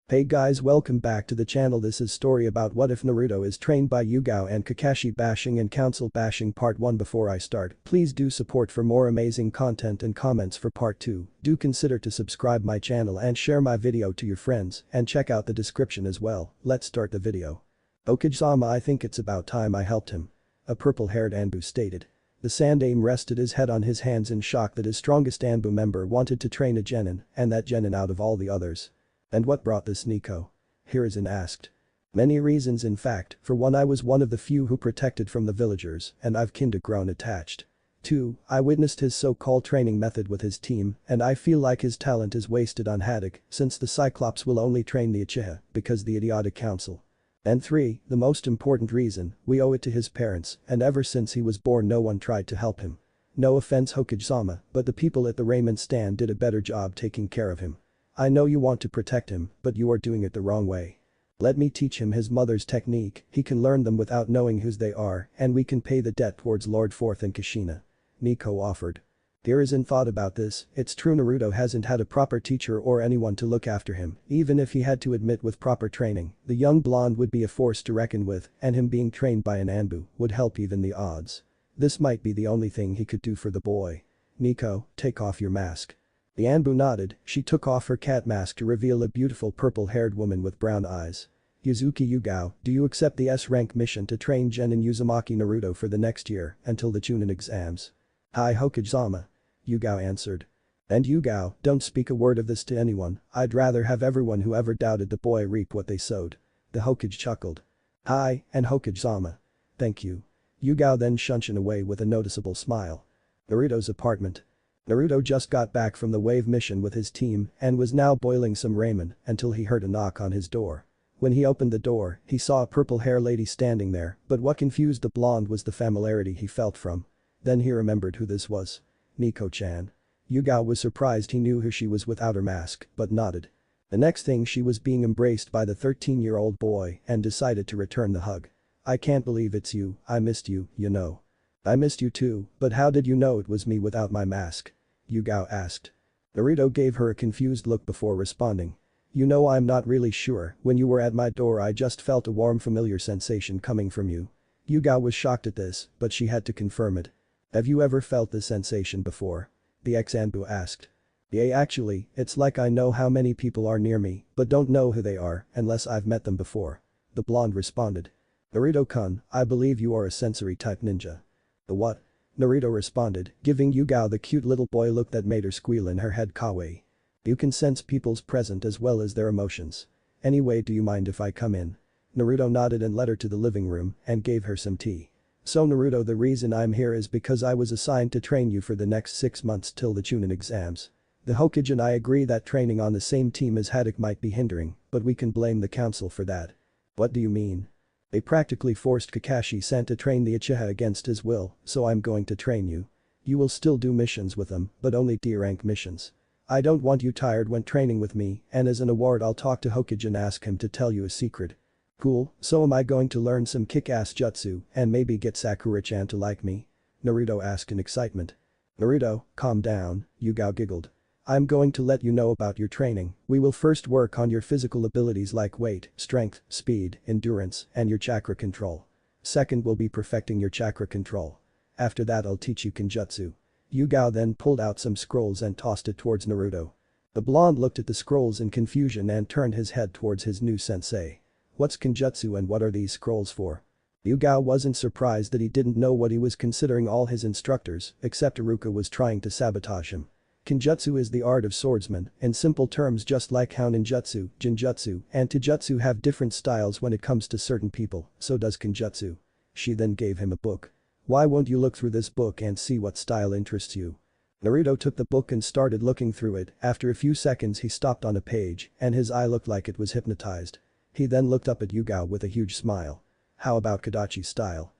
Hey guys, welcome back to the channel. This is story about what if Naruto is trained by Yugao and Kakashi bashing and council bashing part 1. Before I start, please do support for more amazing content and comments for part 2. Do consider to subscribe my channel and share my video to your friends and check out the description as well. Let's start the video. Okage-sama, I think it's about time I helped him. A purple-haired Anbu stated. The Sandaime rested his head on his hands in shock that his strongest Anbu member wanted to train a genin, and that genin out of all the others. And what brought this, Nico? Hiruzen asked. Many reasons, in fact. For one, I was one of the few who protected from the villagers, and I've kinda grown attached. 2. I witnessed his so-called training method with his team, and I feel like his talent is wasted on Haddock since the Cyclops will only train the Uchiha because the idiotic council. And 3, the most important reason, we owe it to his parents, and ever since he was born no one tried to help him. No offense, Hokage-sama, but the people at the ramen stand did a better job taking care of him. I know you want to protect him, but you are doing it the wrong way. Let me teach him his mother's technique, he can learn them without knowing whose they are, and we can pay the debt towards Lord Forth and Kushina. Nico offered. Hiruzen thought about this. It's true, Naruto hasn't had a proper teacher or anyone to look after him. Even if he had to admit with proper training, the young blonde would be a force to reckon with, and him being trained by an Anbu would help even the odds. This might be the only thing he could do for the boy. Nico, take off your mask. The Anbu nodded. She took off her cat mask to reveal a beautiful purple-haired woman with brown eyes. Yugao, do you accept the S-rank mission to train Genin Uzumaki Naruto for the next year until the Chunin exams? Hi, Hokage-sama. Yugao answered. And Yugao, don't speak a word of this to anyone. I'd rather have everyone who ever doubted the boy reap what they sowed. The Hokage chuckled. Hi, and Hokage-sama. Thank you. Yugao then shunshin away with a noticeable smile. Naruto's apartment. Naruto just got back from the wave mission with his team and was now boiling some ramen until he heard a knock on his door. When he opened the door, he saw a purple-hair lady standing there, but what confused the blonde was the familiarity he felt from. Then he remembered who this was. Nico-chan. Yugao was surprised he knew who she was without her mask, but nodded. The next thing, she was being embraced by the 13-year-old boy and decided to return the hug. I can't believe it's you, I missed you, you know. I missed you too, but how did you know it was me without my mask? Yugao asked. Naruto gave her a confused look before responding. You know, I'm not really sure. When you were at my door I just felt a warm familiar sensation coming from you. Yugao was shocked at this, but she had to confirm it. Have you ever felt this sensation before? The ex-Anbu asked. Yeah, actually, it's like I know how many people are near me, but don't know who they are unless I've met them before. The blonde responded. Naruto-kun, I believe you are a sensory type ninja. The what? Naruto responded, giving Yugao the cute little boy look that made her squeal in her head. Kawaii. You can sense people's present as well as their emotions. Anyway, do you mind if I come in? Naruto nodded and led her to the living room and gave her some tea. So Naruto, the reason I'm here is because I was assigned to train you for the next 6 months till the Chunin exams. The Hokage and I agree that training on the same team as Haddock might be hindering, but we can blame the council for that. What do you mean? They practically forced Kakashi-san to train the Uchiha against his will, so I'm going to train you. You will still do missions with them, but only D-rank missions. I don't want you tired when training with me, and as an award I'll talk to Hokage and ask him to tell you a secret. Cool, so am I going to learn some kick-ass jutsu and maybe get Sakura-chan to like me? Naruto asked in excitement. Naruto, calm down, Yugao giggled. I'm going to let you know about your training. We will first work on your physical abilities like weight, strength, speed, endurance, and your chakra control. Second, we'll be perfecting your chakra control. After that I'll teach you Kenjutsu. Yugao then pulled out some scrolls and tossed it towards Naruto. The blonde looked at the scrolls in confusion and turned his head towards his new sensei. What's Kenjutsu and what are these scrolls for? Yugao wasn't surprised that he didn't know what he was, considering all his instructors, except Iruka, was trying to sabotage him. Kenjutsu is the art of swordsman, in simple terms, just like how ninjutsu, jinjutsu, and taijutsu have different styles when it comes to certain people, so does Kenjutsu. She then gave him a book. Why won't you look through this book and see what style interests you? Naruto took the book and started looking through it. After a few seconds he stopped on a page and his eye looked like it was hypnotized. He then looked up at Yugao with a huge smile. How about Kadachi style?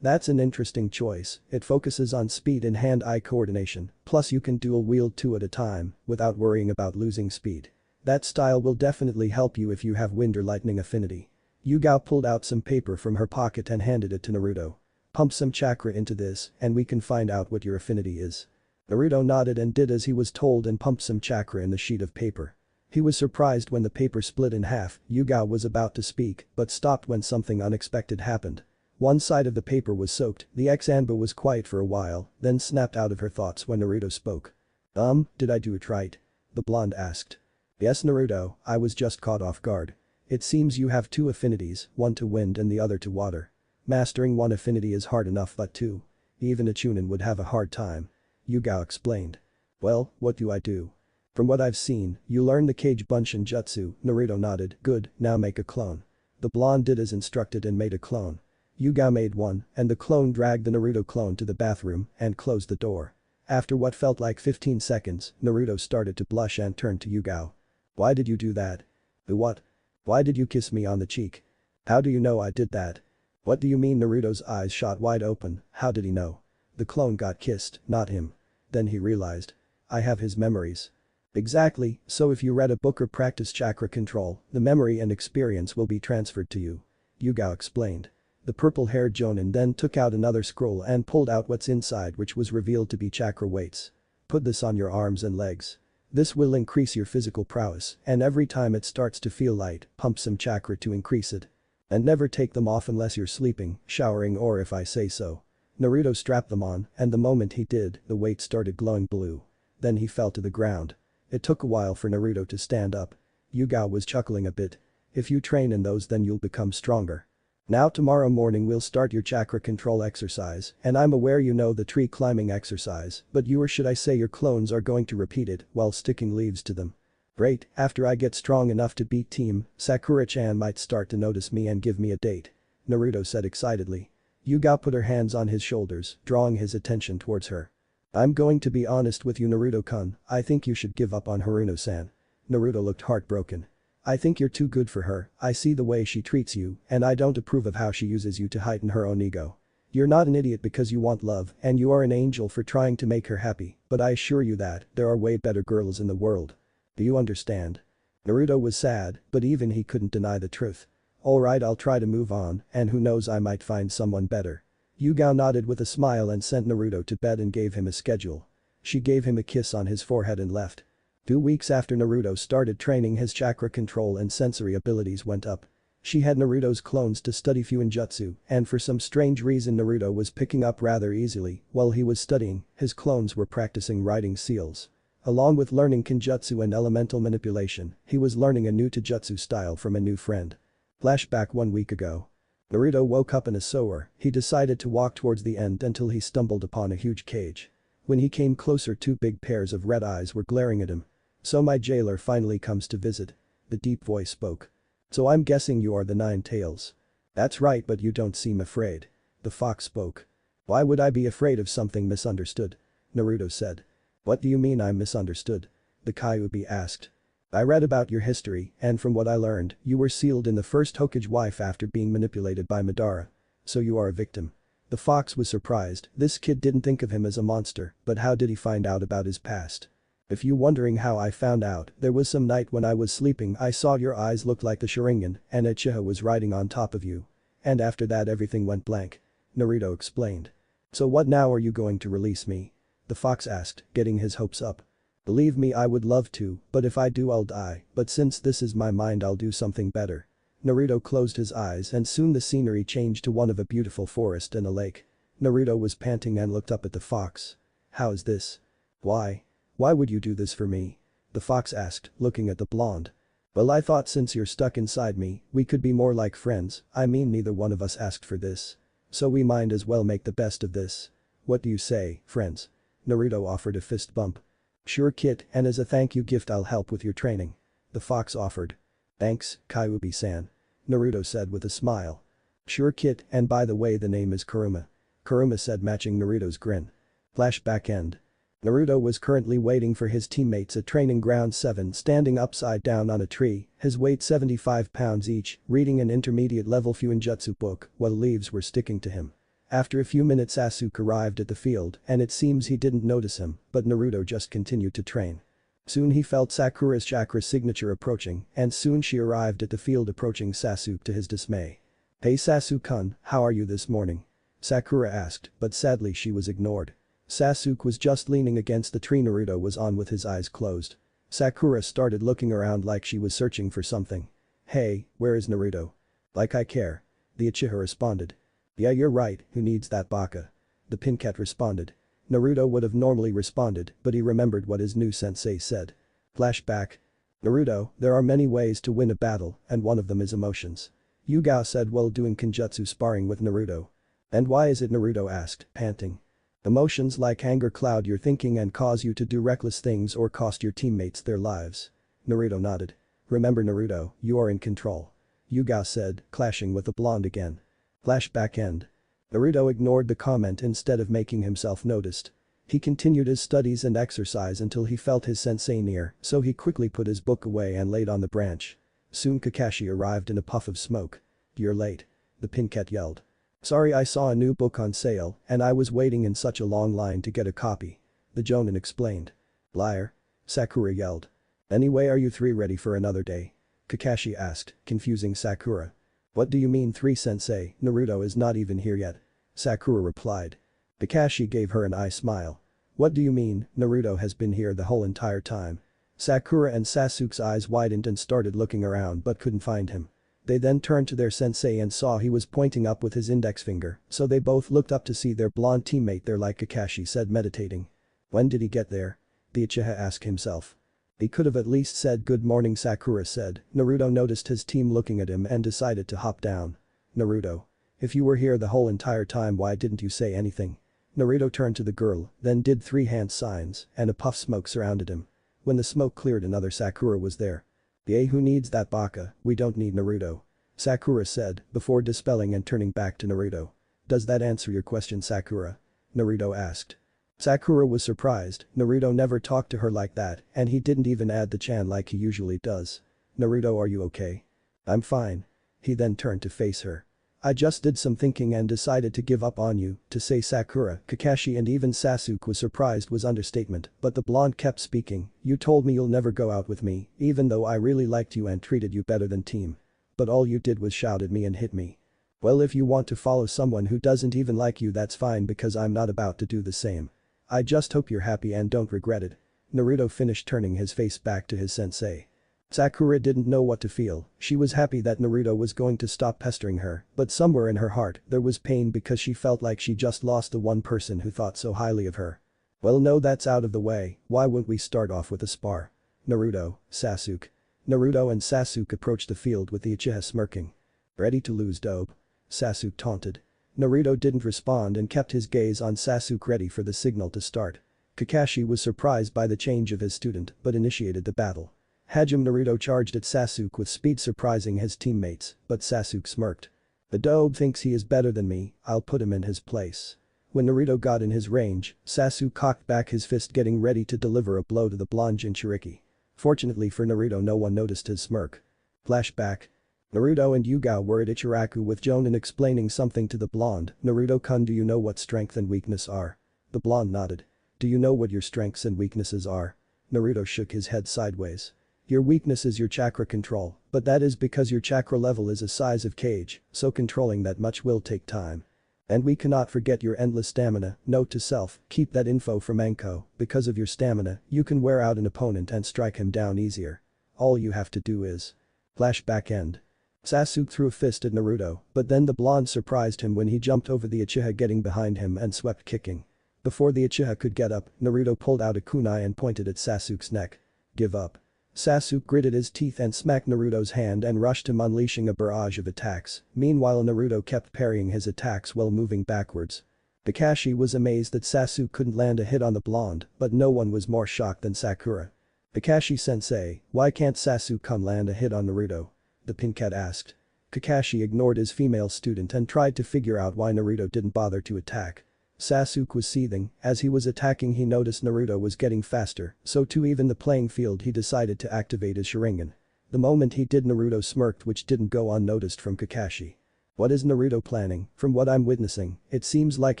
That's an interesting choice. It focuses on speed and hand-eye coordination, plus you can dual wield 2 at a time without worrying about losing speed. That style will definitely help you if you have wind or lightning affinity. Yugao pulled out some paper from her pocket and handed it to Naruto. Pump some chakra into this and we can find out what your affinity is. Naruto nodded and did as he was told and pumped some chakra in the sheet of paper. He was surprised when the paper split in half. Yugao was about to speak, but stopped when something unexpected happened. One side of the paper was soaked. The ex-Anba was quiet for a while, then snapped out of her thoughts when Naruto spoke. Did I do it right?" the blonde asked. "Yes, Naruto, I was just caught off guard. It seems you have two affinities, one to wind and the other to water. Mastering one affinity is hard enough, but two. Even a Chunin would have a hard time," Yugao explained. "Well, what do I do?" "From what I've seen, you learn the Kage Bunshin Jutsu," Naruto nodded. "Good, now make a clone." The blonde did as instructed and made a clone. Yugao made one, and the clone dragged the Naruto clone to the bathroom and closed the door. After what felt like 15 seconds, Naruto started to blush and turned to Yugao. "Why did you do that?" "The what?" "Why did you kiss me on the cheek?" "How do you know I did that?" "What do you mean?" Naruto's eyes shot wide open. How did he know? The clone got kissed, not him. Then he realized. I have his memories. Exactly, so if you read a book or practice chakra control, the memory and experience will be transferred to you. Yugao explained. The purple-haired Jonin then took out another scroll and pulled out what's inside, which was revealed to be chakra weights. "Put this on your arms and legs. This will increase your physical prowess, and every time it starts to feel light, pump some chakra to increase it. And never take them off unless you're sleeping, showering or if I say so." Naruto strapped them on, and the moment he did, the weight started glowing blue. Then he fell to the ground. It took a while for Naruto to stand up. Yugao was chuckling a bit. "If you train in those, then you'll become stronger. Now tomorrow morning we'll start your chakra control exercise, and I'm aware you know the tree climbing exercise, but you, or should I say your clones, are going to repeat it while sticking leaves to them." "Great, after I get strong enough to beat Team Sakura-chan might start to notice me and give me a date," Naruto said excitedly. Yugao put her hands on his shoulders, drawing his attention towards her. "I'm going to be honest with you, Naruto-kun, I think you should give up on Haruno-san." Naruto looked heartbroken. "I think you're too good for her. I see the way she treats you, and I don't approve of how she uses you to heighten her own ego. You're not an idiot because you want love, and you are an angel for trying to make her happy, but I assure you that there are way better girls in the world. Do you understand?" Naruto was sad, but even he couldn't deny the truth. "Alright, I'll try to move on, and who knows, I might find someone better." Yugao nodded with a smile and sent Naruto to bed and gave him a schedule. She gave him a kiss on his forehead and left. 2 weeks after Naruto started training, his chakra control and sensory abilities went up. She had Naruto's clones to study Fuinjutsu, and for some strange reason Naruto was picking up rather easily. While he was studying, his clones were practicing riding seals. Along with learning Kinjutsu and elemental manipulation, he was learning a new Taijutsu style from a new friend. Flashback 1 week ago. Naruto woke up in a sewer. He decided to walk towards the end until he stumbled upon a huge cage. When he came closer, 2 big pairs of red eyes were glaring at him. "So my jailer finally comes to visit." The deep voice spoke. "So I'm guessing you are the 9 Tails." "That's right, but you don't seem afraid." The fox spoke. "Why would I be afraid of something misunderstood?" Naruto said. "What do you mean I'm misunderstood?" the Kyuubi asked. "I read about your history, and from what I learned, you were sealed in the first Hokage wife after being manipulated by Madara. So you are a victim." The fox was surprised. This kid didn't think of him as a monster, but how did he find out about his past? "If you wondering how I found out, there was some night when I was sleeping I saw your eyes look like the Sharingan and Uchiha was riding on top of you. And after that everything went blank." Naruto explained. "So what now, are you going to release me?" the fox asked, getting his hopes up. "Believe me, I would love to, but if I do I'll die, but since this is my mind I'll do something better." Naruto closed his eyes and soon the scenery changed to one of a beautiful forest and a lake. Naruto was panting and looked up at the fox. "How is this?" "Why? Why would you do this for me?" the fox asked, looking at the blonde. "Well, I thought since you're stuck inside me, we could be more like friends. I mean, neither one of us asked for this. So we might as well make the best of this. What do you say, friends?" Naruto offered a fist bump. "Sure, kid, and as a thank you gift I'll help with your training," the fox offered. "Thanks, Kyuubi-san," Naruto said with a smile. "Sure, kid, and by the way, the name is Kuruma," Kuruma said, matching Naruto's grin. Flashback end. Naruto was currently waiting for his teammates at Training Ground 7, standing upside down on a tree, his weight 75 pounds each, reading an intermediate level Fuinjutsu book while leaves were sticking to him. After a few minutes Sasuke arrived at the field and it seems he didn't notice him, but Naruto just continued to train. Soon he felt Sakura's chakra signature approaching and soon she arrived at the field, approaching Sasuke to his dismay. "Hey Sasuke-kun, how are you this morning?" Sakura asked, but sadly she was ignored. Sasuke was just leaning against the tree Naruto was on with his eyes closed. Sakura started looking around like she was searching for something. Hey, where is Naruto? Like I care. The Uchiha responded. Yeah, you're right, who needs that baka? The Pincat responded. Naruto would have normally responded, but he remembered what his new sensei said. Flashback. Naruto, there are many ways to win a battle, and one of them is emotions. Yugao said while doing kenjutsu sparring with Naruto. And why is it, Naruto asked, panting. Emotions like anger cloud your thinking and cause you to do reckless things or cost your teammates their lives. Naruto nodded. Remember, Naruto, you are in control. Yugao said, clashing with the blonde again. Flashback end. Naruto ignored the comment instead of making himself noticed. He continued his studies and exercise until he felt his sensei near, so he quickly put his book away and laid on the branch. Soon Kakashi arrived in a puff of smoke. You're late. The Pincat yelled. Sorry, I saw a new book on sale and I was waiting in such a long line to get a copy. The Jonin explained. Liar. Sakura yelled. Anyway, are you three ready for another day? Kakashi asked, confusing Sakura. What do you mean 3, sensei? Naruto is not even here yet. Sakura replied. Kakashi gave her an eye smile. What do you mean, Naruto has been here the whole entire time? Sakura and Sasuke's eyes widened and started looking around but couldn't find him. They then turned to their sensei and saw he was pointing up with his index finger, so they both looked up to see their blonde teammate there, like Kakashi said, meditating. When did he get there? The Uchiha asked himself. He could have at least said good morning, Sakura said. Naruto noticed his team looking at him and decided to hop down. Naruto. If you were here the whole entire time, why didn't you say anything? Naruto turned to the girl, then did 3 hand signs, and a puff smoke surrounded him. When the smoke cleared, another Sakura was there. Yay, who needs that baka? We don't need Naruto. Sakura said, before dispelling and turning back to Naruto. Does that answer your question, Sakura? Naruto asked. Sakura was surprised. Naruto never talked to her like that, and he didn't even add the chan like he usually does. Naruto, are you okay? I'm fine. He then turned to face her. I just did some thinking and decided to give up on you, to say Sakura, Kakashi and even Sasuke was surprised was understatement, but the blonde kept speaking. You told me you'll never go out with me, even though I really liked you and treated you better than team. But all you did was shout at me and hit me. Well, if you want to follow someone who doesn't even like you, that's fine, because I'm not about to do the same. I just hope you're happy and don't regret it. Naruto finished, turning his face back to his sensei. Sakura didn't know what to feel. She was happy that Naruto was going to stop pestering her, but somewhere in her heart there was pain because she felt like she just lost the one person who thought so highly of her. Well, no, that's out of the way. Why wouldn't we start off with a spar? Naruto, Sasuke. Naruto and Sasuke approached the field with the Uchiha smirking. Ready to lose, dope? Sasuke taunted. Naruto didn't respond and kept his gaze on Sasuke, ready for the signal to start. Kakashi was surprised by the change of his student but initiated the battle. Hajime Naruto charged at Sasuke with speed, surprising his teammates, but Sasuke smirked. The dope thinks he is better than me, I'll put him in his place. When Naruto got in his range, Sasuke cocked back his fist, getting ready to deliver a blow to the blonde Jinchuriki. Fortunately for Naruto, no one noticed his smirk. Flashback. Naruto and Yugao were at Ichiraku with Jonin explaining something to the blonde. Naruto-kun, do you know what strength and weakness are? The blonde nodded. Do you know what your strengths and weaknesses are? Naruto shook his head sideways. Your weakness is your chakra control, but that is because your chakra level is the size of cage, so controlling that much will take time. And we cannot forget your endless stamina. Note to self, keep that info from Anko. Because of your stamina, you can wear out an opponent and strike him down easier. All you have to do is. Flashback end. Sasuke threw a fist at Naruto, but then the blonde surprised him when he jumped over the Uchiha, getting behind him and swept, kicking. Before the Uchiha could get up, Naruto pulled out a kunai and pointed at Sasuke's neck. Give up. Sasuke gritted his teeth and smacked Naruto's hand and rushed him, unleashing a barrage of attacks. Meanwhile, Naruto kept parrying his attacks while moving backwards. Kakashi was amazed that Sasuke couldn't land a hit on the blonde, but no one was more shocked than Sakura. Kakashi-sensei, why can't Sasuke land a hit on Naruto? The Pincat asked. Kakashi ignored his female student and tried to figure out why Naruto didn't bother to attack. Sasuke was seething. As he was attacking, he noticed Naruto was getting faster, so to even the playing field he decided to activate his Sharingan. The moment he did, Naruto smirked, which didn't go unnoticed from Kakashi. What is Naruto planning? From what I'm witnessing, it seems like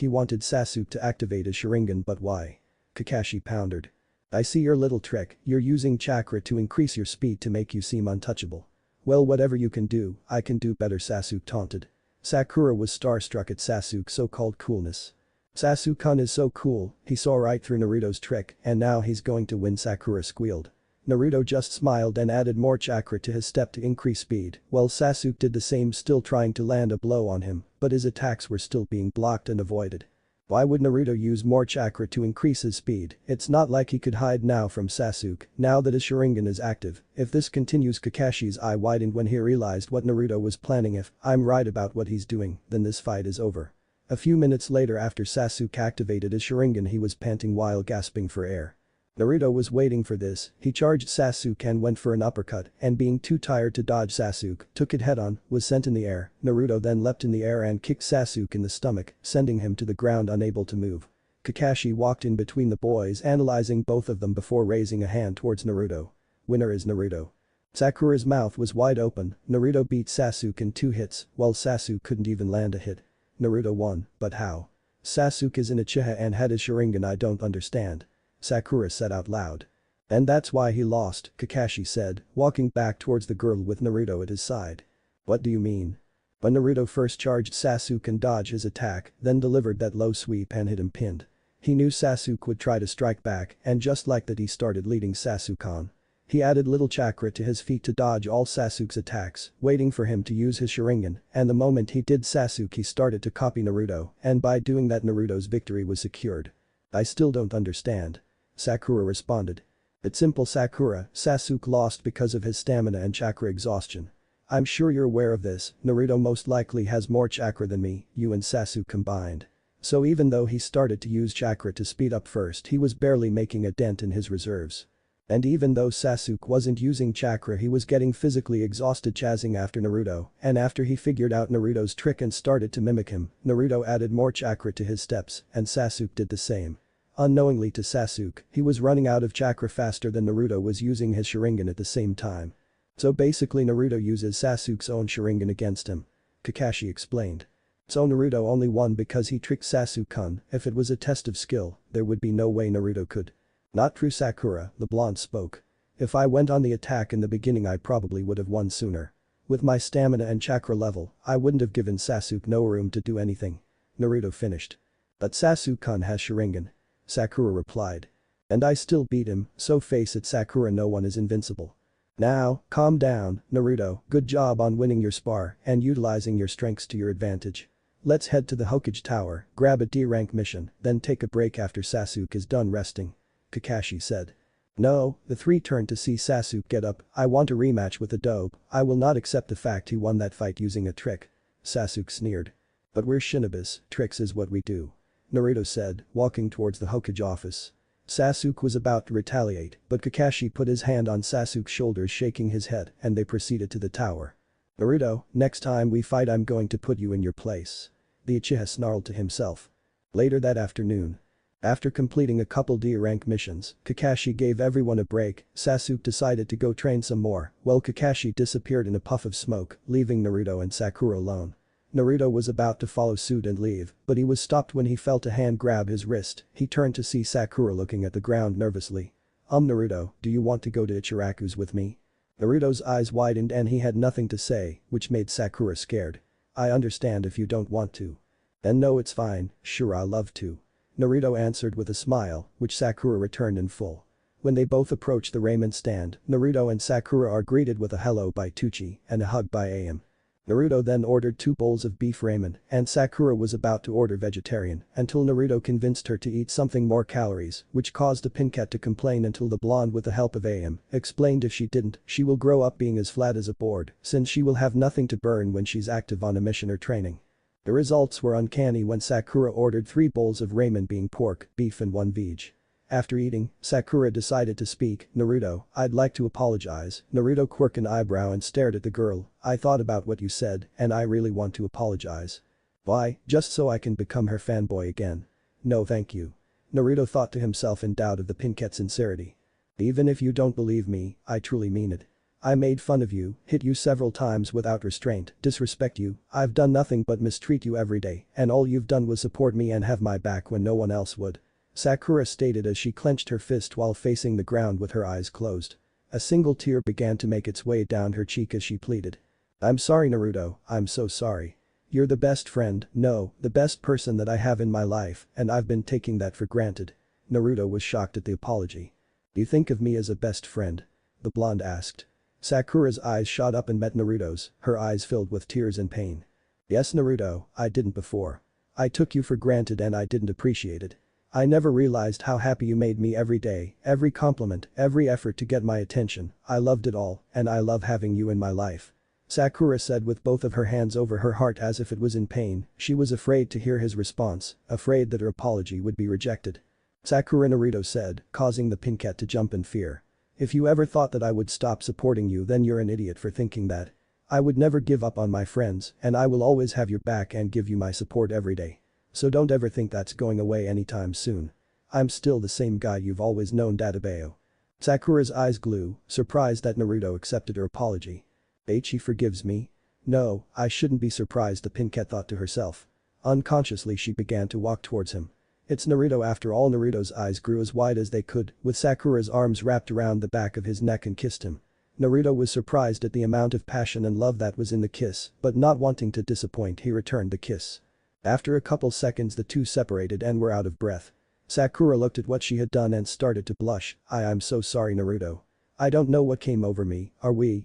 he wanted Sasuke to activate his Sharingan, but why? Kakashi pondered. I see your little trick, you're using chakra to increase your speed to make you seem untouchable. Well, whatever you can do, I can do better, Sasuke taunted. Sakura was starstruck at Sasuke's so-called coolness. Sasuke-kun is so cool, he saw right through Naruto's trick and now he's going to win, Sakura squealed. Naruto just smiled and added more chakra to his step to increase speed, while Sasuke did the same, still trying to land a blow on him, but his attacks were still being blocked and avoided. Why would Naruto use more chakra to increase his speed? It's not like he could hide now from Sasuke, now that his Sharingan is active. If this continues, Kakashi's eye widened when he realized what Naruto was planning. If I'm right about what he's doing, then this fight is over. A few minutes later, after Sasuke activated his Sharingan, he was panting while gasping for air. Naruto was waiting for this. He charged Sasuke and went for an uppercut, and being too tired to dodge, Sasuke took it head-on, was sent in the air. Naruto then leapt in the air and kicked Sasuke in the stomach, sending him to the ground unable to move. Kakashi walked in between the boys, analyzing both of them before raising a hand towards Naruto. Winner is Naruto. Sakura's mouth was wide open. Naruto beat Sasuke in 2 hits, while Sasuke couldn't even land a hit. Naruto won, but how? Sasuke is an Uchiha and had his Sharingan. I don't understand. Sakura said out loud. And that's why he lost, Kakashi said, walking back towards the girl with Naruto at his side. What do you mean? When Naruto first charged Sasuke and dodged his attack, then delivered that low sweep and hit him pinned. He knew Sasuke would try to strike back, and just like that he started leading Sasuke on. He added little chakra to his feet to dodge all Sasuke's attacks, waiting for him to use his Sharingan, and the moment he did, Sasuke started to copy Naruto, and by doing that Naruto's victory was secured. I still don't understand. Sakura responded. It's simple, Sakura. Sasuke lost because of his stamina and chakra exhaustion. I'm sure you're aware of this. Naruto most likely has more chakra than me, you and Sasuke combined. So even though he started to use chakra to speed up first, he was barely making a dent in his reserves. And even though Sasuke wasn't using chakra, he was getting physically exhausted chasing after Naruto, and after he figured out Naruto's trick and started to mimic him, Naruto added more chakra to his steps, and Sasuke did the same. Unknowingly to Sasuke, he was running out of chakra faster than Naruto was using his Sharingan at the same time. So basically Naruto uses Sasuke's own Sharingan against him. Kakashi explained. So Naruto only won because he tricked Sasuke-kun. If it was a test of skill, there would be no way Naruto could. Not true, Sakura, the blonde spoke. If I went on the attack in the beginning, I probably would have won sooner. With my stamina and chakra level, I wouldn't have given Sasuke no room to do anything. Naruto finished. But Sasuke-kun has Sharingan. Sakura replied. And I still beat him, so face it, Sakura, no one is invincible. Now, calm down, Naruto, good job on winning your spar and utilizing your strengths to your advantage. Let's head to the Hokage Tower, grab a D-rank mission, then take a break after Sasuke is done resting. Kakashi said. No, the 3 turned to see Sasuke get up. I want a rematch with the dope. I will not accept the fact he won that fight using a trick. Sasuke sneered. But we're shinobis, tricks is what we do. Naruto said, walking towards the Hokage office. Sasuke was about to retaliate, but Kakashi put his hand on Sasuke's shoulders, shaking his head, and they proceeded to the tower. Naruto, next time we fight I'm going to put you in your place. The Uchiha snarled to himself. Later that afternoon. After completing a couple D-rank missions, Kakashi gave everyone a break. Sasuke decided to go train some more, while Kakashi disappeared in a puff of smoke, leaving Naruto and Sakura alone. Naruto was about to follow suit and leave, but he was stopped when he felt a hand grab his wrist. He turned to see Sakura looking at the ground nervously. Naruto, do you want to go to Ichiraku's with me? Naruto's eyes widened and he had nothing to say, which made Sakura scared. I understand if you don't want to. Then no, it's fine, sure I'd love to. Naruto answered with a smile, which Sakura returned in full. When they both approached the ramen stand, Naruto and Sakura are greeted with a hello by Tuchi and a hug by Am. Naruto then ordered 2 bowls of beef ramen, and Sakura was about to order vegetarian until Naruto convinced her to eat something more calories, which caused the Pincat to complain until the blonde, with the help of Am, explained if she didn't, she will grow up being as flat as a board, since she will have nothing to burn when she's active on a mission or training. The results were uncanny when Sakura ordered 3 bowls of ramen, being pork, beef and 1 veg. After eating, Sakura decided to speak. Naruto, I'd like to apologize. Naruto quirked an eyebrow and stared at the girl. I thought about what you said, and I really want to apologize. Why? Just so I can become her fanboy again. No thank you. Naruto thought to himself in doubt of the Pinkette's sincerity. Even if you don't believe me, I truly mean it. I made fun of you, hit you several times without restraint, disrespect you, I've done nothing but mistreat you every day, and all you've done was support me and have my back when no one else would. Sakura stated as she clenched her fist while facing the ground with her eyes closed. A single tear began to make its way down her cheek as she pleaded. I'm sorry Naruto, I'm so sorry. You're the best friend, no, the best person that I have in my life, and I've been taking that for granted. Naruto was shocked at the apology. You think of me as a best friend? the blonde asked. Sakura's eyes shot up and met Naruto's, her eyes filled with tears and pain. Yes Naruto, I didn't before. I took you for granted and I didn't appreciate it. I never realized how happy you made me every day, every compliment, every effort to get my attention, I loved it all, and I love having you in my life. Sakura said with both of her hands over her heart as if it was in pain, she was afraid to hear his response, afraid that her apology would be rejected. Sakura Naruto said, causing the pink cat to jump in fear. If you ever thought that I would stop supporting you then you're an idiot for thinking that. I would never give up on my friends and I will always have your back and give you my support every day. So don't ever think that's going away anytime soon. I'm still the same guy you've always known Databeo. Sakura's eyes glue, surprised that Naruto accepted her apology. He forgives me? No, I shouldn't be surprised the pink cat thought to herself. Unconsciously she began to walk towards him. It's Naruto after all. Naruto's eyes grew as wide as they could, with Sakura's arms wrapped around the back of his neck and kissed him. Naruto was surprised at the amount of passion and love that was in the kiss, but not wanting to disappoint he returned the kiss. After a couple seconds the two separated and were out of breath. Sakura looked at what she had done and started to blush. I'm so sorry Naruto. I don't know what came over me, are we,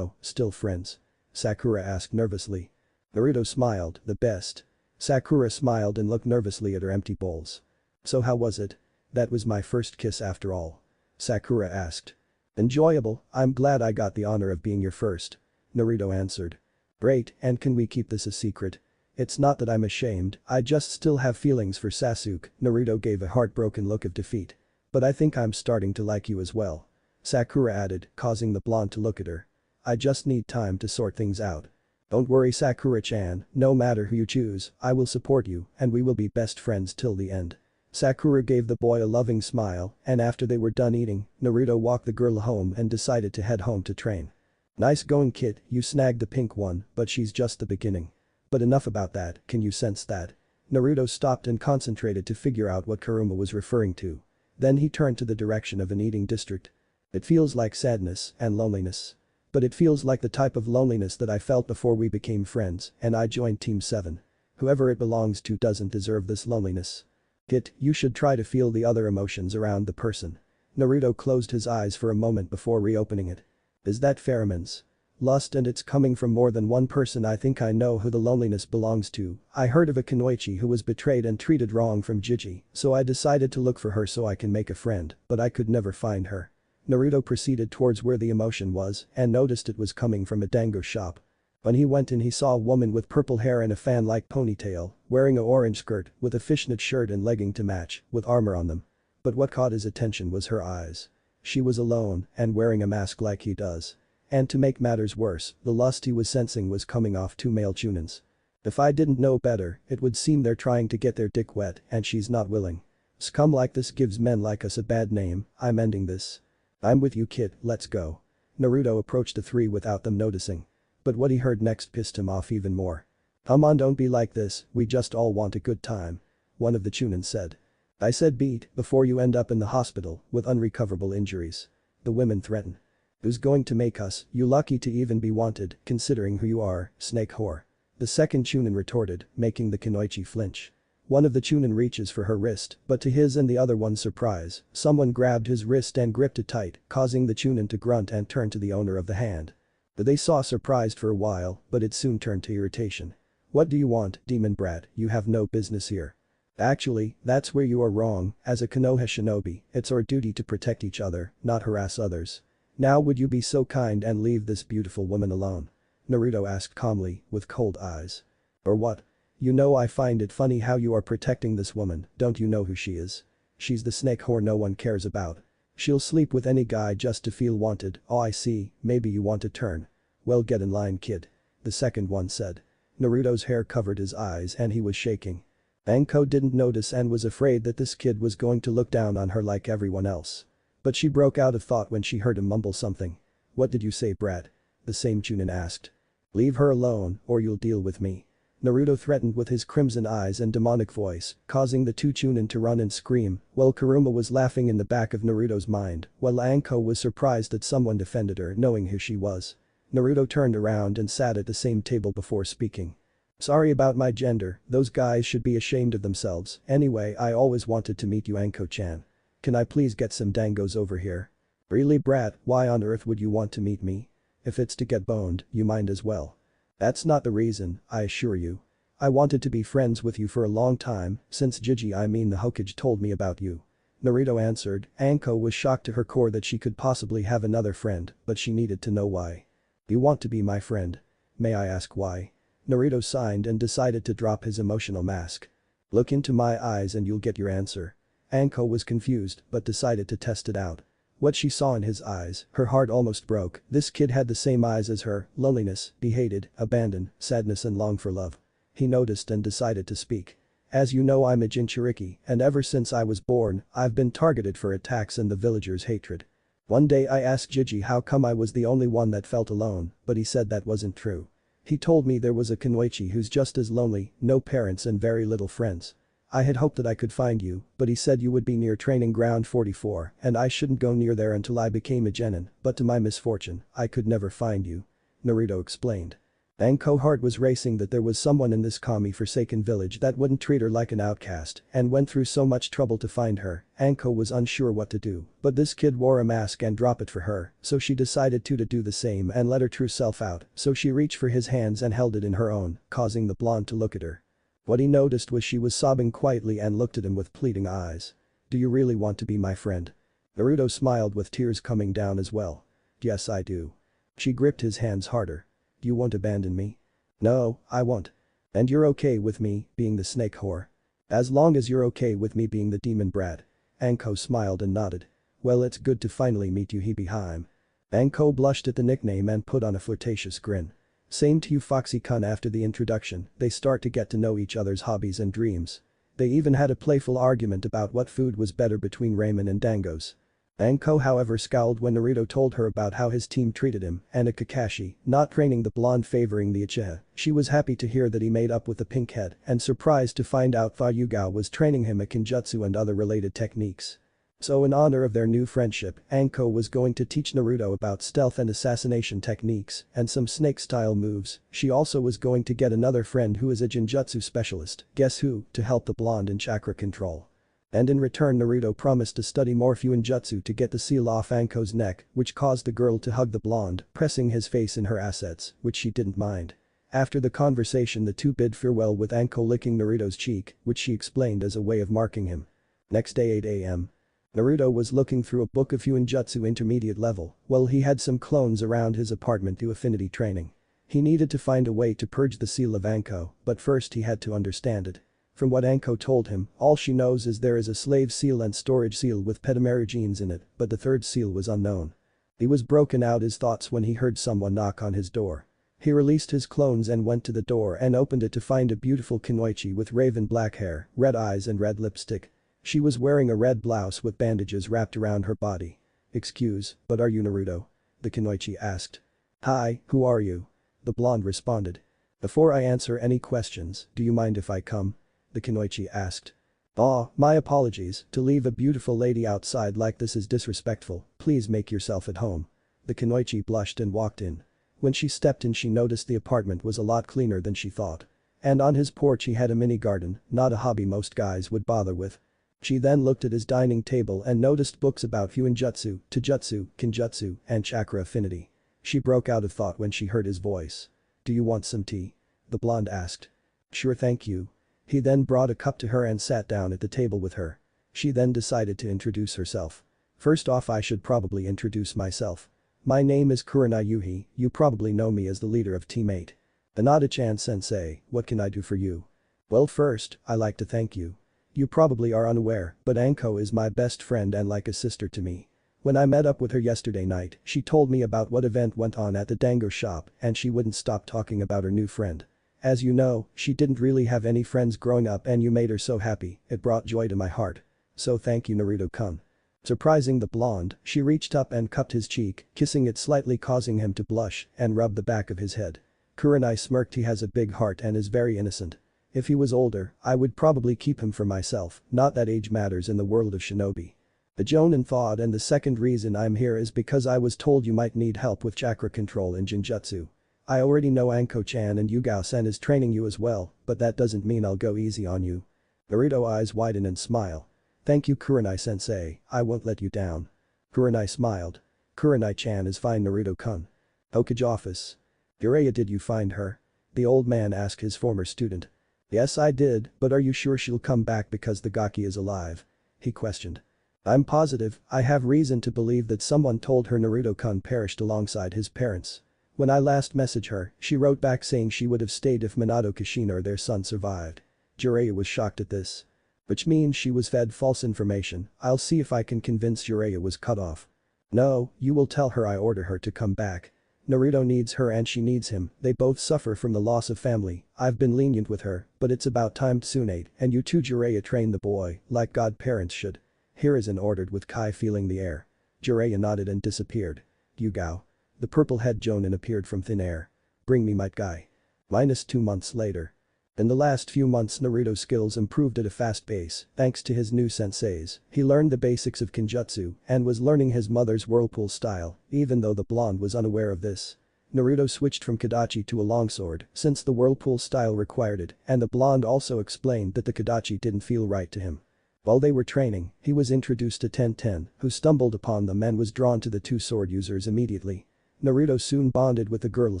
still friends? Sakura asked nervously. Naruto smiled, the best. Sakura smiled and looked nervously at her empty bowls. So how was it? That was my first kiss after all. Sakura asked. Enjoyable, I'm glad I got the honor of being your first. Naruto answered. Great, and can we keep this a secret? It's not that I'm ashamed, I just still have feelings for Sasuke. Naruto gave a heartbroken look of defeat. But I think I'm starting to like you as well. Sakura added, causing the blonde to look at her. I just need time to sort things out. Don't worry Sakura-chan, no matter who you choose, I will support you and we will be best friends till the end. Sakura gave the boy a loving smile and after they were done eating, Naruto walked the girl home and decided to head home to train. Nice going kid, you snagged the pink one, but she's just the beginning. But enough about that, can you sense that? Naruto stopped and concentrated to figure out what Kuruma was referring to. Then he turned to the direction of an eating district. It feels like sadness and loneliness. But it feels like the type of loneliness that I felt before we became friends and I joined Team 7. Whoever it belongs to doesn't deserve this loneliness. Kid, you should try to feel the other emotions around the person. Naruto closed his eyes for a moment before reopening it. Is that pheromones? Lust and it's coming from more than one person. I think I know who the loneliness belongs to. I heard of a kunoichi who was betrayed and treated wrong from Jiji, so I decided to look for her so I can make a friend, but I could never find her. Naruto proceeded towards where the emotion was and noticed it was coming from a dango shop. When he went in he saw a woman with purple hair and a fan-like ponytail, wearing a orange skirt with a fishnet shirt and legging to match, with armor on them. But what caught his attention was her eyes. She was alone and wearing a mask like he does. And to make matters worse, the lust he was sensing was coming off two male chunins. If I didn't know better, it would seem they're trying to get their dick wet and she's not willing. Scum like this gives men like us a bad name, I'm ending this. I'm with you kid, let's go. Naruto approached the three without them noticing. But what he heard next pissed him off even more. Come on don't be like this, we just all want a good time. One of the chunins said. I said beat before you end up in the hospital with unrecoverable injuries. The women threaten. Who's going to make us, you lucky to even be wanted, considering who you are, snake whore. The second chunin retorted, making the kunoichi flinch. One of the chunin reaches for her wrist, but to his and the other one's surprise, someone grabbed his wrist and gripped it tight, causing the chunin to grunt and turn to the owner of the hand. They saw surprised for a while, but it soon turned to irritation. What do you want, demon brat, you have no business here. Actually, that's where you are wrong, as a Konoha shinobi, it's our duty to protect each other, not harass others. Now would you be so kind and leave this beautiful woman alone? Naruto asked calmly, with cold eyes. Or what? You know I find it funny how you are protecting this woman, don't you know who she is? She's the snake whore no one cares about. She'll sleep with any guy just to feel wanted, oh I see, maybe you want to turn. Well get in line kid. The second one said. Naruto's hair covered his eyes and he was shaking. Anko didn't notice and was afraid that this kid was going to look down on her like everyone else. But she broke out of thought when she heard him mumble something. What did you say brat? The same chunin asked. Leave her alone or you'll deal with me. Naruto threatened with his crimson eyes and demonic voice, causing the two chunin to run and scream, while Kuruma was laughing in the back of Naruto's mind, while Anko was surprised that someone defended her knowing who she was. Naruto turned around and sat at the same table before speaking. Sorry about my gender, those guys should be ashamed of themselves, anyway I always wanted to meet you Anko-chan. Can I please get some dangos over here? Really brat, why on earth would you want to meet me? If it's to get boned, you might as well. That's not the reason, I assure you. I wanted to be friends with you for a long time, since the Hokage told me about you. Naruto answered. Anko was shocked to her core that she could possibly have another friend, but she needed to know why. You want to be my friend? May I ask why? Naruto sighed and decided to drop his emotional mask. Look into my eyes and you'll get your answer. Anko was confused but decided to test it out. What she saw in his eyes, her heart almost broke. This kid had the same eyes as her: loneliness, be hated, abandoned, sadness and long for love. He noticed and decided to speak. As you know, I'm a Jinchuriki, and ever since I was born, I've been targeted for attacks and the villagers' hatred. One day I asked Jiji how come I was the only one that felt alone, but he said that wasn't true. He told me there was a Kunoichi who's just as lonely, no parents and very little friends. I had hoped that I could find you, but he said you would be near training ground 44 and I shouldn't go near there until I became a genin, but to my misfortune, I could never find you. Naruto explained. Anko's heart was racing that there was someone in this kami-forsaken village that wouldn't treat her like an outcast and went through so much trouble to find her. Anko was unsure what to do, but this kid wore a mask and dropped it for her, so she decided to do the same and let her true self out, so she reached for his hands and held it in her own, causing the blonde to look at her. What he noticed was she was sobbing quietly and looked at him with pleading eyes. Do you really want to be my friend? Naruto smiled with tears coming down as well. Yes, I do. She gripped his hands harder. You won't abandon me? No, I won't. And you're okay with me being the snake whore? As long as you're okay with me being the demon brat. Anko smiled and nodded. Well, it's good to finally meet you, Hibiheim. Anko blushed at the nickname and put on a flirtatious grin. Same to you, Foxy-kun. After the introduction, they start to get to know each other's hobbies and dreams. They even had a playful argument about what food was better between ramen and dangos. Anko however scowled when Naruto told her about how his team treated him and a Kakashi, not training the blonde favoring the Uchiha. She was happy to hear that he made up with the pink head and surprised to find out Yugao was training him a Kenjutsu and other related techniques. So in honor of their new friendship, Anko was going to teach Naruto about stealth and assassination techniques and some snake-style moves. She also was going to get another friend who is a Jinjutsu specialist, guess who, to help the blonde in chakra control. And in return Naruto promised to study more Fuinjutsu to get the seal off Anko's neck, which caused the girl to hug the blonde, pressing his face in her assets, which she didn't mind. After the conversation the two bid farewell with Anko licking Naruto's cheek, which she explained as a way of marking him. Next day 8 AM. Naruto was looking through a book of Fuinjutsu intermediate level, while he had some clones around his apartment to affinity training. He needed to find a way to purge the seal of Anko, but first he had to understand it. From what Anko told him, all she knows is there is a slave seal and storage seal with Pedamere genes in it, but the third seal was unknown. He was broken out his thoughts when he heard someone knock on his door. He released his clones and went to the door and opened it to find a beautiful Kunoichi with raven black hair, red eyes and red lipstick. She was wearing a red blouse with bandages wrapped around her body. Excuse, but are you Naruto? The Kunoichi asked. Hi, who are you? The blonde responded. Before I answer any questions, do you mind if I come? The Kunoichi asked. Aw, my apologies, to leave a beautiful lady outside like this is disrespectful, please make yourself at home. The Kunoichi blushed and walked in. When she stepped in she noticed the apartment was a lot cleaner than she thought. And on his porch he had a mini garden, not a hobby most guys would bother with. She then looked at his dining table and noticed books about Fuinjutsu, Taijutsu, Kenjutsu, and chakra affinity. She broke out of thought when she heard his voice. Do you want some tea? The blonde asked. Sure, thank you. He then brought a cup to her and sat down at the table with her. She then decided to introduce herself. First off, I should probably introduce myself. My name is Kurenai Yuhi, you probably know me as the leader of Team 8. Anada-chan sensei, what can I do for you? Well, first, I like to thank you. You probably are unaware, but Anko is my best friend and like a sister to me. When I met up with her yesterday night, she told me about what event went on at the dango shop and she wouldn't stop talking about her new friend. As you know, she didn't really have any friends growing up and you made her so happy, it brought joy to my heart. So thank you Naruto-kun. Surprising the blonde, she reached up and cupped his cheek, kissing it slightly causing him to blush and rub the back of his head. Kurenai smirked. He has a big heart and is very innocent. If he was older, I would probably keep him for myself, not that age matters in the world of shinobi. The Jonin thought, and the second reason I'm here is because I was told you might need help with chakra control in Jinjutsu. I already know Anko-chan and Yugao-san is training you as well, but that doesn't mean I'll go easy on you. Naruto eyes widen and smile. Thank you Kurenai-sensei, I won't let you down. Kurenai smiled. Kurenai-chan is fine Naruto-kun. Hokage office. Jiraiya, did you find her? The old man asked his former student. Yes, I did, but are you sure she'll come back because the Gaki is alive? He questioned. I'm positive, I have reason to believe that someone told her Naruto-kun perished alongside his parents. When I last messaged her, she wrote back saying she would have stayed if Minato Kushina or their son survived. Jiraiya was shocked at this. Which means she was fed false information. I'll see if I can convince Jiraiya was cut off. No, you will tell her I order her to come back. Naruto needs her and she needs him, they both suffer from the loss of family. I've been lenient with her, but it's about time Tsunade and you too Jiraiya train the boy, like godparents should. Here is an ordered with Kai feeling the air. Jiraiya nodded and disappeared. Yugao. The purple-head Jonin appeared from thin air. Bring me Might Guy. -2 months later. In the last few months Naruto's skills improved at a fast pace, thanks to his new senseis. He learned the basics of Kenjutsu and was learning his mother's whirlpool style, even though the blonde was unaware of this. Naruto switched from Kadachi to a longsword since the whirlpool style required it, and the blonde also explained that the Kadachi didn't feel right to him. While they were training, he was introduced to Tenten, who stumbled upon them and was drawn to the two sword users immediately. Naruto soon bonded with the girl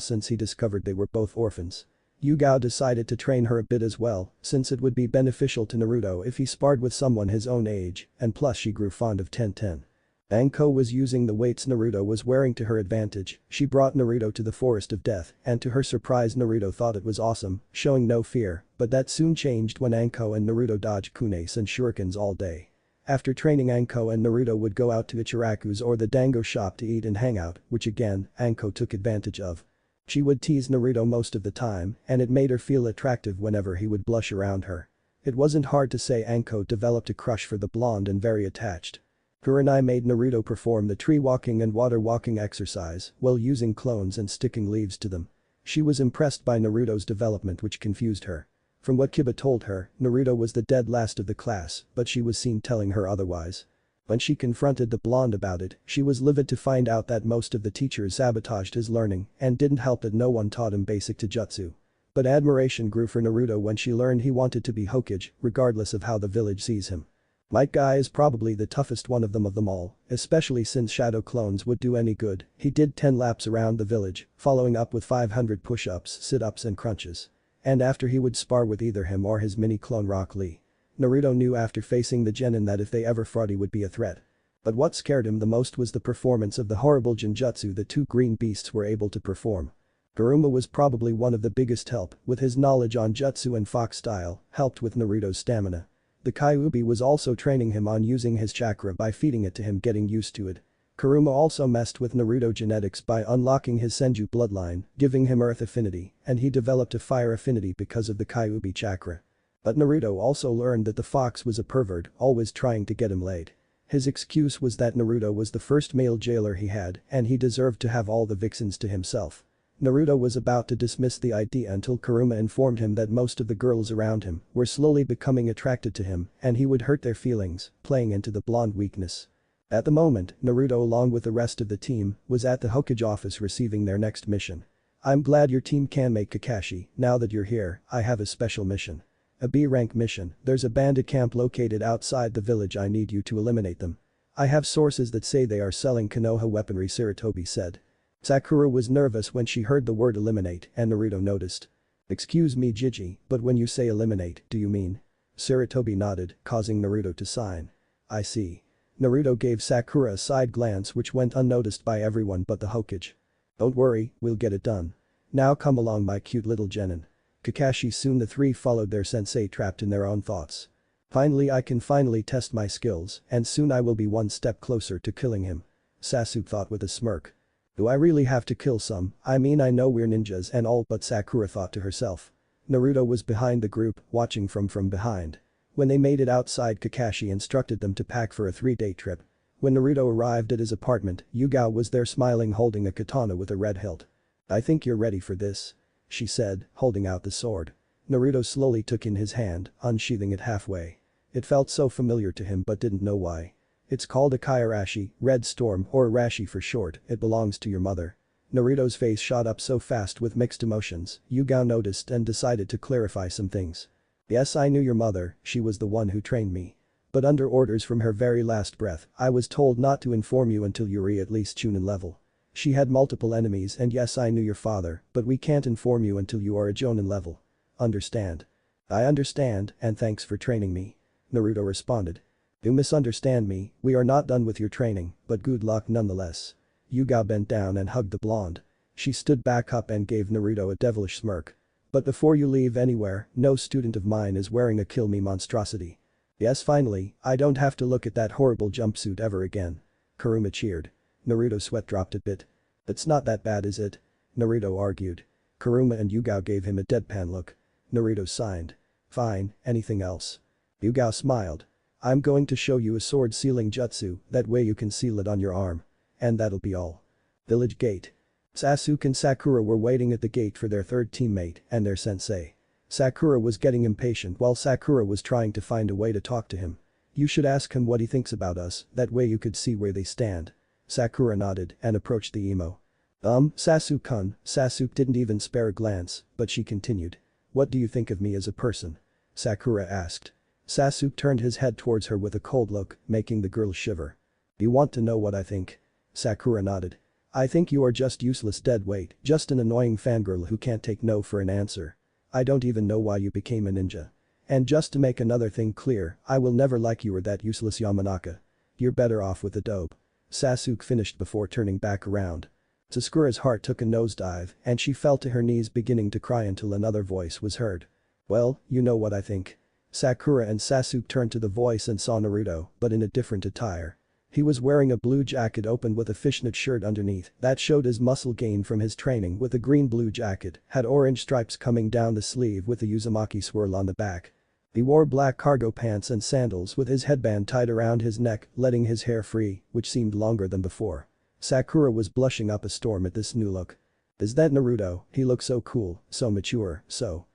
since he discovered they were both orphans. Yugao decided to train her a bit as well, since it would be beneficial to Naruto if he sparred with someone his own age, and plus she grew fond of Tenten. Anko was using the weights Naruto was wearing to her advantage. She brought Naruto to the Forest of Death, and to her surprise Naruto thought it was awesome, showing no fear, but that soon changed when Anko and Naruto dodged kunes and shurikens all day. After training Anko and Naruto would go out to Ichiraku's or the dango shop to eat and hang out, which again, Anko took advantage of. She would tease Naruto most of the time, and it made her feel attractive whenever he would blush around her. It wasn't hard to say Anko developed a crush for the blonde and very attached. Kurenai made Naruto perform the tree walking and water walking exercise while using clones and sticking leaves to them. She was impressed by Naruto's development which confused her. From what Kiba told her, Naruto was the dead last of the class, but she was seen telling her otherwise. When she confronted the blonde about it, she was livid to find out that most of the teachers sabotaged his learning and didn't help that no one taught him basic taijutsu. But admiration grew for Naruto when she learned he wanted to be Hokage, regardless of how the village sees him. Might Guy is probably the toughest one of them all, especially since shadow clones would do any good. He did 10 laps around the village, following up with 500 push-ups, sit-ups and crunches. And after he would spar with either him or his mini-clone Rock Lee. Naruto knew after facing the genin that if they ever fought he would be a threat. But what scared him the most was the performance of the horrible genjutsu the two green beasts were able to perform. Kuruma was probably one of the biggest help, with his knowledge on jutsu and fox style, helped with Naruto's stamina. The Kyuubi was also training him on using his chakra by feeding it to him, getting used to it. Kuruma also messed with Naruto genetics by unlocking his Senju bloodline, giving him earth affinity, and he developed a fire affinity because of the Kyuubi chakra. But Naruto also learned that the fox was a pervert, always trying to get him laid. His excuse was that Naruto was the first male jailer he had and he deserved to have all the vixens to himself. Naruto was about to dismiss the idea until Kuruma informed him that most of the girls around him were slowly becoming attracted to him and he would hurt their feelings, playing into the blonde weakness. At the moment, Naruto along with the rest of the team was at the Hokage office receiving their next mission. I'm glad your team can make Kakashi, now that you're here, I have a special mission. A B-rank mission, there's a bandit camp located outside the village, I need you to eliminate them. I have sources that say they are selling Konoha weaponry, Sarutobi said. Sakura was nervous when she heard the word eliminate and Naruto noticed. Excuse me Jiji, but when you say eliminate, do you mean? Sarutobi nodded, causing Naruto to sign. I see. Naruto gave Sakura a side glance which went unnoticed by everyone but the Hokage. Don't worry, we'll get it done. Now come along my cute little genin. Kakashi. Soon the three followed their sensei trapped in their own thoughts. Finally I can test my skills and soon I will be one step closer to killing him. Sasuke thought with a smirk. Do I really have to kill some? I mean I know we're ninjas and all, but Sakura thought to herself. Naruto was behind the group, watching from behind. When they made it outside, Kakashi instructed them to pack for a 3-day trip. When Naruto arrived at his apartment, Yugao was there smiling holding a katana with a red hilt. I think you're ready for this. She said, holding out the sword. Naruto slowly took in his hand, unsheathing it halfway. It felt so familiar to him but didn't know why. It's called a Kairashi, Red Storm or Arashi for short, it belongs to your mother. Naruto's face shot up so fast with mixed emotions, Yugao noticed and decided to clarify some things. Yes, I knew your mother, she was the one who trained me. But under orders from her very last breath, I was told not to inform you until you were at least Chunin level. She had multiple enemies and yes I knew your father, but we can't inform you until you are a Jonin level. Understand? I understand, and thanks for training me. Naruto responded. You misunderstand me, we are not done with your training, but good luck nonetheless. Yugao bent down and hugged the blonde. She stood back up and gave Naruto a devilish smirk. But before you leave anywhere, no student of mine is wearing a kill me monstrosity. Yes finally, I don't have to look at that horrible jumpsuit ever again. Kuruma cheered. Naruto's sweat dropped a bit. It's not that bad is it? Naruto argued. Kuruma and Yugao gave him a deadpan look. Naruto signed. Fine, anything else? Yugao smiled. I'm going to show you a sword sealing jutsu, that way you can seal it on your arm. And that'll be all. Village gate. Sasuke and Sakura were waiting at the gate for their third teammate and their sensei. Sakura was getting impatient while Sakura was trying to find a way to talk to him. You should ask him what he thinks about us, that way you could see where they stand. Sakura nodded and approached the emo. Sasuke-kun, Sasuke didn't even spare a glance, but she continued. What do you think of me as a person? Sakura asked. Sasuke turned his head towards her with a cold look, making the girl shiver. You want to know what I think? Sakura nodded. I think you are just useless deadweight, just an annoying fangirl who can't take no for an answer. I don't even know why you became a ninja. And just to make another thing clear, I will never like you or that useless Yamanaka. You're better off with a dope. Sasuke finished before turning back around. Sakura's heart took a nosedive and she fell to her knees beginning to cry until another voice was heard. Well, you know what I think. Sakura and Sasuke turned to the voice and saw Naruto, but in a different attire. He was wearing a blue jacket open with a fishnet shirt underneath that showed his muscle gain from his training with a green-blue jacket, had orange stripes coming down the sleeve with a Uzumaki swirl on the back. He wore black cargo pants and sandals with his headband tied around his neck, letting his hair free, which seemed longer than before. Sakura was blushing up a storm at this new look. Is that Naruto? He looks so cool, so mature, so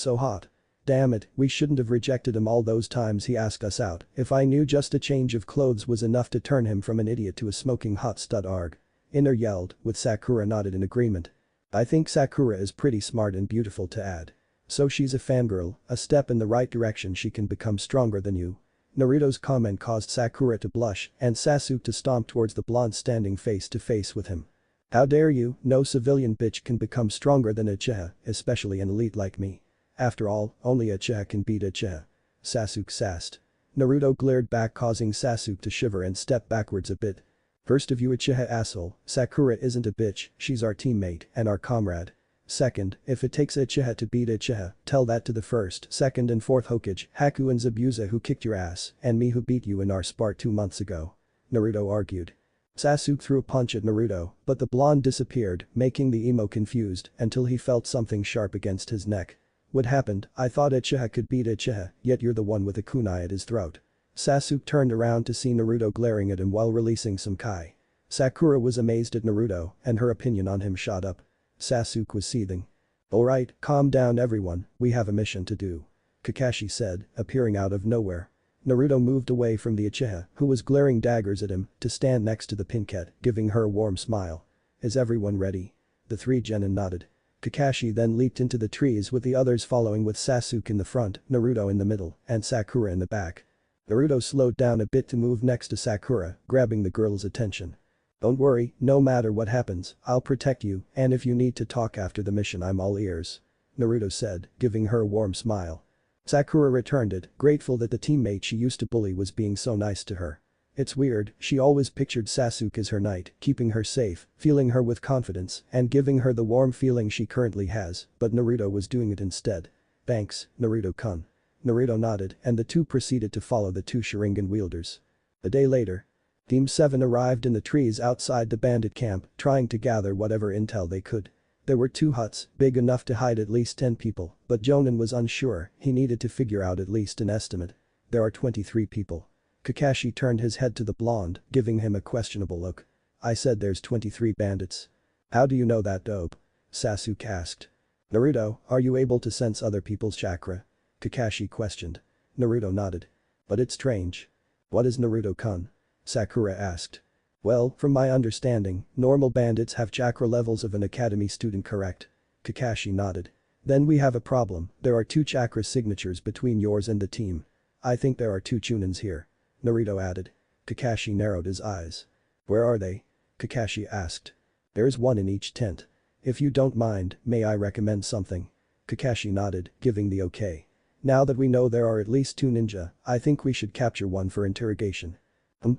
hot. Damn it, we shouldn't have rejected him all those times he asked us out, if I knew just a change of clothes was enough to turn him from an idiot to a smoking hot stud arg. Inner yelled, with Sakura nodded in agreement. I think Sakura is pretty smart and beautiful to add. So she's a fangirl, a step in the right direction she can become stronger than you. Naruto's comment caused Sakura to blush and Sasuke to stomp towards the blonde standing face to face with him. How dare you, no civilian bitch can become stronger than a Uchiha, especially an elite like me. After all, only a Uchiha can beat a Uchiha. Sasuke sassed. Naruto glared back causing Sasuke to shiver and step backwards a bit. First of you Uchiha asshole, Sakura isn't a bitch, she's our teammate and our comrade. Second, if it takes a Uchiha to beat a Uchiha, tell that to the first, second and fourth Hokage, Haku and Zabuza who kicked your ass, and me who beat you in our spar 2 months ago. Naruto argued. Sasuke threw a punch at Naruto, but the blonde disappeared, making the emo confused until he felt something sharp against his neck. What happened? I thought Uchiha could beat Uchiha, yet you're the one with a kunai at his throat. Sasuke turned around to see Naruto glaring at him while releasing some kai. Sakura was amazed at Naruto, and her opinion on him shot up. Sasuke was seething. Alright, calm down everyone, we have a mission to do. Kakashi said, appearing out of nowhere. Naruto moved away from the Uchiha, who was glaring daggers at him, to stand next to the Pinket, giving her a warm smile. Is everyone ready? The 3 genin nodded. Kakashi then leaped into the trees with the others following with Sasuke in the front, Naruto in the middle, and Sakura in the back. Naruto slowed down a bit to move next to Sakura, grabbing the girl's attention. Don't worry, no matter what happens, I'll protect you, and if you need to talk after the mission I'm all ears. Naruto said, giving her a warm smile. Sakura returned it, grateful that the teammate she used to bully was being so nice to her. It's weird, she always pictured Sasuke as her knight, keeping her safe, feeling her with confidence, and giving her the warm feeling she currently has, but Naruto was doing it instead. Thanks, Naruto-kun. Naruto nodded and the two proceeded to follow the 2 Sharingan wielders. A day later. Team 7 arrived in the trees outside the bandit camp, trying to gather whatever intel they could. There were 2 huts, big enough to hide at least 10 people, but Jonin was unsure, he needed to figure out at least an estimate. There are 23 people. Kakashi turned his head to the blonde, giving him a questionable look. I said there's 23 bandits. How do you know that dope? Sasuke asked. Naruto, are you able to sense other people's chakra? Kakashi questioned. Naruto nodded. But it's strange. What is Naruto-kun? Sakura asked. Well, from my understanding, normal bandits have chakra levels of an academy student, correct? Kakashi nodded. Then we have a problem, there are 2 chakra signatures between yours and the team. I think there are 2 Chunins here. Naruto added. Kakashi narrowed his eyes. Where are they? Kakashi asked. There's one in each tent. If you don't mind, may I recommend something? Kakashi nodded, giving the okay. Now that we know there are at least 2 ninja, I think we should capture one for interrogation.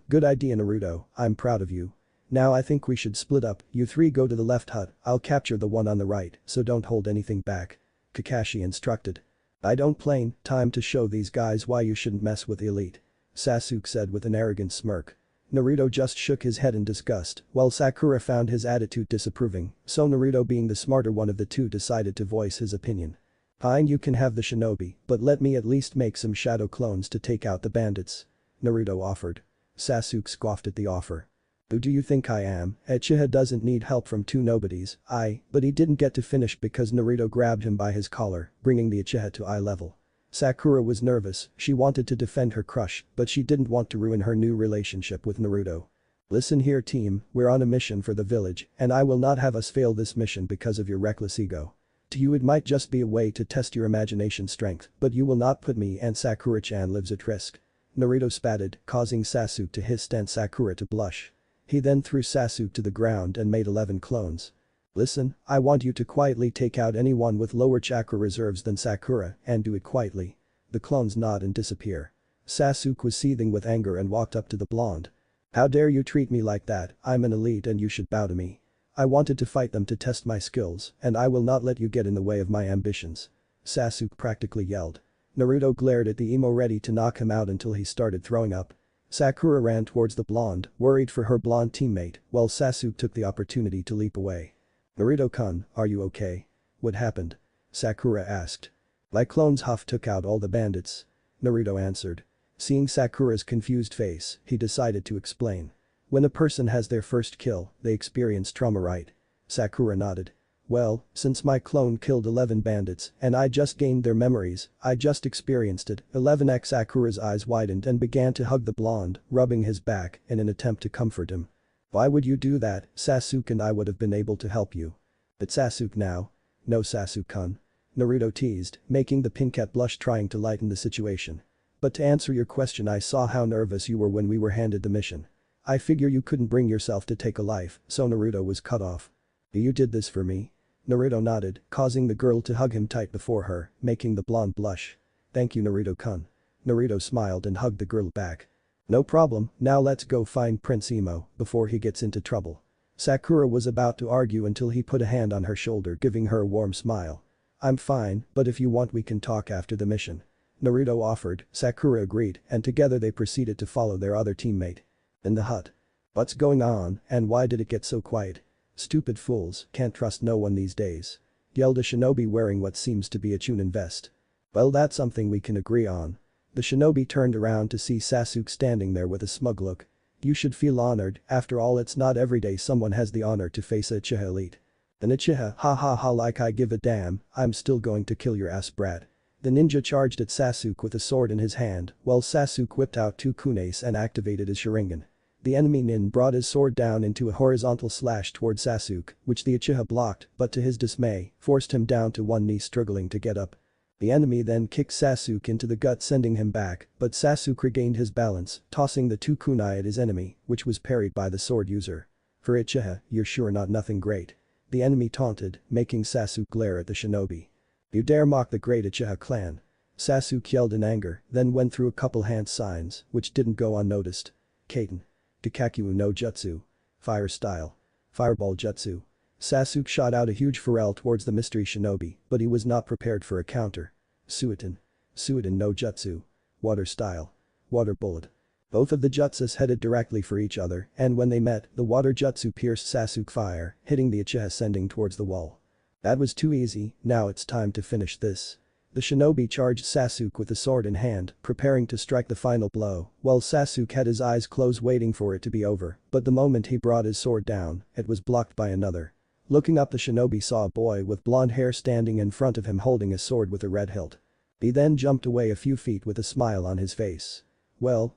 Good idea Naruto, I'm proud of you. Now I think we should split up, you 3 go to the left hut, I'll capture the one on the right, so don't hold anything back. Kakashi instructed. I don't plain, time to show these guys why you shouldn't mess with the elite. Sasuke said with an arrogant smirk. Naruto just shook his head in disgust, while Sakura found his attitude disapproving, so Naruto being the smarter one of the two decided to voice his opinion. Fine, you can have the shinobi, but let me at least make some shadow clones to take out the bandits. Naruto offered. Sasuke scoffed at the offer. Who do you think I am? Uchiha doesn't need help from 2 nobodies, but he didn't get to finish because Naruto grabbed him by his collar, bringing the Uchiha to eye level. Sakura was nervous, she wanted to defend her crush, but she didn't want to ruin her new relationship with Naruto. Listen here team, we're on a mission for the village, and I will not have us fail this mission because of your reckless ego. To you it might just be a way to test your imagination strength, but you will not put me and Sakura-chan lives at risk. Naruto spatted, causing Sasuke to hiss and Sakura to blush. He then threw Sasuke to the ground and made 11 clones. Listen, I want you to quietly take out anyone with lower chakra reserves than Sakura and do it quietly. The clones nod and disappear. Sasuke was seething with anger and walked up to the blonde. How dare you treat me like that, I'm an elite and you should bow to me. I wanted to fight them to test my skills and I will not let you get in the way of my ambitions. Sasuke practically yelled. Naruto glared at the emo ready to knock him out until he started throwing up. Sakura ran towards the blonde, worried for her blonde teammate, while Sasuke took the opportunity to leap away. Naruto-kun, are you okay? What happened? Sakura asked. My clones Huff took out all the bandits. Naruto answered. Seeing Sakura's confused face, he decided to explain. When a person has their first kill, they experience trauma, right? Sakura nodded. Well, since my clone killed 11 bandits and I just gained their memories, I just experienced it. 11x Sakura's eyes widened and began to hug the blonde, rubbing his back in an attempt to comfort him. Why would you do that? Sasuke and I would have been able to help you. But Sasuke now? No Sasuke-kun. Naruto teased, making the pinkette blush trying to lighten the situation. But to answer your question, I saw how nervous you were when we were handed the mission. I figure you couldn't bring yourself to take a life, so Naruto was cut off. You did this for me? Naruto nodded, causing the girl to hug him tight before her, making the blonde blush. Thank you Naruto-kun. Naruto smiled and hugged the girl back. No problem, now let's go find Prince Emo before he gets into trouble. Sakura was about to argue until he put a hand on her shoulder, giving her a warm smile. I'm fine, but if you want we can talk after the mission. Naruto offered, Sakura agreed, and together they proceeded to follow their other teammate. In the hut. What's going on and why did it get so quiet? Stupid fools, can't trust no one these days. Yelled a shinobi wearing what seems to be a Chunin vest. Well, that's something we can agree on. The shinobi turned around to see Sasuke standing there with a smug look. You should feel honored, after all it's not every day someone has the honor to face a Uchiha elite. An Uchiha, ha ha ha, like I give a damn, I'm still going to kill your ass brat. The ninja charged at Sasuke with a sword in his hand, while Sasuke whipped out 2 kunes and activated his Sharingan. The enemy nin brought his sword down into a horizontal slash toward Sasuke, which the Uchiha blocked, but to his dismay, forced him down to one knee struggling to get up. The enemy then kicked Sasuke into the gut sending him back, but Sasuke regained his balance, tossing the 2 kunai at his enemy, which was parried by the sword user. For Uchiha, you're sure not nothing great. The enemy taunted, making Sasuke glare at the shinobi. You dare mock the great Uchiha clan. Sasuke yelled in anger, then went through a couple hand signs, which didn't go unnoticed. Kaiten. Dikakyu no Jutsu. Fire style. Fireball Jutsu. Sasuke shot out a huge forel towards the mystery shinobi, but he was not prepared for a counter. Suiton. Suiton no Jutsu. Water style. Water bullet. Both of the jutsus headed directly for each other, and when they met, the water jutsu pierced Sasuke fire, hitting the Uchiha sending towards the wall. That was too easy, now it's time to finish this. The shinobi charged Sasuke with a sword in hand, preparing to strike the final blow, while Sasuke had his eyes closed waiting for it to be over, but the moment he brought his sword down, it was blocked by another. Looking up, the shinobi saw a boy with blonde hair standing in front of him holding a sword with a red hilt. He then jumped away a few feet with a smile on his face. Well,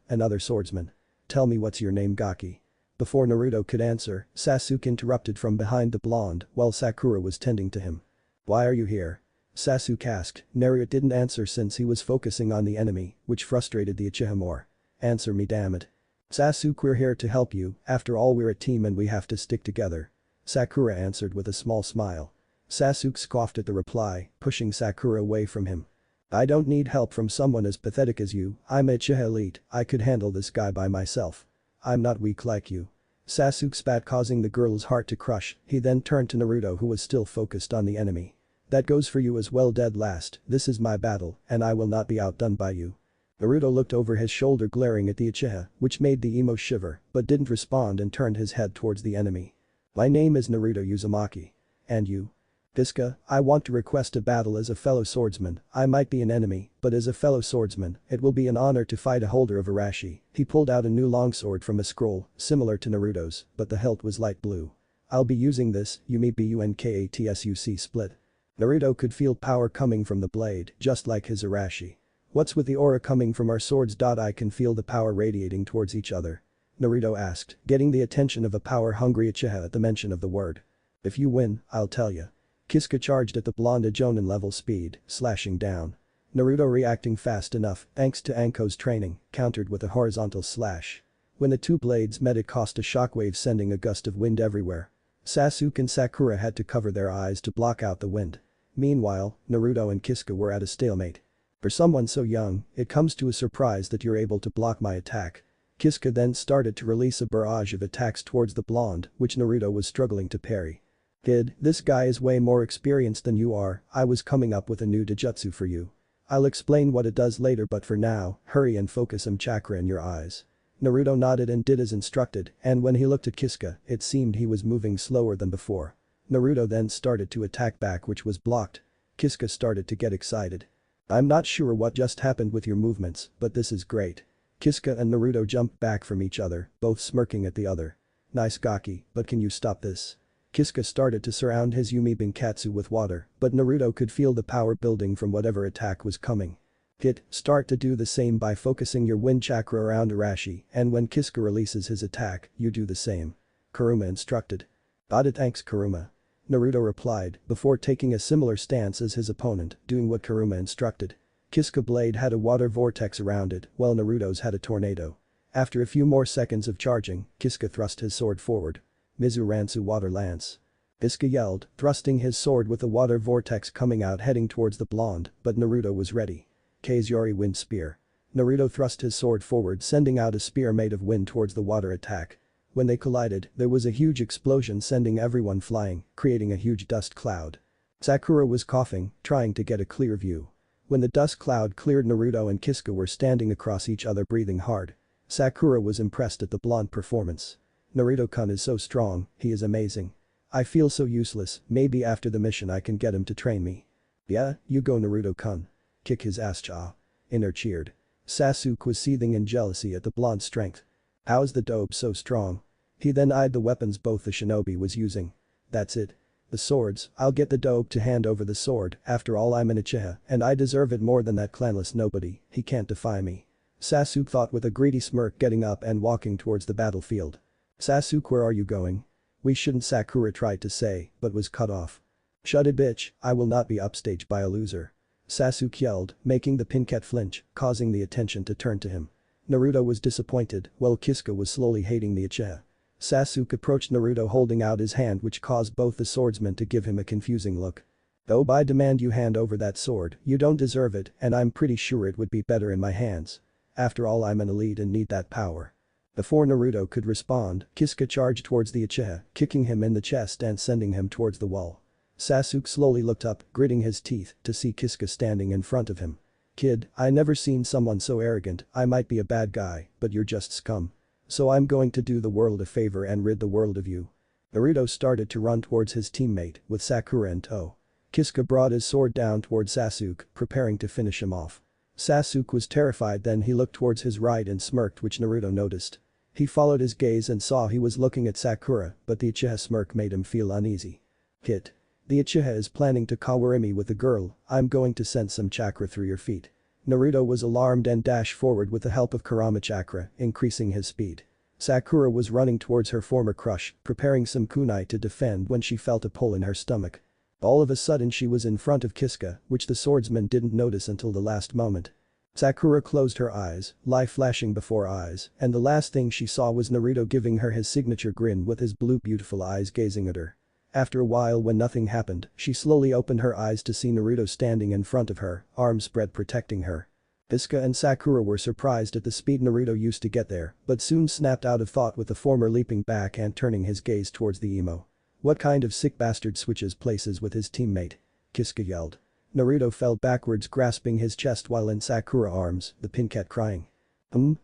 another swordsman. Tell me what's your name, Gaki? Before Naruto could answer, Sasuke interrupted from behind the blonde while Sakura was tending to him. Why are you here? Sasuke asked. Naruto didn't answer since he was focusing on the enemy, which frustrated the Uchiha more. Answer me, damn it. Sasuke, we're here to help you, after all we're a team and we have to stick together. Sakura answered with a small smile. Sasuke scoffed at the reply, pushing Sakura away from him. I don't need help from someone as pathetic as you, I'm a Uchiha elite, I could handle this guy by myself. I'm not weak like you. Sasuke spat, causing the girl's heart to crush. He then turned to Naruto, who was still focused on the enemy. That goes for you as well, dead last, this is my battle, and I will not be outdone by you. Naruto looked over his shoulder, glaring at the Uchiha, which made the emo shiver, but didn't respond and turned his head towards the enemy. My name is Naruto Uzumaki. And you? Kisuke, I want to request a battle as a fellow swordsman. I might be an enemy, but as a fellow swordsman, it will be an honor to fight a holder of Arashi. He pulled out a new longsword from a scroll, similar to Naruto's, but the hilt was light blue. I'll be using this, Yumi Bunkatsuc split. Naruto could feel power coming from the blade, just like his Arashi. What's with the aura coming from our swords? I can feel the power radiating towards each other. Naruto asked, getting the attention of a power-hungry Uchiha at the mention of the word. If you win, I'll tell you. Kisuke charged at the blonde at Jonin level speed, slashing down. Naruto, reacting fast enough, thanks to Anko's training, countered with a horizontal slash. When the two blades met, it caused a shockwave, sending a gust of wind everywhere. Sasuke and Sakura had to cover their eyes to block out the wind. Meanwhile, Naruto and Kisuke were at a stalemate. For someone so young, it comes to a surprise that you're able to block my attack. Kisuke then started to release a barrage of attacks towards the blonde, which Naruto was struggling to parry. Kid, this guy is way more experienced than you are, I was coming up with a new Dojutsu for you. I'll explain what it does later, but for now, hurry and focus some chakra in your eyes. Naruto nodded and did as instructed, and when he looked at Kisuke, it seemed he was moving slower than before. Naruto then started to attack back, which was blocked. Kisuke started to get excited. I'm not sure what just happened with your movements, but this is great. Kisuke and Naruto jumped back from each other, both smirking at the other. Nice Gaki, but can you stop this? Kisuke started to surround his Yumi Bunkatsu with water, but Naruto could feel the power building from whatever attack was coming. Kid, start to do the same by focusing your wind chakra around Arashi, and when Kisuke releases his attack, you do the same. Kuruma instructed. Got it, thanks Kuruma. Naruto replied, before taking a similar stance as his opponent, doing what Kuruma instructed. Kisuke blade had a water vortex around it, while Naruto's had a tornado. After a few more seconds of charging, Kisuke thrust his sword forward. Mizuransu water lance. Kisuke yelled, thrusting his sword with the water vortex coming out, heading towards the blonde, but Naruto was ready. Kazuyori wind spear. Naruto thrust his sword forward, sending out a spear made of wind towards the water attack. When they collided, there was a huge explosion, sending everyone flying, creating a huge dust cloud. Sakura was coughing, trying to get a clear view. When the dust cloud cleared, Naruto and Kisuke were standing across each other, breathing hard. Sakura was impressed at the blonde performance. Naruto-kun is so strong, he is amazing. I feel so useless, maybe after the mission I can get him to train me. Yeah, you go Naruto-kun. Kick his ass, cha. Inner cheered. Sasuke was seething in jealousy at the blonde's strength. How's the dope so strong? He then eyed the weapons both the shinobi was using. That's it. The swords, I'll get the dope to hand over the sword, after all I'm an Uchiha, and I deserve it more than that clanless nobody, he can't defy me. Sasuke thought with a greedy smirk, getting up and walking towards the battlefield. Sasuke, where are you going? We shouldn't, Sakura tried to say, but was cut off. Shut it, bitch, I will not be upstaged by a loser. Sasuke yelled, making the Pinket flinch, causing the attention to turn to him. Naruto was disappointed, while Kisuke was slowly hating the Uchiha. Sasuke approached Naruto holding out his hand, which caused both the swordsmen to give him a confusing look. Though I demand you hand over that sword, you don't deserve it, and I'm pretty sure it would be better in my hands. After all, I'm an elite and need that power. Before Naruto could respond, Kisuke charged towards the Uchiha, kicking him in the chest and sending him towards the wall. Sasuke slowly looked up, gritting his teeth, to see Kisuke standing in front of him. Kid, I never seen someone so arrogant. I might be a bad guy, but you're just scum. So I'm going to do the world a favor and rid the world of you. Naruto started to run towards his teammate, with Sakura in tow. Kisuke brought his sword down towards Sasuke, preparing to finish him off. Sasuke was terrified, then he looked towards his right and smirked, which Naruto noticed. He followed his gaze and saw he was looking at Sakura, but the Uchiha smirk made him feel uneasy. Hit. The Uchiha is planning to Kawarimi with the girl, I'm going to send some chakra through your feet. Naruto was alarmed and dashed forward with the help of Kurama chakra, increasing his speed. Sakura was running towards her former crush, preparing some kunai to defend when she felt a pull in her stomach. All of a sudden she was in front of Kisuke, which the swordsman didn't notice until the last moment. Sakura closed her eyes, life flashing before eyes, and the last thing she saw was Naruto giving her his signature grin with his blue beautiful eyes gazing at her. After a while when nothing happened, she slowly opened her eyes to see Naruto standing in front of her, arms spread protecting her. Asuka and Sakura were surprised at the speed Naruto used to get there, but soon snapped out of thought with the former leaping back and turning his gaze towards the emo. What kind of sick bastard switches places with his teammate? Kisuga yelled. Naruto fell backwards grasping his chest while in Sakura's arms, the pin cat crying.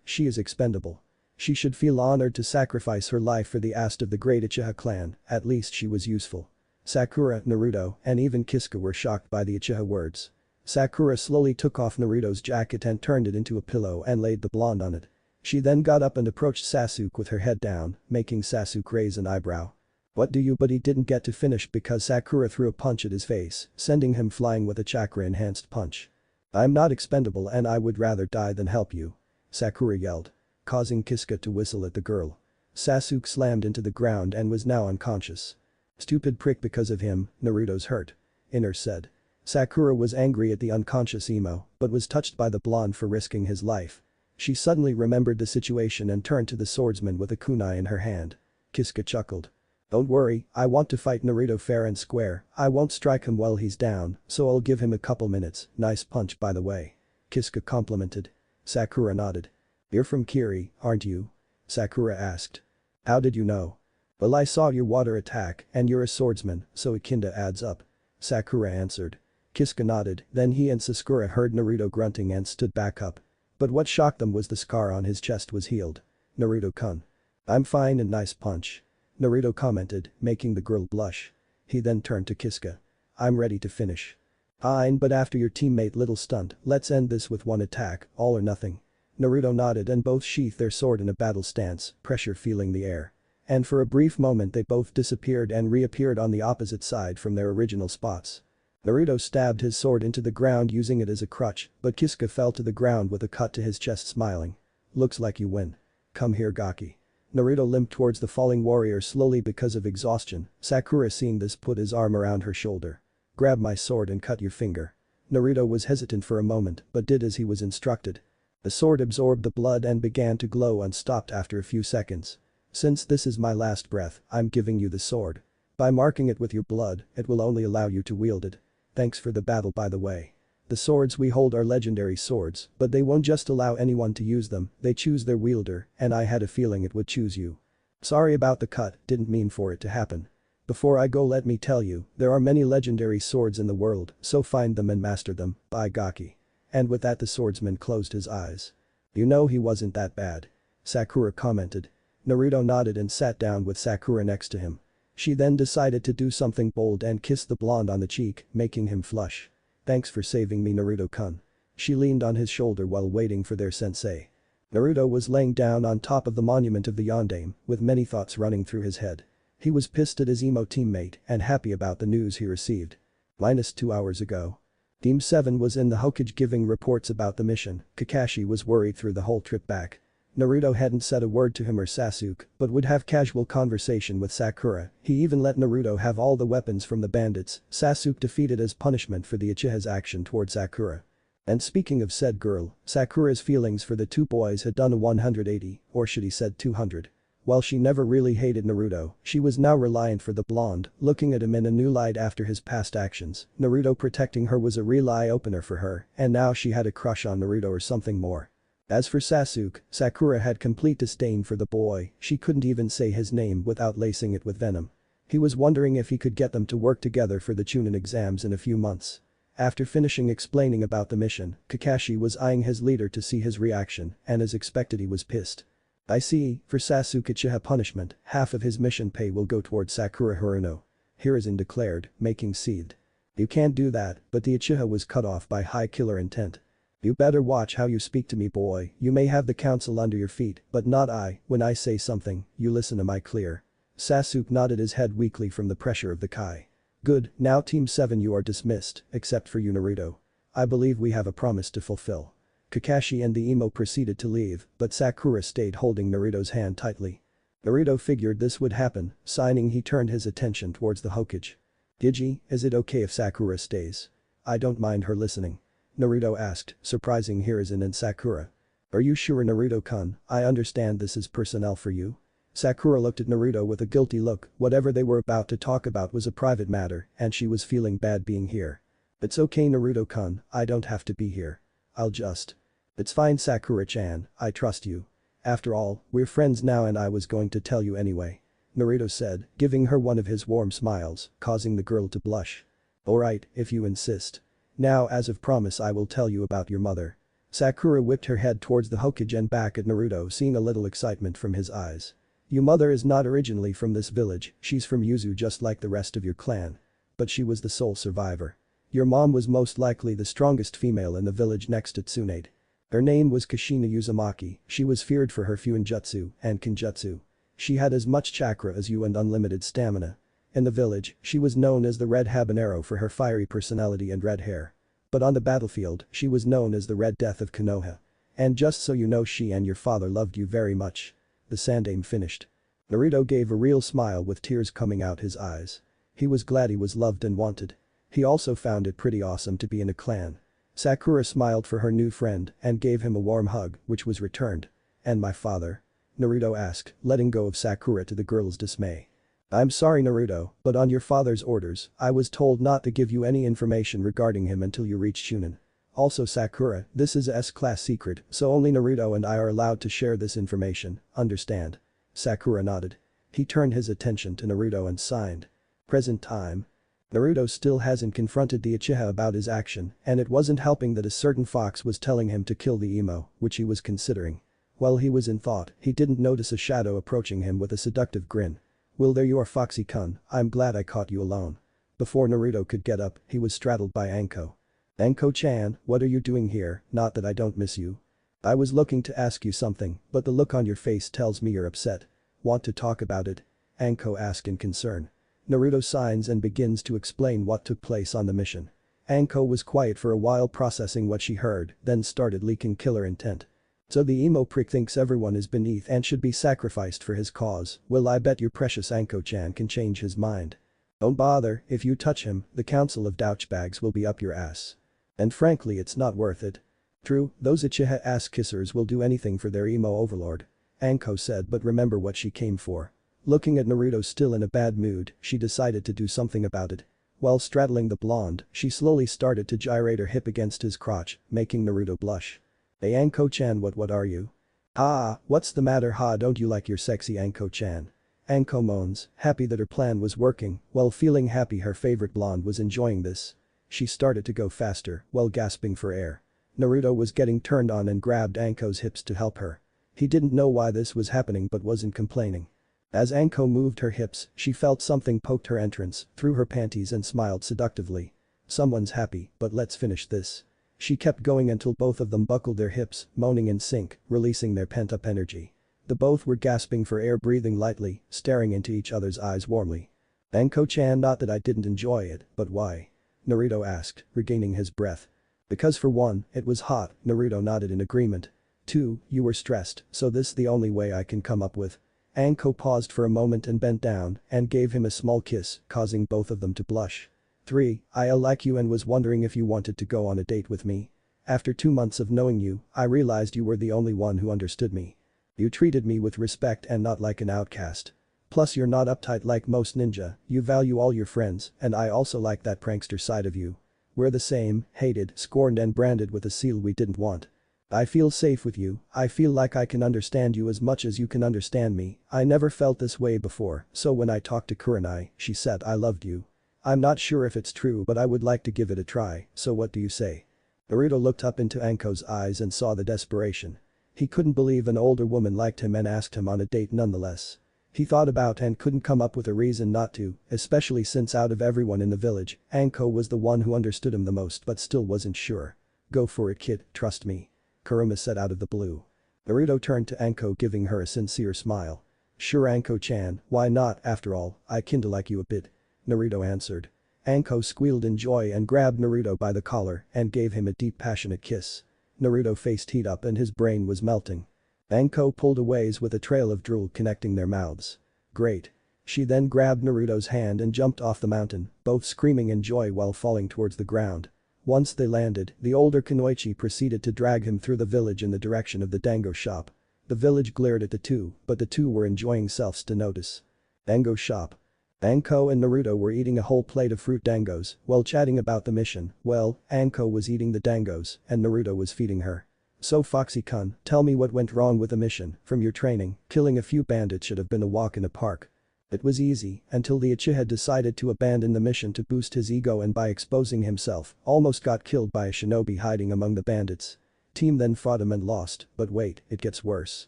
She is expendable. She should feel honored to sacrifice her life for the ass of the great Uchiha clan, at least she was useful. Sakura, Naruto, and even Kisuga were shocked by the Uchiha words. Sakura slowly took off Naruto's jacket and turned it into a pillow and laid the blonde on it. She then got up and approached Sasuke with her head down, making Sasuke raise an eyebrow. What do you? But he didn't get to finish because Sakura threw a punch at his face, sending him flying with a chakra-enhanced punch. I'm not expendable and I would rather die than help you. Sakura yelled, causing Kisuga to whistle at the girl. Sasuke slammed into the ground and was now unconscious. Stupid prick, because of him, Naruto's hurt. Inner said. Sakura was angry at the unconscious emo, but was touched by the blonde for risking his life. She suddenly remembered the situation and turned to the swordsman with a kunai in her hand. Kisuga chuckled. Don't worry, I want to fight Naruto fair and square, I won't strike him while he's down, so I'll give him a couple minutes, nice punch by the way. Kisuga complimented. Sakura nodded. You're from Kiri, aren't you? Sakura asked. How did you know? Well, I saw your water attack and you're a swordsman, so it kinda adds up. Sakura answered. Kisuga nodded, then he and Sakura heard Naruto grunting and stood back up. But what shocked them was the scar on his chest was healed. Naruto-kun. I'm fine and nice punch. Naruto commented, making the girl blush. He then turned to Kisuga. I'm ready to finish. Fine, but after your teammate little stunt, let's end this with one attack, all or nothing. Naruto nodded and both sheathed their sword in a battle stance, pressure feeling the air. And for a brief moment they both disappeared and reappeared on the opposite side from their original spots. Naruto stabbed his sword into the ground using it as a crutch, but Kisuga fell to the ground with a cut to his chest smiling. Looks like you win. Come here, Gaki. Naruto limped towards the falling warrior slowly because of exhaustion. Sakura seeing this put his arm around her shoulder. Grab my sword and cut your finger. Naruto was hesitant for a moment but did as he was instructed. The sword absorbed the blood and began to glow and stopped after a few seconds. Since this is my last breath, I'm giving you the sword. By marking it with your blood, it will only allow you to wield it. Thanks for the battle by the way. The swords we hold are legendary swords, but they won't just allow anyone to use them, they choose their wielder, and I had a feeling it would choose you. Sorry about the cut, didn't mean for it to happen. Before I go, let me tell you, there are many legendary swords in the world, so find them and master them, bye Gaki. And with that the swordsman closed his eyes. You know he wasn't that bad. Sakura commented. Naruto nodded and sat down with Sakura next to him. She then decided to do something bold and kissed the blonde on the cheek, making him flush. Thanks for saving me, Naruto-kun. She leaned on his shoulder while waiting for their sensei. Naruto was laying down on top of the monument of the Yondaime, with many thoughts running through his head. He was pissed at his emo teammate and happy about the news he received. -2 hours ago. Team 7 was in the Hokage giving reports about the mission. Kakashi was worried through the whole trip back. Naruto hadn't said a word to him or Sasuke, but would have casual conversation with Sakura. He even let Naruto have all the weapons from the bandits Sasuke defeated as punishment for the Uchiha's action toward Sakura. And speaking of said girl, Sakura's feelings for the two boys had done a 180, or should he said 200. While she never really hated Naruto, she was now reliant for the blonde, looking at him in a new light after his past actions. Naruto protecting her was a real eye-opener for her, and now she had a crush on Naruto or something more. As for Sasuke, Sakura had complete disdain for the boy, she couldn't even say his name without lacing it with venom. He was wondering if he could get them to work together for the Chunin exams in a few months. After finishing explaining about the mission, Kakashi was eyeing his leader to see his reaction, and as expected he was pissed. I see, for Sasuke Uchiha punishment, half of his mission pay will go towards Sakura Haruno. Hiruzen declared, making seethed. You can't do that, but the Uchiha was cut off by high killer intent. You better watch how you speak to me, boy, you may have the council under your feet, but not I. When I say something, you listen, am I clear? Sasuke nodded his head weakly from the pressure of the Kai. Good, now Team 7 you are dismissed, except for you Naruto. I believe we have a promise to fulfill. Kakashi and the emo proceeded to leave, but Sakura stayed holding Naruto's hand tightly. Naruto figured this would happen, signing he turned his attention towards the Hokage. Digi, is it okay if Sakura stays? I don't mind her listening. Naruto asked, surprising Hiruzen and Sakura. Are you sure Naruto-kun, I understand this is personnel for you? Sakura looked at Naruto with a guilty look, whatever they were about to talk about was a private matter and she was feeling bad being here. It's okay Naruto-kun, I don't have to be here. I'll just. It's fine Sakura-chan, I trust you. After all, we're friends now and I was going to tell you anyway. Naruto said, giving her one of his warm smiles, causing the girl to blush. Alright, if you insist. Now as of promise I will tell you about your mother. Sakura whipped her head towards the Hokage and back at Naruto seeing a little excitement from his eyes. Your mother is not originally from this village, she's from Yuzu just like the rest of your clan. But she was the sole survivor. Your mom was most likely the strongest female in the village next to Tsunade. Her name was Kushina Uzumaki, she was feared for her Fuinjutsu and Kinjutsu. She had as much chakra as you and unlimited stamina. In the village, she was known as the Red Habanero for her fiery personality and red hair. But on the battlefield, she was known as the Red Death of Konoha. And just so you know she and your father loved you very much. The Sandaime finished. Naruto gave a real smile with tears coming out his eyes. He was glad he was loved and wanted. He also found it pretty awesome to be in a clan. Sakura smiled for her new friend and gave him a warm hug, which was returned. And my father? Naruto asked, letting go of Sakura to the girl's dismay. I'm sorry Naruto, but on your father's orders, I was told not to give you any information regarding him until you reach Chunin. Also Sakura, this is a S-class secret, so only Naruto and I are allowed to share this information, understand? Sakura nodded. He turned his attention to Naruto and signed. Present time. Naruto still hasn't confronted the Uchiha about his action, and it wasn't helping that a certain fox was telling him to kill the emo, which he was considering. While he was in thought, he didn't notice a shadow approaching him with a seductive grin. Well there you are Foxy-kun, I'm glad I caught you alone. Before Naruto could get up, he was straddled by Anko. Anko-chan, what are you doing here, not that I don't miss you. I was looking to ask you something, but the look on your face tells me you're upset. Want to talk about it? Anko asked in concern. Naruto signs and begins to explain what took place on the mission. Anko was quiet for a while processing what she heard, then started leaking killer intent. So the emo prick thinks everyone is beneath and should be sacrificed for his cause, well I bet your precious Anko-chan can change his mind. Don't bother, if you touch him, the council of douchebags will be up your ass. And frankly it's not worth it. True, those Uchiha ass-kissers will do anything for their emo overlord. Anko said but remember what she came for. Looking at Naruto still in a bad mood, she decided to do something about it. While straddling the blonde, she slowly started to gyrate her hip against his crotch, making Naruto blush. Hey Anko-chan what are you? Ah, what's the matter don't you like your sexy Anko-chan? Anko moans, happy that her plan was working, while feeling happy her favorite blonde was enjoying this. She started to go faster, while gasping for air. Naruto was getting turned on and grabbed Anko's hips to help her. He didn't know why this was happening but wasn't complaining. As Anko moved her hips, she felt something poked her entrance, through her panties and smiled seductively. Someone's happy, but let's finish this. She kept going until both of them buckled their hips, moaning in sync, releasing their pent-up energy. The both were gasping for air breathing lightly, staring into each other's eyes warmly. Anko-chan not that I didn't enjoy it, but why? Naruto asked, regaining his breath. Because for one, it was hot, Naruto nodded in agreement. 2, you were stressed, so this the only way I can come up with. Anko paused for a moment and bent down and gave him a small kiss, causing both of them to blush. 3, I like you and was wondering if you wanted to go on a date with me. After 2 months of knowing you, I realized you were the only one who understood me. You treated me with respect and not like an outcast. Plus you're not uptight like most ninja, you value all your friends and I also like that prankster side of you. We're the same, hated, scorned and branded with a seal we didn't want. I feel safe with you, I feel like I can understand you as much as you can understand me, I never felt this way before, so when I talked to Kurenai, she said I loved you. I'm not sure if it's true but I would like to give it a try, so what do you say? Naruto looked up into Anko's eyes and saw the desperation. He couldn't believe an older woman liked him and asked him on a date nonetheless. He thought about and couldn't come up with a reason not to, especially since out of everyone in the village, Anko was the one who understood him the most but still wasn't sure. Go for it kid, trust me. Kurama said out of the blue. Naruto turned to Anko giving her a sincere smile. Sure Anko-chan, why not after all, I kinda like you a bit. Naruto answered. Anko squealed in joy and grabbed Naruto by the collar and gave him a deep passionate kiss. Naruto faced heat up and his brain was melting. Anko pulled away with a trail of drool connecting their mouths. Great. She then grabbed Naruto's hand and jumped off the mountain, both screaming in joy while falling towards the ground. Once they landed, the older Kunoichi proceeded to drag him through the village in the direction of the dango shop. The village glared at the two, but the two were enjoying selves to notice. Dango shop. Anko and Naruto were eating a whole plate of fruit dangos while chatting about the mission. Well, Anko was eating the dangos and Naruto was feeding her. So Foxy-kun, tell me what went wrong with the mission. From your training, killing a few bandits should have been a walk in the park. It was easy until the Uchiha decided to abandon the mission to boost his ego and by exposing himself, almost got killed by a shinobi hiding among the bandits. Team then fought him and lost, but wait, it gets worse.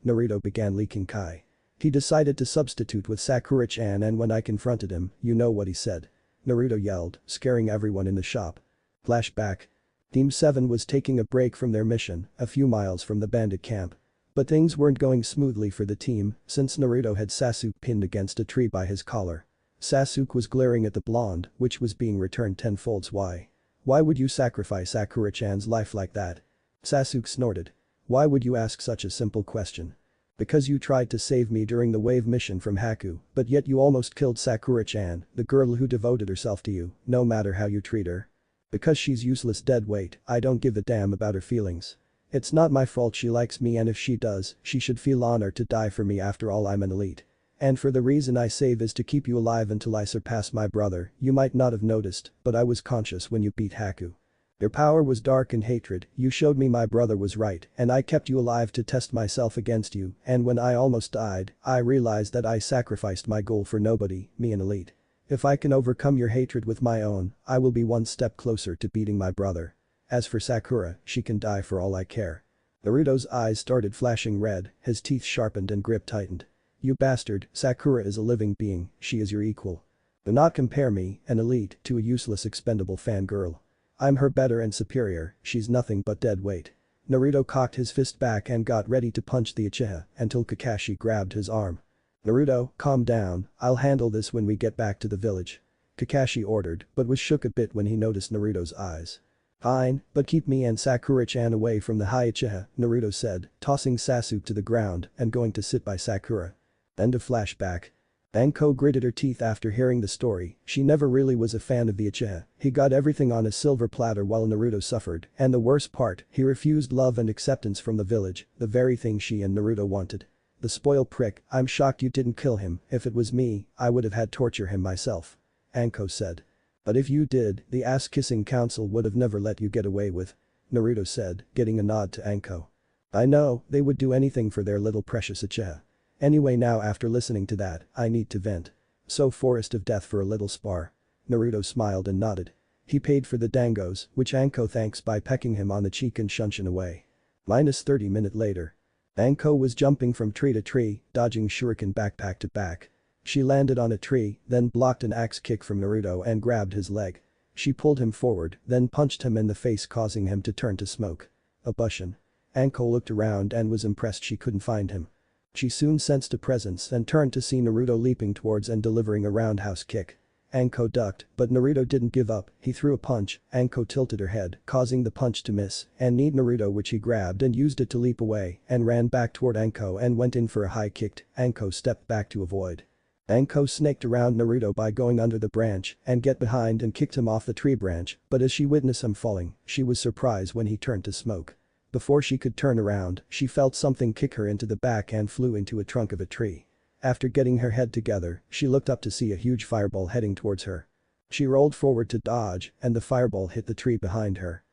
Naruto began leaking Kai. He decided to substitute with Sakura-chan and when I confronted him, you know what he said. Naruto yelled, scaring everyone in the shop. Flashback. Team 7 was taking a break from their mission, a few miles from the bandit camp. But things weren't going smoothly for the team since Naruto had Sasuke pinned against a tree by his collar. Sasuke was glaring at the blonde, which was being returned tenfolds. Why? Why would you sacrifice Sakura-chan's life like that? Sasuke snorted. Why would you ask such a simple question? Because you tried to save me during the wave mission from Haku, but yet you almost killed Sakura-chan, the girl who devoted herself to you, no matter how you treat her. Because she's useless dead weight, I don't give a damn about her feelings. It's not my fault she likes me and if she does, she should feel honored to die for me after all I'm an elite. And for the reason I save is to keep you alive until I surpass my brother, you might not have noticed, but I was conscious when you beat Haku. Your power was dark and hatred, you showed me my brother was right and I kept you alive to test myself against you and when I almost died, I realized that I sacrificed my goal for nobody, me an elite. If I can overcome your hatred with my own, I will be one step closer to beating my brother. As for Sakura, she can die for all I care. Naruto's eyes started flashing red, his teeth sharpened and grip tightened. You bastard, Sakura is a living being, she is your equal. Do not compare me, an elite, to a useless expendable fangirl. I'm her better and superior, she's nothing but dead weight. Naruto cocked his fist back and got ready to punch the Uchiha until Kakashi grabbed his arm. Naruto, calm down, I'll handle this when we get back to the village. Kakashi ordered, but was shook a bit when he noticed Naruto's eyes. Fine, but keep me and Sakura-chan away from the high Uchiha, Naruto said, tossing Sasuke to the ground and going to sit by Sakura. End of flashback. Anko gritted her teeth after hearing the story, she never really was a fan of the Uchiha, he got everything on a silver platter while Naruto suffered, and the worst part, he refused love and acceptance from the village, the very thing she and Naruto wanted. The spoiled prick, I'm shocked you didn't kill him, if it was me, I would have had torture him myself. Anko said. But if you did, the ass-kissing council would have never let you get away with. Naruto said, getting a nod to Anko. I know, they would do anything for their little precious Uchiha. Anyway now after listening to that, I need to vent. So forest of death for a little spar. Naruto smiled and nodded. He paid for the dangos, which Anko thanks by pecking him on the cheek and shunshin away. -30 minutes later. Anko was jumping from tree to tree, dodging shuriken backpack to back. She landed on a tree, then blocked an axe kick from Naruto and grabbed his leg. She pulled him forward, then punched him in the face causing him to turn to smoke. A Bushin. Anko looked around and was impressed she couldn't find him. She soon sensed a presence and turned to see Naruto leaping towards and delivering a roundhouse kick. Anko ducked, but Naruto didn't give up, he threw a punch, Anko tilted her head, causing the punch to miss, and kneed Naruto which he grabbed and used it to leap away and ran back toward Anko and went in for a high kick, Anko stepped back to avoid. Anko snaked around Naruto by going under the branch and get behind and kicked him off the tree branch, but as she witnessed him falling, she was surprised when he turned to smoke. Before she could turn around, she felt something kick her into the back and flew into a trunk of a tree. After getting her head together, she looked up to see a huge fireball heading towards her. She rolled forward to dodge and the fireball hit the tree behind her.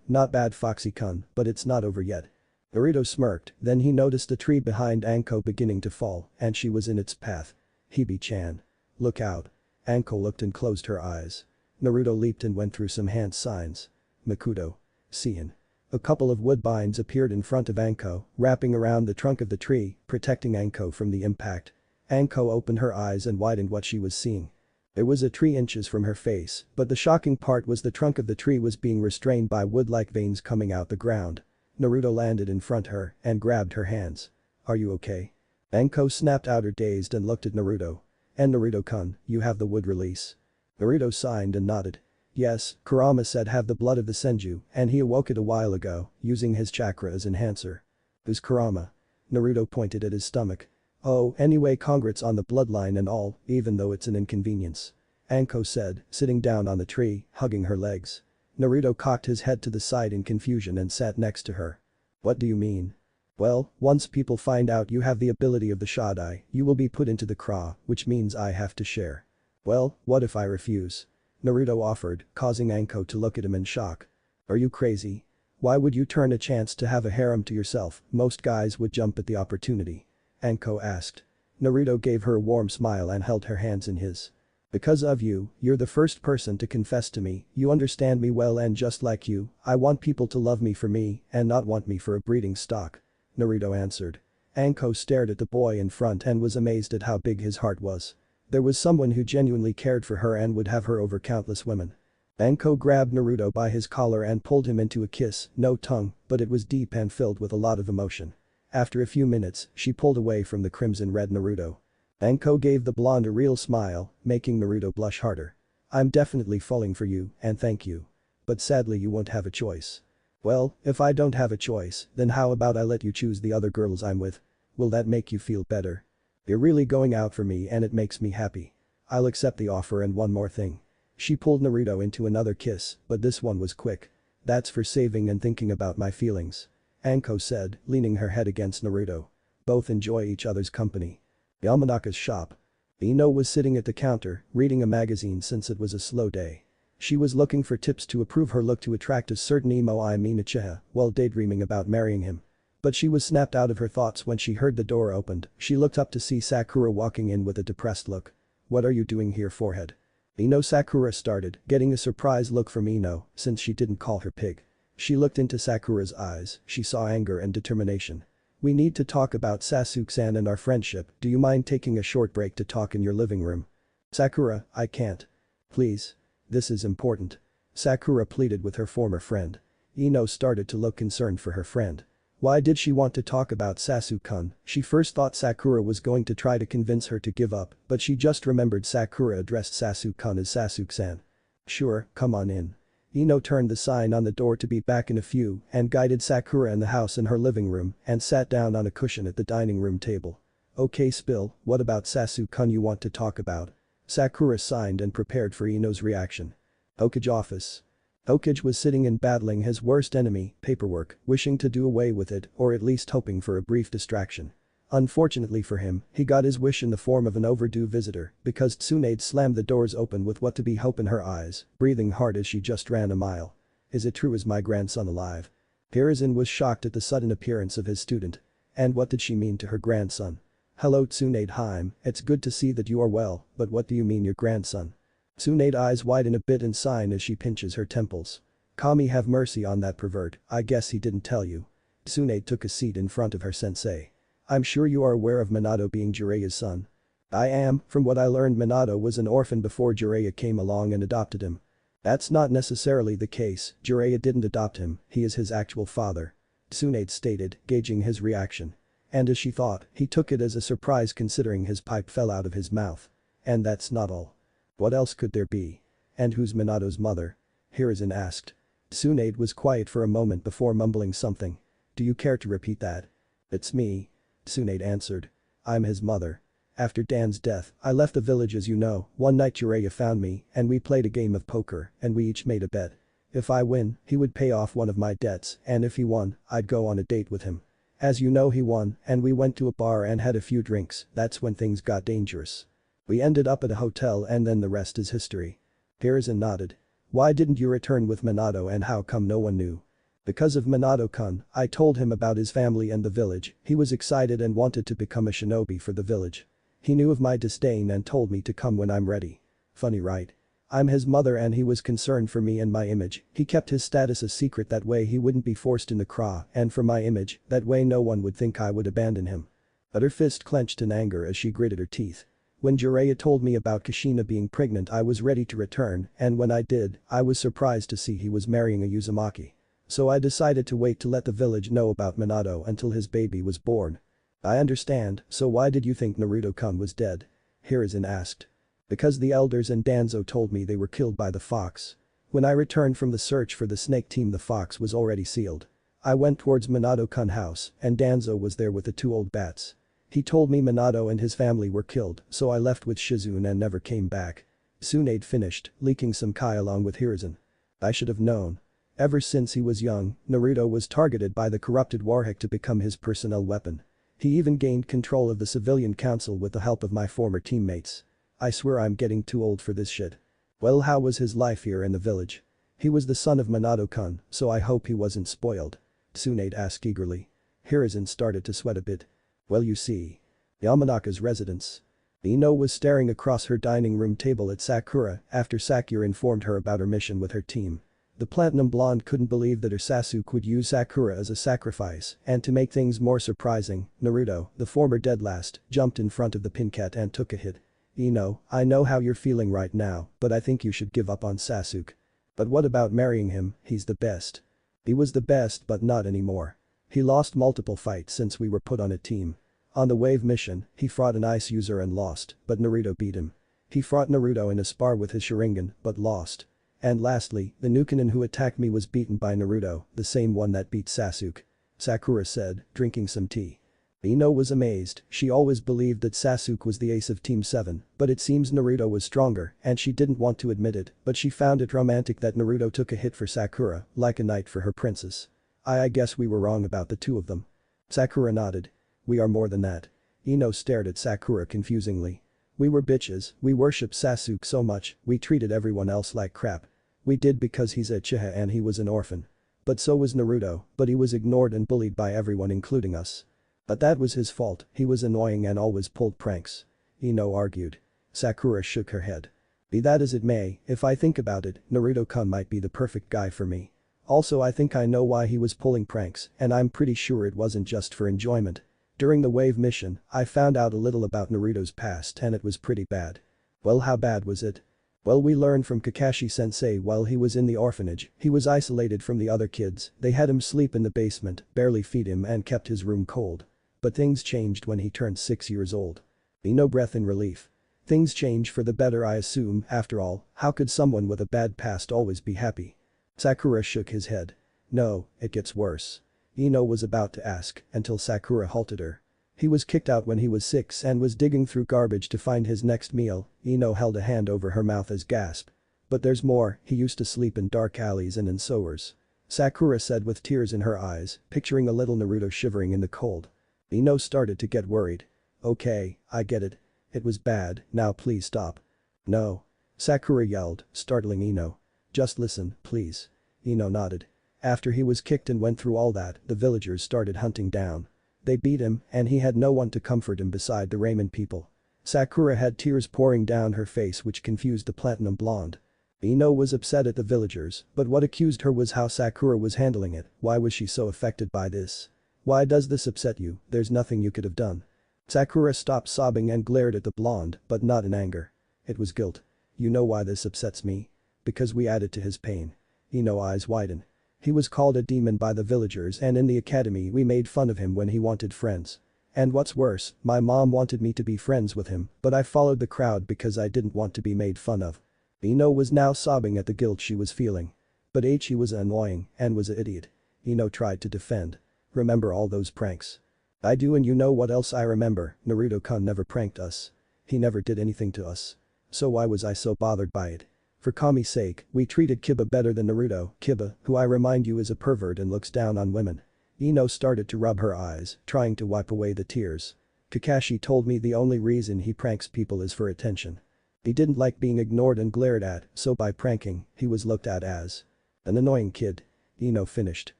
Not bad Foxy-kun, but it's not over yet. Naruto smirked, then he noticed the tree behind Anko beginning to fall and she was in its path. Hibi-chan. Look out. Anko looked and closed her eyes. Naruto leaped and went through some hand signs. Makuto. Sien. A couple of woodbines appeared in front of Anko, wrapping around the trunk of the tree, protecting Anko from the impact. Anko opened her eyes and widened what she was seeing. There was a tree inches from her face, but the shocking part was the trunk of the tree was being restrained by wood-like veins coming out the ground. Naruto landed in front of her and grabbed her hands. Are you okay? Anko snapped out her dazed and looked at Naruto. And Naruto-kun, you have the wood release. Naruto signed and nodded. Yes, Kurama said have the blood of the Senju and he awoke it a while ago, using his chakra as enhancer. Who's Kurama? Naruto pointed at his stomach. Oh, anyway congrats on the bloodline and all, even though it's an inconvenience. Anko said, sitting down on the tree, hugging her legs. Naruto cocked his head to the side in confusion and sat next to her. What do you mean? Well, once people find out you have the ability of the Shodai, you will be put into the craw, which means I have to share. Well, what if I refuse? Naruto offered, causing Anko to look at him in shock. Are you crazy? Why would you turn a chance to have a harem to yourself? Most guys would jump at the opportunity. Anko asked. Naruto gave her a warm smile and held her hands in his. Because of you, you're the first person to confess to me, you understand me well and just like you, I want people to love me for me and not want me for a breeding stock. Naruto answered. Anko stared at the boy in front and was amazed at how big his heart was. There was someone who genuinely cared for her and would have her over countless women. Anko grabbed Naruto by his collar and pulled him into a kiss, no tongue, but it was deep and filled with a lot of emotion. After a few minutes, she pulled away from the crimson-red Naruto. Anko gave the blonde a real smile, making Naruto blush harder. I'm definitely falling for you, and thank you. But sadly you won't have a choice. Well, if I don't have a choice, then how about I let you choose the other girls I'm with? Will that make you feel better? You're really going out for me and it makes me happy. I'll accept the offer and one more thing. She pulled Naruto into another kiss, but this one was quick. That's for saving and thinking about my feelings. Anko said, leaning her head against Naruto. Both enjoy each other's company. Yamanaka's shop. Ino was sitting at the counter, reading a magazine since it was a slow day. She was looking for tips to improve her look to attract a certain emo Uchiha while daydreaming about marrying him. But she was snapped out of her thoughts when she heard the door opened. She looked up to see Sakura walking in with a depressed look. What are you doing here, forehead? Ino. Sakura started, getting a surprised look from Ino since she didn't call her pig. She looked into Sakura's eyes, she saw anger and determination. We need to talk about Sasuke-san and our friendship, do you mind taking a short break to talk in your living room? Sakura, I can't. Please. This is important. Sakura pleaded with her former friend. Ino started to look concerned for her friend. Why did she want to talk about Sasuke-kun? She first thought Sakura was going to try to convince her to give up, but she just remembered Sakura addressed Sasuke-kun as Sasuke-san. Sure, come on in. Ino turned the sign on the door to be back in a few and guided Sakura in the house in her living room and sat down on a cushion at the dining room table. Okay Spill, what about Sasuke-kun you want to talk about? Sakura signed and prepared for Ino's reaction. Hokage office. Hokage was sitting and battling his worst enemy, paperwork, wishing to do away with it or at least hoping for a brief distraction. Unfortunately for him, he got his wish in the form of an overdue visitor because Tsunade slammed the doors open with what to be hope in her eyes, breathing hard as she just ran a mile. Is it true, is my grandson alive? Hiruzen was shocked at the sudden appearance of his student. And what did she mean to her grandson? Hello Tsunade Haim, it's good to see that you are well, but what do you mean your grandson? Tsunade eyes widen a bit in sign as she pinches her temples. Kami have mercy on that pervert, I guess he didn't tell you. Tsunade took a seat in front of her sensei. I'm sure you are aware of Minato being Jiraiya's son. I am, from what I learned Minato was an orphan before Jiraiya came along and adopted him. That's not necessarily the case, Jiraiya didn't adopt him, he is his actual father. Tsunade stated, gauging his reaction. And as she thought, he took it as a surprise considering his pipe fell out of his mouth. And that's not all. What else could there be? And who's Minato's mother? Hiruzen asked. Tsunade was quiet for a moment before mumbling something. Do you care to repeat that? It's me. Tsunade answered. I'm his mother. After Dan's death, I left the village as you know, one night Jiraiya found me and we played a game of poker and we each made a bet. If I win, he would pay off one of my debts and if he won, I'd go on a date with him. As you know he won and we went to a bar and had a few drinks, that's when things got dangerous. We ended up at a hotel and then the rest is history. Hiruzen nodded. Why didn't you return with Minato and how come no one knew? Because of Minato-kun, I told him about his family and the village, he was excited and wanted to become a shinobi for the village. He knew of my disdain and told me to come when I'm ready. Funny right? I'm his mother and he was concerned for me and my image, he kept his status a secret that way he wouldn't be forced in the craw and for my image, that way no one would think I would abandon him. But her fist clenched in anger as she gritted her teeth. When Jiraiya told me about Kushina being pregnant I was ready to return and when I did, I was surprised to see he was marrying a Uzumaki. So I decided to wait to let the village know about Minato until his baby was born. I understand, so why did you think Naruto-kun was dead? Hiruzen asked. Because the elders and Danzo told me they were killed by the fox. When I returned from the search for the snake team the fox was already sealed. I went towards Minato-kun house and Danzo was there with the two old bats. He told me Minato and his family were killed, so I left with Shizune and never came back. Tsunade finished, leaking some kai along with Hiruzen. I should have known. Ever since he was young, Naruto was targeted by the corrupted Warhawk to become his personnel weapon. He even gained control of the civilian council with the help of my former teammates. I swear I'm getting too old for this shit. Well, how was his life here in the village? He was the son of Minato-kun, so I hope he wasn't spoiled. Tsunade asked eagerly. Hiruzen started to sweat a bit. Well, you see. Yamanaka's residence. Ino was staring across her dining room table at Sakura after Sakura informed her about her mission with her team. The platinum blonde couldn't believe that her Sasuke would use Sakura as a sacrifice, and to make things more surprising, Naruto, the former deadlast, jumped in front of the pincat and took a hit. Ino, I know how you're feeling right now, but I think you should give up on Sasuke. But what about marrying him? He's the best. He was the best but not anymore. He lost multiple fights since we were put on a team. On the wave mission, he fought an ice user and lost, but Naruto beat him. He fought Naruto in a spar with his Sharingan, but lost. And lastly, the Nukenin who attacked me was beaten by Naruto, the same one that beat Sasuke. Sakura said, drinking some tea. Ino was amazed, she always believed that Sasuke was the ace of Team 7, but it seems Naruto was stronger and she didn't want to admit it, but she found it romantic that Naruto took a hit for Sakura, like a knight for her princess. I guess we were wrong about the two of them. Sakura nodded. We are more than that. Ino stared at Sakura confusingly. We were bitches, we worshipped Sasuke so much, we treated everyone else like crap. We did because he's a Uchiha and he was an orphan. But so was Naruto, but he was ignored and bullied by everyone including us. But that was his fault, he was annoying and always pulled pranks. Ino argued. Sakura shook her head. Be that as it may, if I think about it, Naruto-kun might be the perfect guy for me. Also I think I know why he was pulling pranks and I'm pretty sure it wasn't just for enjoyment. During the wave mission, I found out a little about Naruto's past and it was pretty bad. Well, how bad was it? Well, we learned from Kakashi-sensei while he was in the orphanage, he was isolated from the other kids, they had him sleep in the basement, barely feed him and kept his room cold. But things changed when he turned 6 years old. Ino breathed in relief. Things change for the better I assume, after all, how could someone with a bad past always be happy? Sakura shook his head. No, it gets worse. Ino was about to ask, until Sakura halted her. He was kicked out when he was 6 and was digging through garbage to find his next meal, Ino held a hand over her mouth as gasp. But there's more, he used to sleep in dark alleys and in sewers. Sakura said with tears in her eyes, picturing a little Naruto shivering in the cold. Ino started to get worried. Okay, I get it. It was bad, now please stop. No. Sakura yelled, startling Ino. Just listen, please. Ino nodded. After he was kicked and went through all that, the villagers started hunting down. They beat him and he had no one to comfort him beside the Ramen people. Sakura had tears pouring down her face which confused the platinum blonde. Ino was upset at the villagers, but what accused her was how Sakura was handling it, why was she so affected by this? Why does this upset you? There's nothing you could have done. Sakura stopped sobbing and glared at the blonde, but not in anger. It was guilt. You know why this upsets me? Because we added to his pain. Ino's eyes widened. He was called a demon by the villagers and in the academy we made fun of him when he wanted friends. And what's worse, my mom wanted me to be friends with him, but I followed the crowd because I didn't want to be made fun of. Ino was now sobbing at the guilt she was feeling. But he was annoying and was an idiot. Ino tried to defend. Remember all those pranks? I do, and you know what else I remember, Naruto-kun never pranked us. He never did anything to us. So why was I so bothered by it? For Kami's sake, we treated Kiba better than Naruto, Kiba, who I remind you is a pervert and looks down on women. Ino started to rub her eyes, trying to wipe away the tears. Kakashi told me the only reason he pranks people is for attention. He didn't like being ignored and glared at, so by pranking, he was looked at as an annoying kid. Ino finished.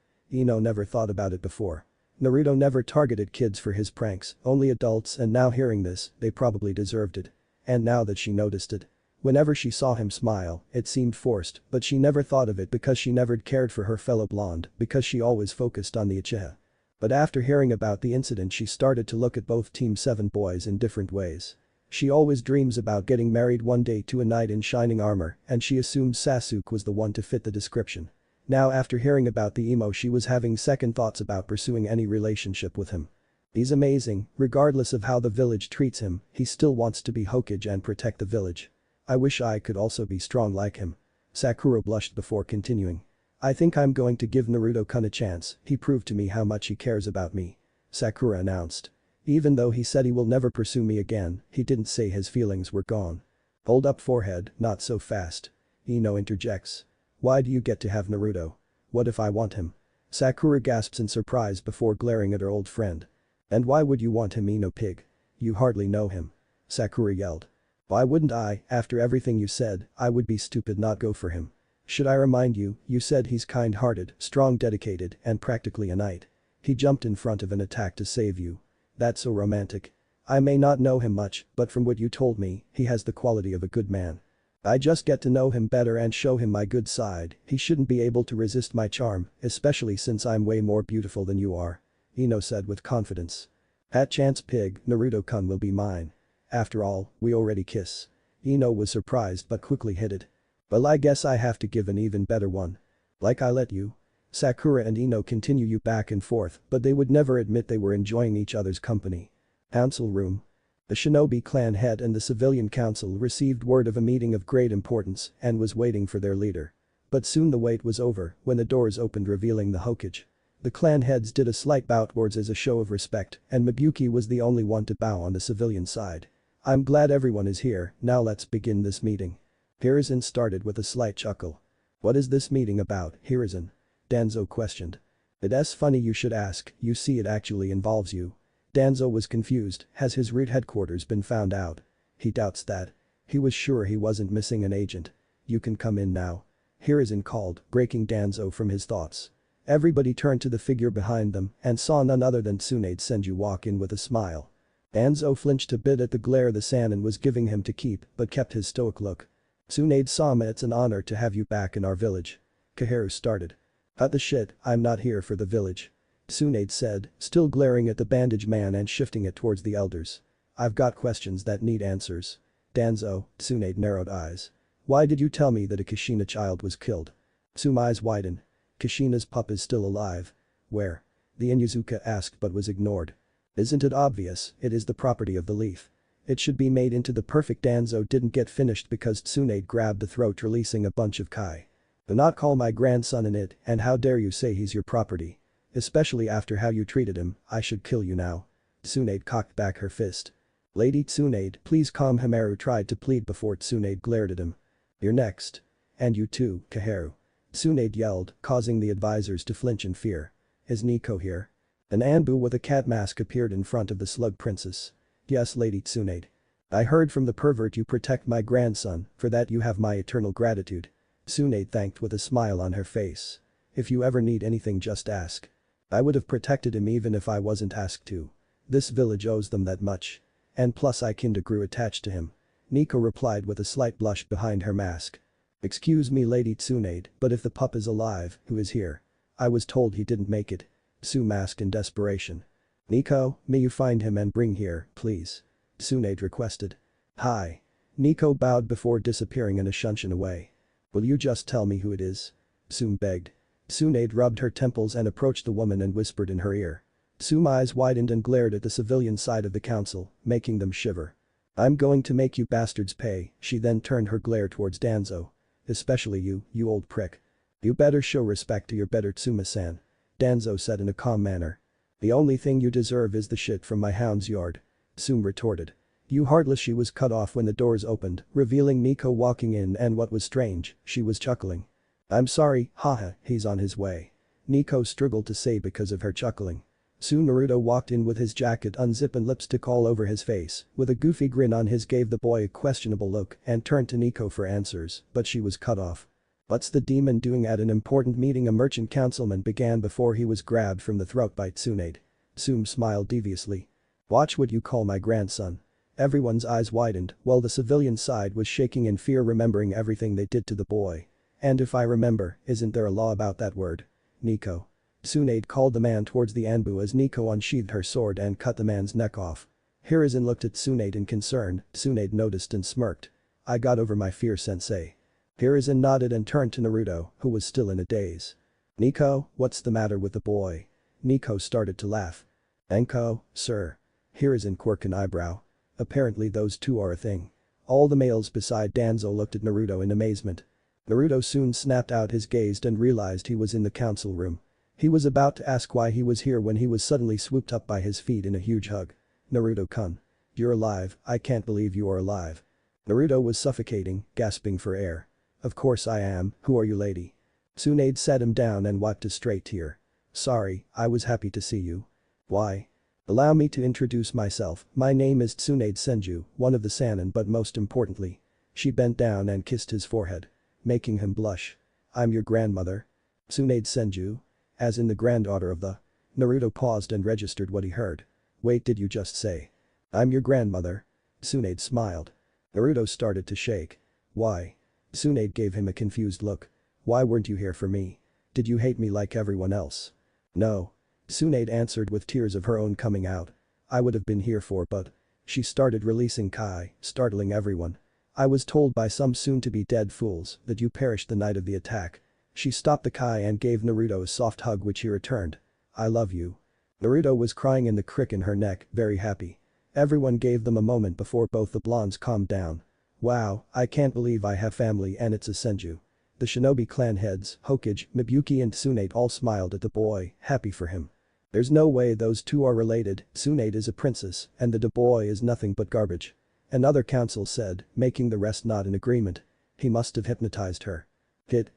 Ino never thought about it before. Naruto never targeted kids for his pranks, only adults, and now hearing this, they probably deserved it. And now that she noticed it. Whenever she saw him smile, it seemed forced, but she never thought of it because she never cared for her fellow blonde, because she always focused on the Uchiha. But after hearing about the incident she started to look at both Team 7 boys in different ways. She always dreams about getting married one day to a knight in shining armor, and she assumed Sasuke was the one to fit the description. Now after hearing about the emo she was having second thoughts about pursuing any relationship with him. He's amazing, regardless of how the village treats him, he still wants to be Hokage and protect the village. I wish I could also be strong like him. Sakura blushed before continuing. I think I'm going to give Naruto-kun a chance, he proved to me how much he cares about me. Sakura announced. Even though he said he will never pursue me again, he didn't say his feelings were gone. Hold up forehead, not so fast. Ino interjects. Why do you get to have Naruto? What if I want him? Sakura gasps in surprise before glaring at her old friend. And why would you want him, Ino pig? You hardly know him. Sakura yelled. Why wouldn't I? After everything you said, I would be stupid not go for him. Should I remind you, you said he's kind-hearted, strong, dedicated, and practically a knight. He jumped in front of an attack to save you. That's so romantic. I may not know him much, but from what you told me, he has the quality of a good man. I just get to know him better and show him my good side. He shouldn't be able to resist my charm, especially since I'm way more beautiful than you are. Ino said with confidence. At chance pig, Naruto-kun will be mine. After all, we already kiss. Ino was surprised but quickly hid it. Well, I guess I have to give an even better one. Like I let you. Sakura and Ino continue you back and forth, but they would never admit they were enjoying each other's company. Council room. The shinobi clan head and the civilian council received word of a meeting of great importance and was waiting for their leader. But soon the wait was over when the doors opened revealing the Hokage. The clan heads did a slight bow towards as a show of respect and Mabuki was the only one to bow on the civilian side. I'm glad everyone is here, now let's begin this meeting. Hiruzen started with a slight chuckle. What is this meeting about, Hiruzen? Danzo questioned. It's funny you should ask, you see it actually involves you. Danzo was confused, has his root headquarters been found out? He doubts that. He was sure he wasn't missing an agent. You can come in now. Hiruzen called, breaking Danzo from his thoughts. Everybody turned to the figure behind them and saw none other than Tsunade Senju walk in with a smile. Danzo flinched a bit at the glare the Sannin was giving him to keep but kept his stoic look. Tsunade-sama, it's an honor to have you back in our village. Kaharu started. The shit, I'm not here for the village. Tsunade said, still glaring at the bandage man and shifting it towards the elders. I've got questions that need answers. Danzo, Tsunade narrowed eyes. Why did you tell me that a Kushina child was killed? Tsu's eyes widened. Kushina's pup is still alive. Where? The Inuzuka asked but was ignored. Isn't it obvious, it is the property of the leaf. It should be made into the perfect. Danzo didn't get finished because Tsunade grabbed the throat releasing a bunch of kai. Do not call my grandson in it and how dare you say he's your property. Especially after how you treated him, I should kill you now. Tsunade cocked back her fist. Lady Tsunade, please calm. Hamaru tried to plead before Tsunade glared at him. You're next. And you too, Kaharu. Tsunade yelled, causing the advisors to flinch in fear. Is Nico here? An Anbu with a cat mask appeared in front of the slug princess. Yes, Lady Tsunade. I heard from the pervert you protect my grandson, for that you have my eternal gratitude. Tsunade thanked with a smile on her face. If you ever need anything just ask. I would have protected him even if I wasn't asked to. This village owes them that much. And plus I kinda grew attached to him. Nico replied with a slight blush behind her mask. Excuse me Lady Tsunade, but if the pup is alive, who is here? I was told he didn't make it. Tsu masked in desperation. Nico, may you find him and bring here, please. Tsunade requested. Hi. Nico bowed before disappearing in a shunshin away. Will you just tell me who it is? Tsu begged. Tsunade rubbed her temples and approached the woman and whispered in her ear. Tsu's eyes widened and glared at the civilian side of the council, making them shiver. I'm going to make you bastards pay, she then turned her glare towards Danzo. Especially you, you old prick. You better show respect to your better Tsuma-san. Danzo said in a calm manner. The only thing you deserve is the shit from my hound's yard. Tsu retorted. You heartless. She was cut off when the doors opened, revealing Nico walking in and what was strange, she was chuckling. I'm sorry, haha, he's on his way. Nico struggled to say because of her chuckling. Soon Naruto walked in with his jacket unzipped and lipstick all over his face, with a goofy grin on his gave the boy a questionable look and turned to Nico for answers, but she was cut off. What's the demon doing at an important meeting? A merchant councilman began before he was grabbed from the throat by Tsunade. Tsun smiled deviously. Watch what you call my grandson. Everyone's eyes widened while the civilian side was shaking in fear remembering everything they did to the boy. And if I remember, isn't there a law about that word? Nico. Tsunade called the man towards the Anbu as Nico unsheathed her sword and cut the man's neck off. Hiruzen looked at Tsunade in concern, Tsunade noticed and smirked. I got over my fear sensei. Hiruzen nodded and turned to Naruto, who was still in a daze. Nico, what's the matter with the boy? Nico started to laugh. Enko, sir. Hiruzen quirked an eyebrow. Apparently those two are a thing. All the males beside Danzo looked at Naruto in amazement. Naruto soon snapped out his gaze and realized he was in the council room. He was about to ask why he was here when he was suddenly swooped up by his feet in a huge hug. Naruto-kun. You're alive, I can't believe you are alive. Naruto was suffocating, gasping for air. Of course I am, who are you lady? Tsunade sat him down and wiped a straight tear. Sorry, I was happy to see you. Why? Allow me to introduce myself, my name is Tsunade Senju, one of the Sannin, but most importantly. She bent down and kissed his forehead, making him blush. I'm your grandmother. Tsunade Senju? As in the granddaughter of the… Naruto paused and registered what he heard. Wait, did you just say? I'm your grandmother? Tsunade smiled. Naruto started to shake. Why? Tsunade gave him a confused look. Why weren't you here for me? Did you hate me like everyone else? No. Tsunade answered with tears of her own coming out. I would have been here for but… She started releasing Kai, startling everyone. I was told by some soon-to-be-dead fools that you perished the night of the attack. She stopped the Kai and gave Naruto a soft hug which he returned. I love you. Naruto was crying in the crick in her neck, very happy. Everyone gave them a moment before both the blondes calmed down. Wow, I can't believe I have family and it's a Senju. The shinobi clan heads, Hokage, Mibuki and Tsunade all smiled at the boy, happy for him. There's no way those two are related, Tsunade is a princess and the boy is nothing but garbage. Another council said, making the rest nod in agreement. He must have hypnotized her.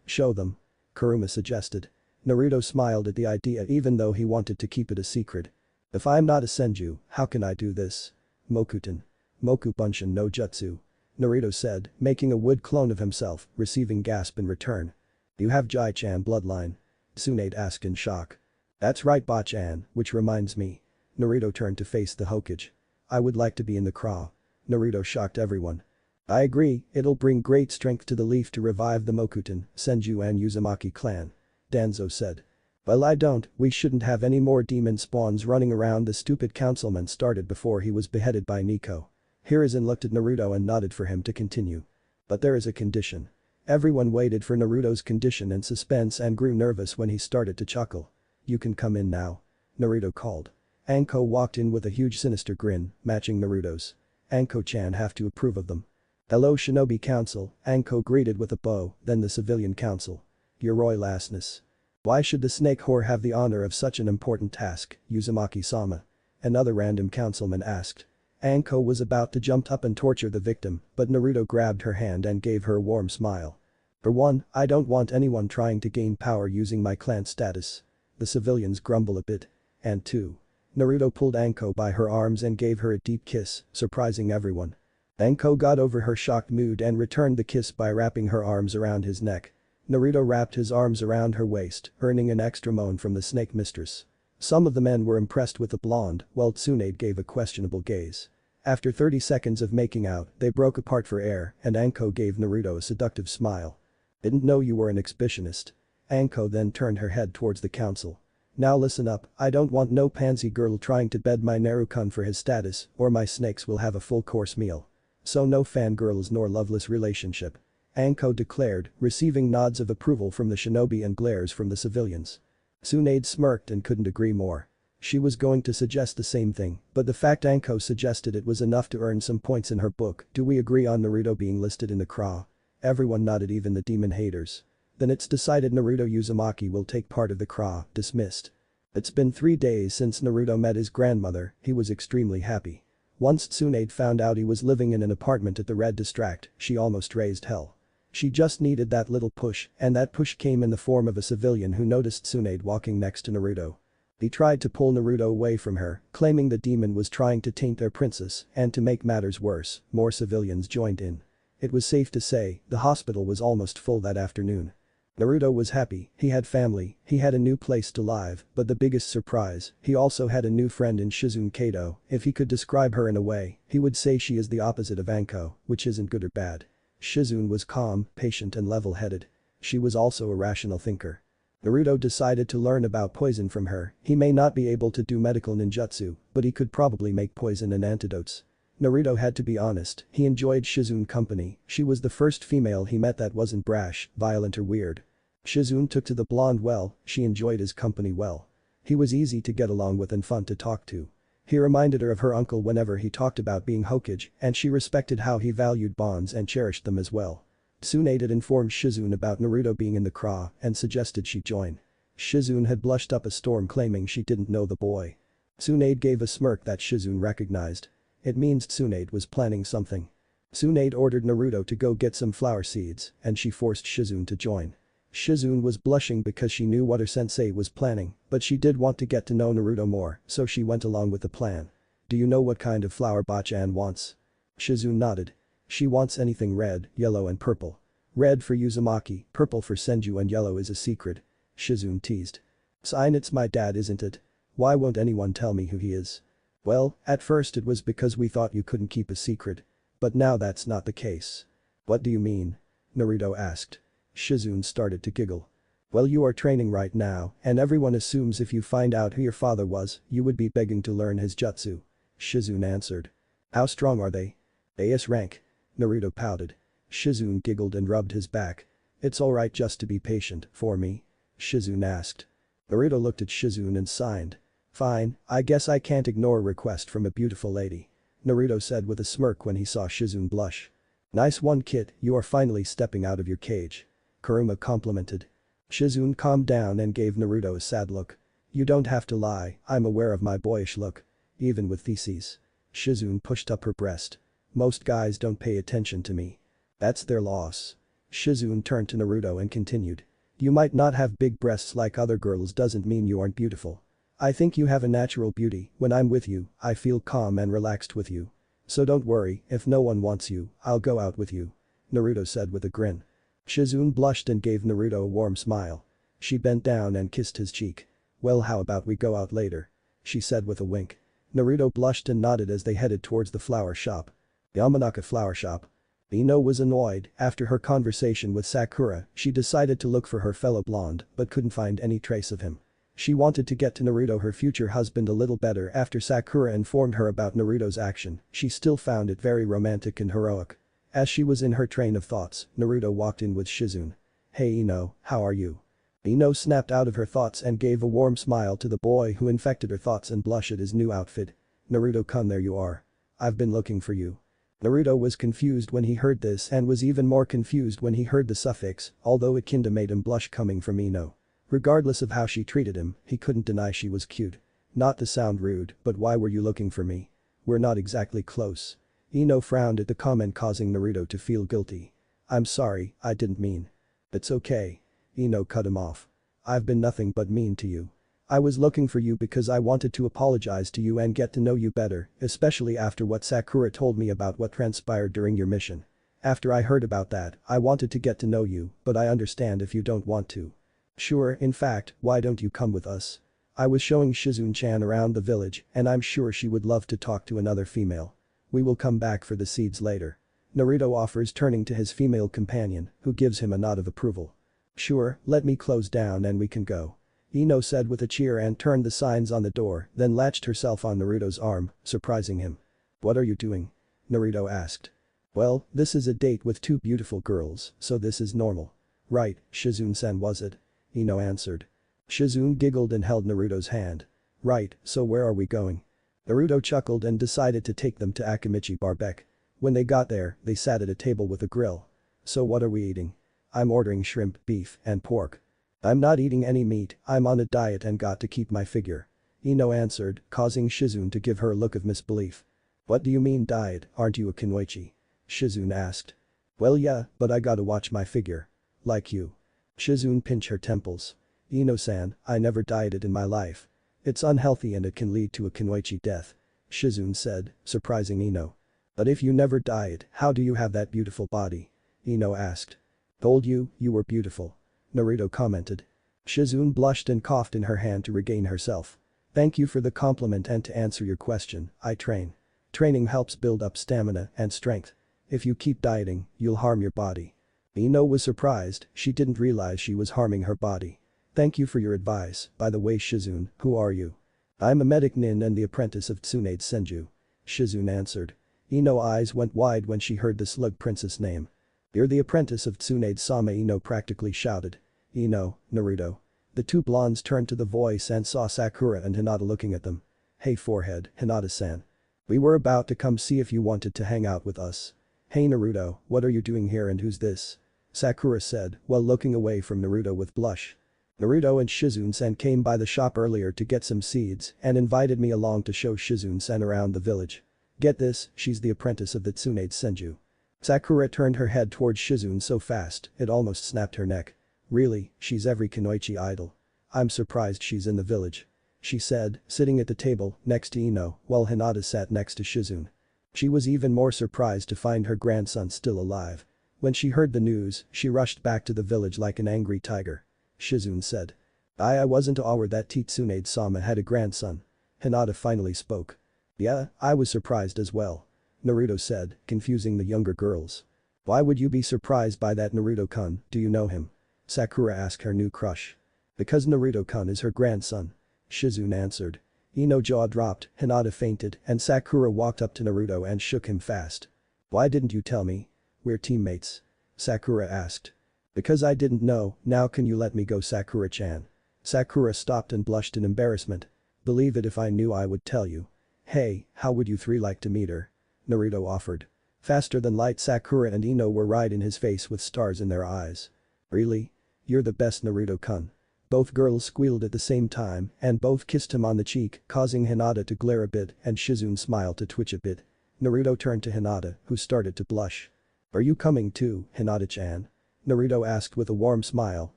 Show them. Kuruma suggested. Naruto smiled at the idea even though he wanted to keep it a secret. If I'm not a Senju, how can I do this? Mokuton. Moku Bunshin no Jutsu. Naruto said, making a wood clone of himself, receiving gasp in return. You have Jai-chan bloodline? Tsunade asked in shock. That's right Ba-chan, which reminds me. Naruto turned to face the Hokage. I would like to be in the Craw. Naruto shocked everyone. I agree, it'll bring great strength to the leaf to revive the Mokuton, Senju and Uzumaki clan. Danzo said. Well I don't, we shouldn't have any more demon spawns running around, the stupid councilman started before he was beheaded by Nico. Hiruzen looked at Naruto and nodded for him to continue. But there is a condition. Everyone waited for Naruto's condition in suspense and grew nervous when he started to chuckle. You can come in now. Naruto called. Anko walked in with a huge sinister grin, matching Naruto's. Anko-chan have to approve of them. Hello Shinobi Council, Anko greeted with a bow, then the Civilian Council. Your royal-assness. Why should the snake whore have the honor of such an important task, Uzumaki-sama? Another random councilman asked. Anko was about to jump up and torture the victim, but Naruto grabbed her hand and gave her a warm smile. For one, I don't want anyone trying to gain power using my clan status. The civilians grumble a bit. And two. Naruto pulled Anko by her arms and gave her a deep kiss, surprising everyone. Anko got over her shocked mood and returned the kiss by wrapping her arms around his neck. Naruto wrapped his arms around her waist, earning an extra moan from the snake mistress. Some of the men were impressed with the blonde, while Tsunade gave a questionable gaze. After 30 seconds of making out, they broke apart for air and Anko gave Naruto a seductive smile. Didn't know you were an exhibitionist. Anko then turned her head towards the council. Now listen up, I don't want no pansy girl trying to bed my Naruto-kun for his status or my snakes will have a full course meal. So no fangirls nor loveless relationship. Anko declared, receiving nods of approval from the shinobi and glares from the civilians. Tsunade smirked and couldn't agree more. She was going to suggest the same thing, but the fact Anko suggested it was enough to earn some points in her book. Do we agree on Naruto being listed in the Craw? Everyone nodded, even the demon haters. Then it's decided Naruto Uzumaki will take part of the Craw, dismissed. It's been 3 days since Naruto met his grandmother, he was extremely happy. Once Tsunade found out he was living in an apartment at the Red District, she almost raised hell. She just needed that little push, and that push came in the form of a civilian who noticed Tsunade walking next to Naruto. He tried to pull Naruto away from her, claiming the demon was trying to taint their princess, and to make matters worse, more civilians joined in. It was safe to say, the hospital was almost full that afternoon. Naruto was happy, he had family, he had a new place to live, but the biggest surprise, he also had a new friend in Shizune Kato. If he could describe her in a way, he would say she is the opposite of Anko, which isn't good or bad. Shizune was calm, patient and level-headed. She was also a rational thinker. Naruto decided to learn about poison from her. He may not be able to do medical ninjutsu, but he could probably make poison and antidotes. Naruto had to be honest, he enjoyed Shizune company, she was the first female he met that wasn't brash, violent or weird. Shizune took to the blonde well, she enjoyed his company well. He was easy to get along with and fun to talk to. He reminded her of her uncle whenever he talked about being Hokage, and she respected how he valued bonds and cherished them as well. Tsunade had informed Shizune about Naruto being in the Craw and suggested she join. Shizune had blushed up a storm claiming she didn't know the boy. Tsunade gave a smirk that Shizune recognized. It means Tsunade was planning something. Tsunade ordered Naruto to go get some flower seeds, and she forced Shizune to join. Shizune was blushing because she knew what her sensei was planning, but she did want to get to know Naruto more, so she went along with the plan. Do you know what kind of flower Bachan wants? Shizune nodded. She wants anything red, yellow and purple. Red for Uzumaki, purple for Senju and yellow is a secret. Shizune teased. Sign it's my dad isn't it? Why won't anyone tell me who he is? Well, at first it was because we thought you couldn't keep a secret. But now that's not the case. What do you mean? Naruto asked. Shizune started to giggle. Well, you are training right now, and everyone assumes if you find out who your father was, you would be begging to learn his jutsu. Shizune answered. How strong are they? AS rank. Naruto pouted. Shizune giggled and rubbed his back. It's alright just to be patient, for me? Shizune asked. Naruto looked at Shizune and sighed. Fine, I guess I can't ignore a request from a beautiful lady. Naruto said with a smirk when he saw Shizune blush. Nice one kid, you are finally stepping out of your cage. Kuruma complimented. Shizune calmed down and gave Naruto a sad look. You don't have to lie, I'm aware of my boyish look. Even with theses. Shizune pushed up her breast. Most guys don't pay attention to me. That's their loss. Shizune turned to Naruto and continued. You might not have big breasts like other girls doesn't mean you aren't beautiful. I think you have a natural beauty, when I'm with you, I feel calm and relaxed with you. So don't worry, if no one wants you, I'll go out with you. Naruto said with a grin. Shizune blushed and gave Naruto a warm smile. She bent down and kissed his cheek. Well, how about we go out later? She said with a wink. Naruto blushed and nodded as they headed towards the flower shop. Yamanaka flower shop. Ino was annoyed. After her conversation with Sakura, she decided to look for her fellow blonde but couldn't find any trace of him. She wanted to get to Naruto, her future husband, a little better after Sakura informed her about Naruto's action. She still found it very romantic and heroic. As she was in her train of thoughts, Naruto walked in with Shizune. Hey Ino, how are you? Ino snapped out of her thoughts and gave a warm smile to the boy who infected her thoughts and blushed at his new outfit. Naruto-kun, there you are. I've been looking for you. Naruto was confused when he heard this and was even more confused when he heard the suffix, although it kinda made him blush coming from Ino. Regardless of how she treated him, he couldn't deny she was cute. Not to sound rude, but why were you looking for me? We're not exactly close. Ino frowned at the comment, causing Naruto to feel guilty. I'm sorry, I didn't mean. It's okay. Ino cut him off. I've been nothing but mean to you. I was looking for you because I wanted to apologize to you and get to know you better, especially after what Sakura told me about what transpired during your mission. After I heard about that, I wanted to get to know you, but I understand if you don't want to. Sure, in fact, why don't you come with us? I was showing Shizune-chan around the village and I'm sure she would love to talk to another female. We will come back for the seeds later. Naruto offers, turning to his female companion, who gives him a nod of approval. Sure, let me close down and we can go. Ino said with a cheer and turned the signs on the door, then latched herself on Naruto's arm, surprising him. What are you doing? Naruto asked. Well, this is a date with two beautiful girls, so this is normal. Right, Shizune-san was it? Ino answered. Shizune giggled and held Naruto's hand. Right, so where are we going? Naruto chuckled and decided to take them to Akimichi Barbecue. When they got there, they sat at a table with a grill. So what are we eating? I'm ordering shrimp, beef, and pork. I'm not eating any meat, I'm on a diet and got to keep my figure. Ino answered, causing Shizune to give her a look of misbelief. What do you mean diet, aren't you a kunoichi? Shizune asked. Well yeah, but I gotta watch my figure. Like you. Shizune pinched her temples. Ino-san, I never dieted in my life. It's unhealthy and it can lead to a kunoichi death. Shizune said, surprising Ino. But if you never diet, how do you have that beautiful body? Ino asked. Told you, you were beautiful. Naruto commented. Shizune blushed and coughed in her hand to regain herself. Thank you for the compliment, and to answer your question, I train. Training helps build up stamina and strength. If you keep dieting, you'll harm your body. Ino was surprised, she didn't realize she was harming her body. Thank you for your advice, by the way Shizune, who are you? I'm a medic nin and the apprentice of Tsunade Senju. Shizune answered. Ino's eyes went wide when she heard the slug princess name. You're the apprentice of Tsunade-sama, Ino practically shouted. Ino, Naruto. The two blondes turned to the voice and saw Sakura and Hinata looking at them. Hey forehead, Hinata-san. We were about to come see if you wanted to hang out with us. Hey Naruto, what are you doing here and who's this? Sakura said while looking away from Naruto with blush. Naruto and Shizune-san came by the shop earlier to get some seeds and invited me along to show Shizune-san around the village. Get this, she's the apprentice of the Tsunade Senju. Sakura turned her head towards Shizune so fast, it almost snapped her neck. Really, she's every kunoichi idol. I'm surprised she's in the village. She said, sitting at the table next to Ino while Hinata sat next to Shizune. She was even more surprised to find her grandson still alive. When she heard the news, she rushed back to the village like an angry tiger. Shizune said. I wasn't aware that Tsunade-sama had a grandson. Hinata finally spoke. Yeah, I was surprised as well. Naruto said, confusing the younger girls. Why would you be surprised by that Naruto-kun, do you know him? Sakura asked her new crush. Because Naruto-kun is her grandson. Shizune answered. Ino jaw dropped, Hinata fainted, and Sakura walked up to Naruto and shook him fast. Why didn't you tell me? We're teammates. Sakura asked. Because I didn't know, now can you let me go Sakura-chan? Sakura stopped and blushed in embarrassment. Believe it if I knew I would tell you. Hey, how would you three like to meet her? Naruto offered. Faster than light Sakura and Ino were right in his face with stars in their eyes. Really? You're the best Naruto-kun. Both girls squealed at the same time and both kissed him on the cheek, causing Hinata to glare a bit and Shizune's smile to twitch a bit. Naruto turned to Hinata, who started to blush. Are you coming too, Hinata-chan? Naruto asked with a warm smile,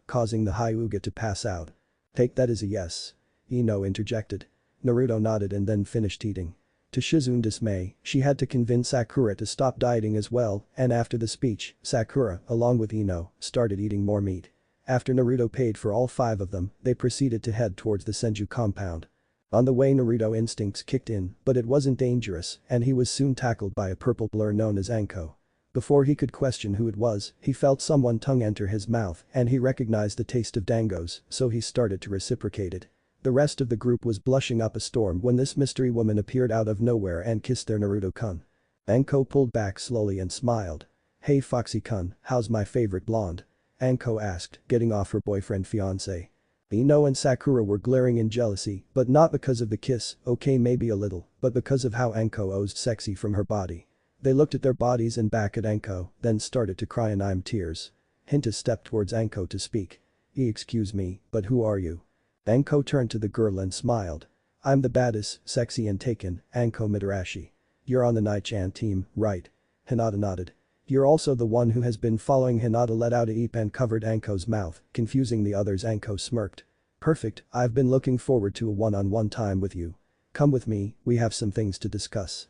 causing the Hyuga to pass out. Take that as a yes. Ino interjected. Naruto nodded and then finished eating. To Shizune's dismay, she had to convince Sakura to stop dieting as well, and after the speech, Sakura, along with Ino, started eating more meat. After Naruto paid for all 5 of them, they proceeded to head towards the Senju compound. On the way Naruto instincts kicked in, but it wasn't dangerous and he was soon tackled by a purple blur known as Anko. Before he could question who it was, he felt someone's tongue enter his mouth and he recognized the taste of dangos, so he started to reciprocate it. The rest of the group was blushing up a storm when this mystery woman appeared out of nowhere and kissed their Naruto-kun. Anko pulled back slowly and smiled. Hey Foxy-kun, how's my favorite blonde? Anko asked, getting off her boyfriend-fiancé. Ino and Sakura were glaring in jealousy, but not because of the kiss, okay maybe a little, but because of how Anko oozed sexy from her body. They looked at their bodies and back at Anko, then started to cry in tears. Hinta stepped towards Anko to speak. Excuse me, but who are you? Anko turned to the girl and smiled. I'm the baddest, sexy and taken, Anko Mitarashi. You're on the Nai-chan team, right? Hinata nodded. You're also the one who has been following Hinata let out a eep and covered Anko's mouth, confusing the others. Anko smirked. Perfect, I've been looking forward to a one-on-one time with you. Come with me, we have some things to discuss.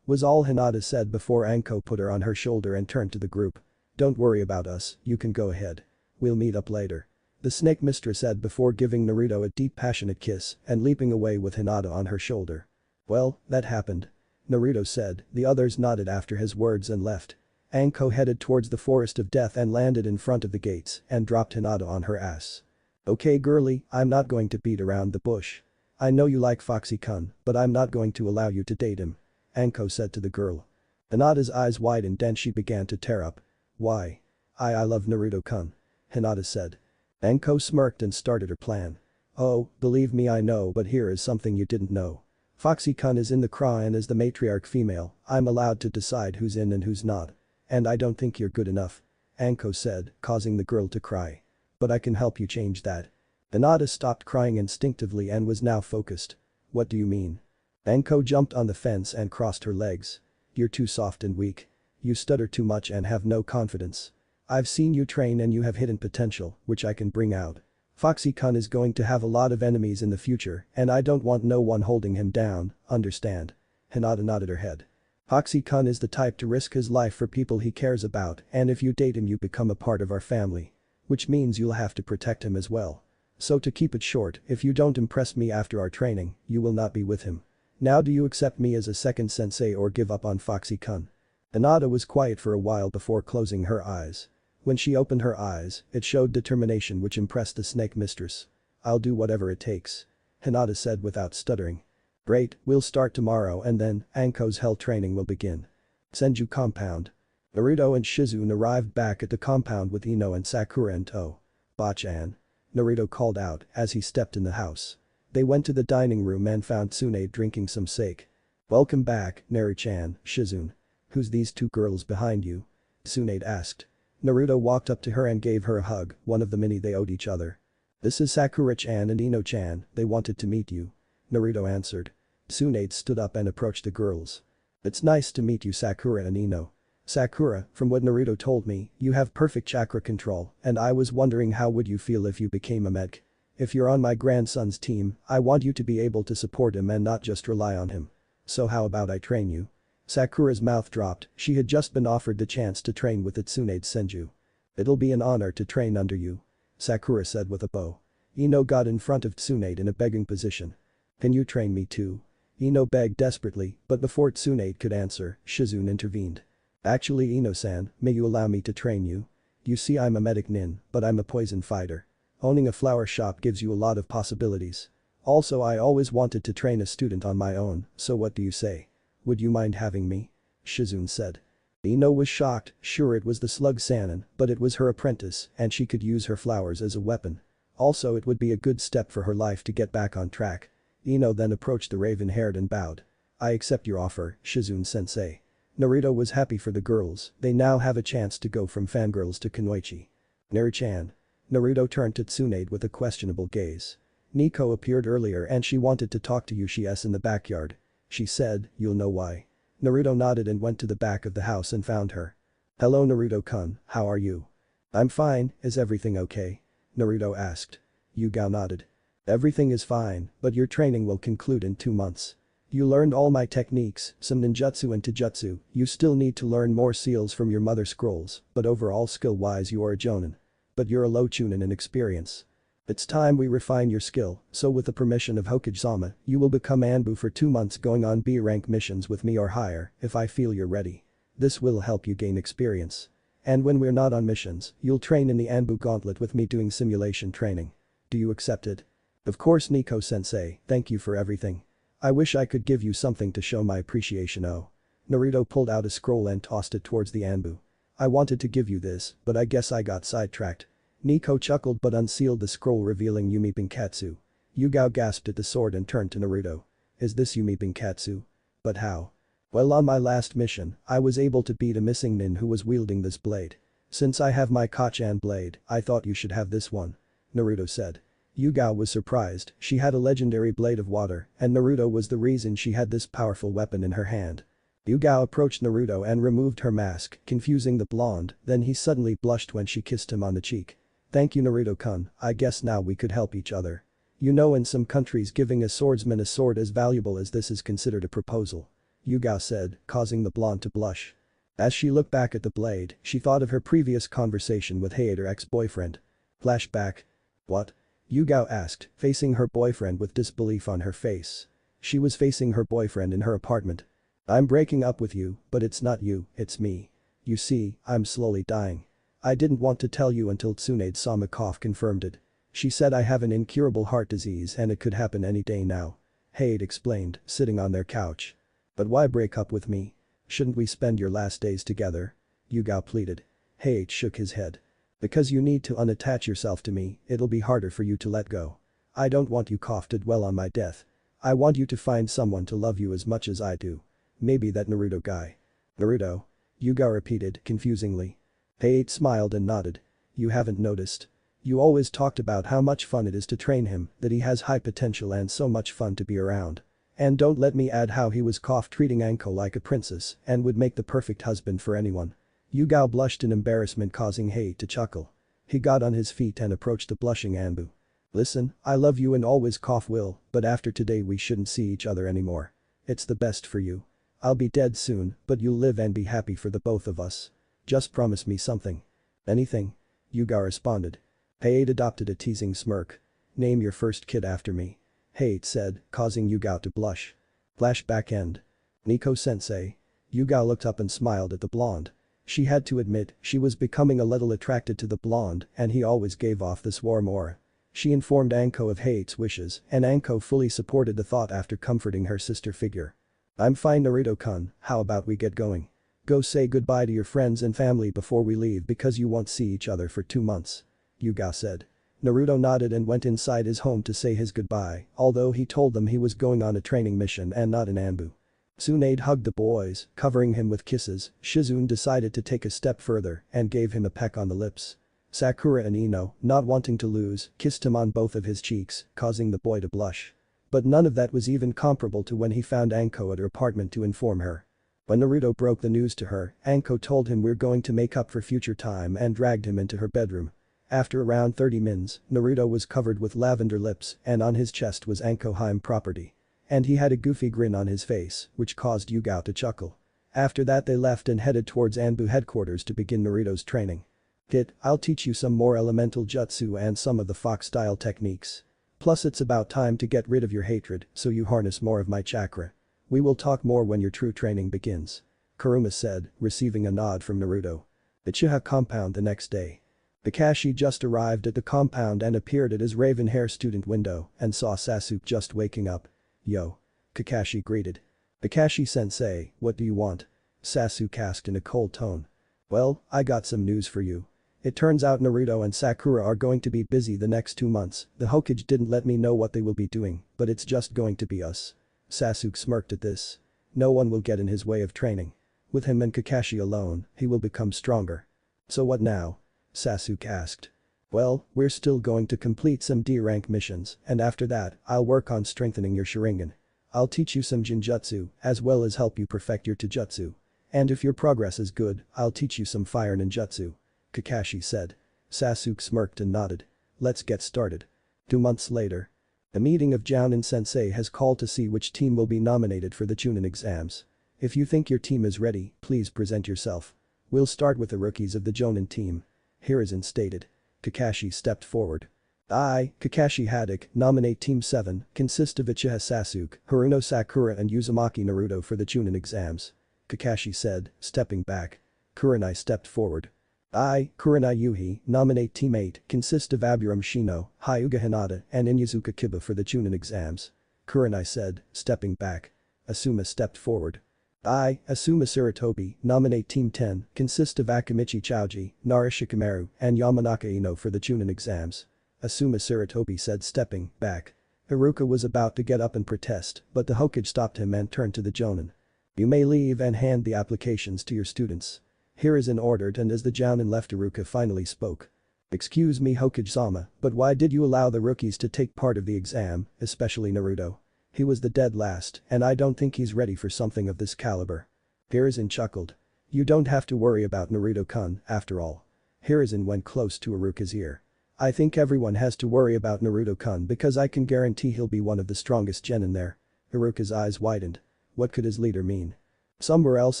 Was all Hinata said before Anko put her on her shoulder and turned to the group. Don't worry about us, you can go ahead. We'll meet up later. The snake mistress said before giving Naruto a deep passionate kiss and leaping away with Hinata on her shoulder. Well, that happened. Naruto said, the others nodded after his words and left. Anko headed towards the forest of death and landed in front of the gates and dropped Hinata on her ass. Okay girlie, I'm not going to beat around the bush. I know you like Foxy-kun, but I'm not going to allow you to date him. Anko said to the girl. Hinata's eyes widened and she began to tear up. Why? I love Naruto-kun. Hinata said. Anko smirked and started her plan. Oh, believe me I know, but here is something you didn't know. Foxy-kun is in the craw and as the matriarch female, I'm allowed to decide who's in and who's not. And I don't think you're good enough. Anko said, causing the girl to cry. But I can help you change that. Hinata stopped crying instinctively and was now focused. What do you mean? Anko jumped on the fence and crossed her legs. You're too soft and weak. You stutter too much and have no confidence. I've seen you train and you have hidden potential, which I can bring out. Foxy-kun is going to have a lot of enemies in the future and I don't want no one holding him down, understand? Hinata nodded her head. Foxy-kun is the type to risk his life for people he cares about and if you date him you become a part of our family. Which means you'll have to protect him as well. So to keep it short, if you don't impress me after our training, you will not be with him. Now do you accept me as a second sensei or give up on Foxy-kun? Hinata was quiet for a while before closing her eyes. When she opened her eyes, it showed determination which impressed the snake mistress. I'll do whatever it takes. Hinata said without stuttering. Great, we'll start tomorrow and then, Anko's hell training will begin. Senju compound. Naruto and Shizune arrived back at the compound with Ino and Sakura in tow. Bachan. Naruto called out as he stepped in the house. They went to the dining room and found Tsunade drinking some sake. Welcome back, Naru-chan, Shizune. Who's these 2 girls behind you? Tsunade asked. Naruto walked up to her and gave her a hug, one of the many they owed each other. This is Sakura-chan and Ino-chan, they wanted to meet you. Naruto answered. Tsunade stood up and approached the girls. It's nice to meet you Sakura and Ino. Sakura, from what Naruto told me, you have perfect chakra control, and I was wondering how would you feel if you became a medic. If you're on my grandson's team, I want you to be able to support him and not just rely on him. So how about I train you? Sakura's mouth dropped, she had just been offered the chance to train with Tsunade Senju. It'll be an honor to train under you. Sakura said with a bow. Ino got in front of Tsunade in a begging position. Can you train me too? Ino begged desperately, but before Tsunade could answer, Shizune intervened. Actually Ino-san, may you allow me to train you? You see I'm a medic nin, but I'm a poison fighter. Owning a flower shop gives you a lot of possibilities. Also I always wanted to train a student on my own, so what do you say? Would you mind having me? Shizune said. Ino was shocked, sure it was the slug Sannin, but it was her apprentice and she could use her flowers as a weapon. Also it would be a good step for her life to get back on track. Ino then approached the raven-haired and bowed. I accept your offer, Shizune-sensei. Naruto was happy for the girls, they now have a chance to go from fangirls to kunoichi. Naru-chan. Naruto turned to Tsunade with a questionable gaze. Nico appeared earlier and she wanted to talk to Yushi-s in the backyard. She said, you'll know why. Naruto nodded and went to the back of the house and found her. Hello Naruto-kun, how are you? I'm fine, is everything okay? Naruto asked. Yugao nodded. Everything is fine, but your training will conclude in 2 months. You learned all my techniques, some ninjutsu and taijutsu, you still need to learn more seals from your mother scrolls, but overall skill-wise you are a jonin. But you're a low chunin in experience. It's time we refine your skill, so with the permission of Hokage-sama, you will become Anbu for 2 months going on B-rank missions with me or higher, if I feel you're ready. This will help you gain experience. And when we're not on missions, you'll train in the Anbu gauntlet with me doing simulation training. Do you accept it? Of course Nico-sensei, thank you for everything. I wish I could give you something to show my appreciation. Oh. Naruto pulled out a scroll and tossed it towards the Anbu. I wanted to give you this, but I guess I got sidetracked. Nico chuckled but unsealed the scroll revealing Yumi Binkatsu. Yugao gasped at the sword and turned to Naruto. Is this Yumi Binkatsu? But how? Well on my last mission, I was able to beat a missing nin who was wielding this blade. Since I have my Kachan blade, I thought you should have this one. Naruto said. Yugao was surprised, she had a legendary blade of water, and Naruto was the reason she had this powerful weapon in her hand. Yugao approached Naruto and removed her mask, confusing the blonde, then he suddenly blushed when she kissed him on the cheek. Thank you Naruto-kun, I guess now we could help each other. You know in some countries giving a swordsman a sword as valuable as this is considered a proposal. Yugao said, causing the blonde to blush. As she looked back at the blade, she thought of her previous conversation with Hayate, her ex-boyfriend. Flashback. What? Yugao asked, facing her boyfriend with disbelief on her face. She was facing her boyfriend in her apartment. I'm breaking up with you, but it's not you, it's me. You see, I'm slowly dying. I didn't want to tell you until Tsunade-sama confirmed it. She said I have an incurable heart disease and it could happen any day now. Hayate explained, sitting on their couch. But why break up with me? Shouldn't we spend your last days together? Yugao pleaded. Hayate shook his head. Because you need to unattach yourself to me, it'll be harder for you to let go. I don't want you to dwell on my death. I want you to find someone to love you as much as I do. Maybe that Naruto guy. Naruto? Yugao repeated, confusingly. Hayate smiled and nodded. You haven't noticed. You always talked about how much fun it is to train him, that he has high potential and so much fun to be around. And don't let me add how he was treating Anko like a princess and would make the perfect husband for anyone. Yugao blushed in embarrassment causing Hayate to chuckle. He got on his feet and approached the blushing Anbu. Listen, I love you and always will, but after today we shouldn't see each other anymore. It's the best for you. I'll be dead soon, but you'll live and be happy for the both of us. Just promise me something. Anything? Yugao responded. Hayate adopted a teasing smirk. Name your first kid after me. Hayate said, causing Yugao to blush. Flashback end. Nico-sensei. Yugao looked up and smiled at the blonde. She had to admit, she was becoming a little attracted to the blonde and he always gave off this warm aura. She informed Anko of Hayate's wishes and Anko fully supported the thought after comforting her sister figure. I'm fine Naruto-kun, how about we get going? Go say goodbye to your friends and family before we leave because you won't see each other for 2 months. Yugao said. Naruto nodded and went inside his home to say his goodbye, although he told them he was going on a training mission and not an Anbu. Tsunade hugged the boys, covering him with kisses. Shizune decided to take a step further and gave him a peck on the lips. Sakura and Ino, not wanting to lose, kissed him on both of his cheeks, causing the boy to blush. But none of that was even comparable to when he found Anko at her apartment to inform her. When Naruto broke the news to her, Anko told him we're going to make up for future time and dragged him into her bedroom. After around 30 mins, Naruto was covered with lavender lips and on his chest was Anko Heim property. And he had a goofy grin on his face, which caused Yugao to chuckle. After that they left and headed towards Anbu headquarters to begin Naruto's training. "Kid, I'll teach you some more elemental jutsu and some of the fox-style techniques. Plus it's about time to get rid of your hatred so you harness more of my chakra. We will talk more when your true training begins," Kuruma said, receiving a nod from Naruto. The Chiha compound the next day. Kakashi just arrived at the compound and appeared at his raven hair student window and saw Sasuke just waking up. "Yo." Kakashi greeted. "Kakashi-sensei, what do you want?" Sasuke asked in a cold tone. "Well, I got some news for you. It turns out Naruto and Sakura are going to be busy the next 2 months. The Hokage didn't let me know what they will be doing, but it's just going to be us." Sasuke smirked at this. No one will get in his way of training. With him and Kakashi alone, he will become stronger. "So what now?" Sasuke asked. "Well, we're still going to complete some D-rank missions and after that, I'll work on strengthening your Sharingan. I'll teach you some Jinjutsu as well as help you perfect your Taijutsu. And if your progress is good, I'll teach you some fire ninjutsu," Kakashi said. Sasuke smirked and nodded. "Let's get started." 2 months later. The meeting of Jounin Sensei has called to see which team will be nominated for the Chunin exams. "If you think your team is ready, please present yourself. We'll start with the rookies of the Jounin team," Hiruzen stated. Kakashi stepped forward. "I, Kakashi Haddock, nominate Team 7, consist of Uchiha Sasuke, Haruno Sakura and Uzumaki Naruto for the Chunin exams," Kakashi said, stepping back. Kurenai stepped forward. "I, Kurenai Yuhi, nominate Team 8, consist of Aburam Shino, Hyuga Hinata and Inyazuka Kiba for the Chunin exams," Kurenai said, stepping back. Asuma stepped forward. "I, Asuma Sarutobi, nominate Team 10, consist of Akamichi Chouji, Nara Shikamaru and Yamanaka Ino for the Chunin exams," Asuma Sarutobi said, stepping back. Iruka was about to get up and protest, but the Hokage stopped him and turned to the Jounin. "You may leave and hand the applications to your students," Hiruzen ordered, and as the Jounin left, Iruka finally spoke. "Excuse me, Hokage-sama, but why did you allow the rookies to take part of the exam, especially Naruto? He was the dead last and I don't think he's ready for something of this caliber." Hiruzen chuckled. "You don't have to worry about Naruto-kun, after all." Hiruzen went close to Iruka's ear. "I think everyone has to worry about Naruto-kun because I can guarantee he'll be one of the strongest genin there." Iruka's eyes widened. What could his leader mean? Somewhere else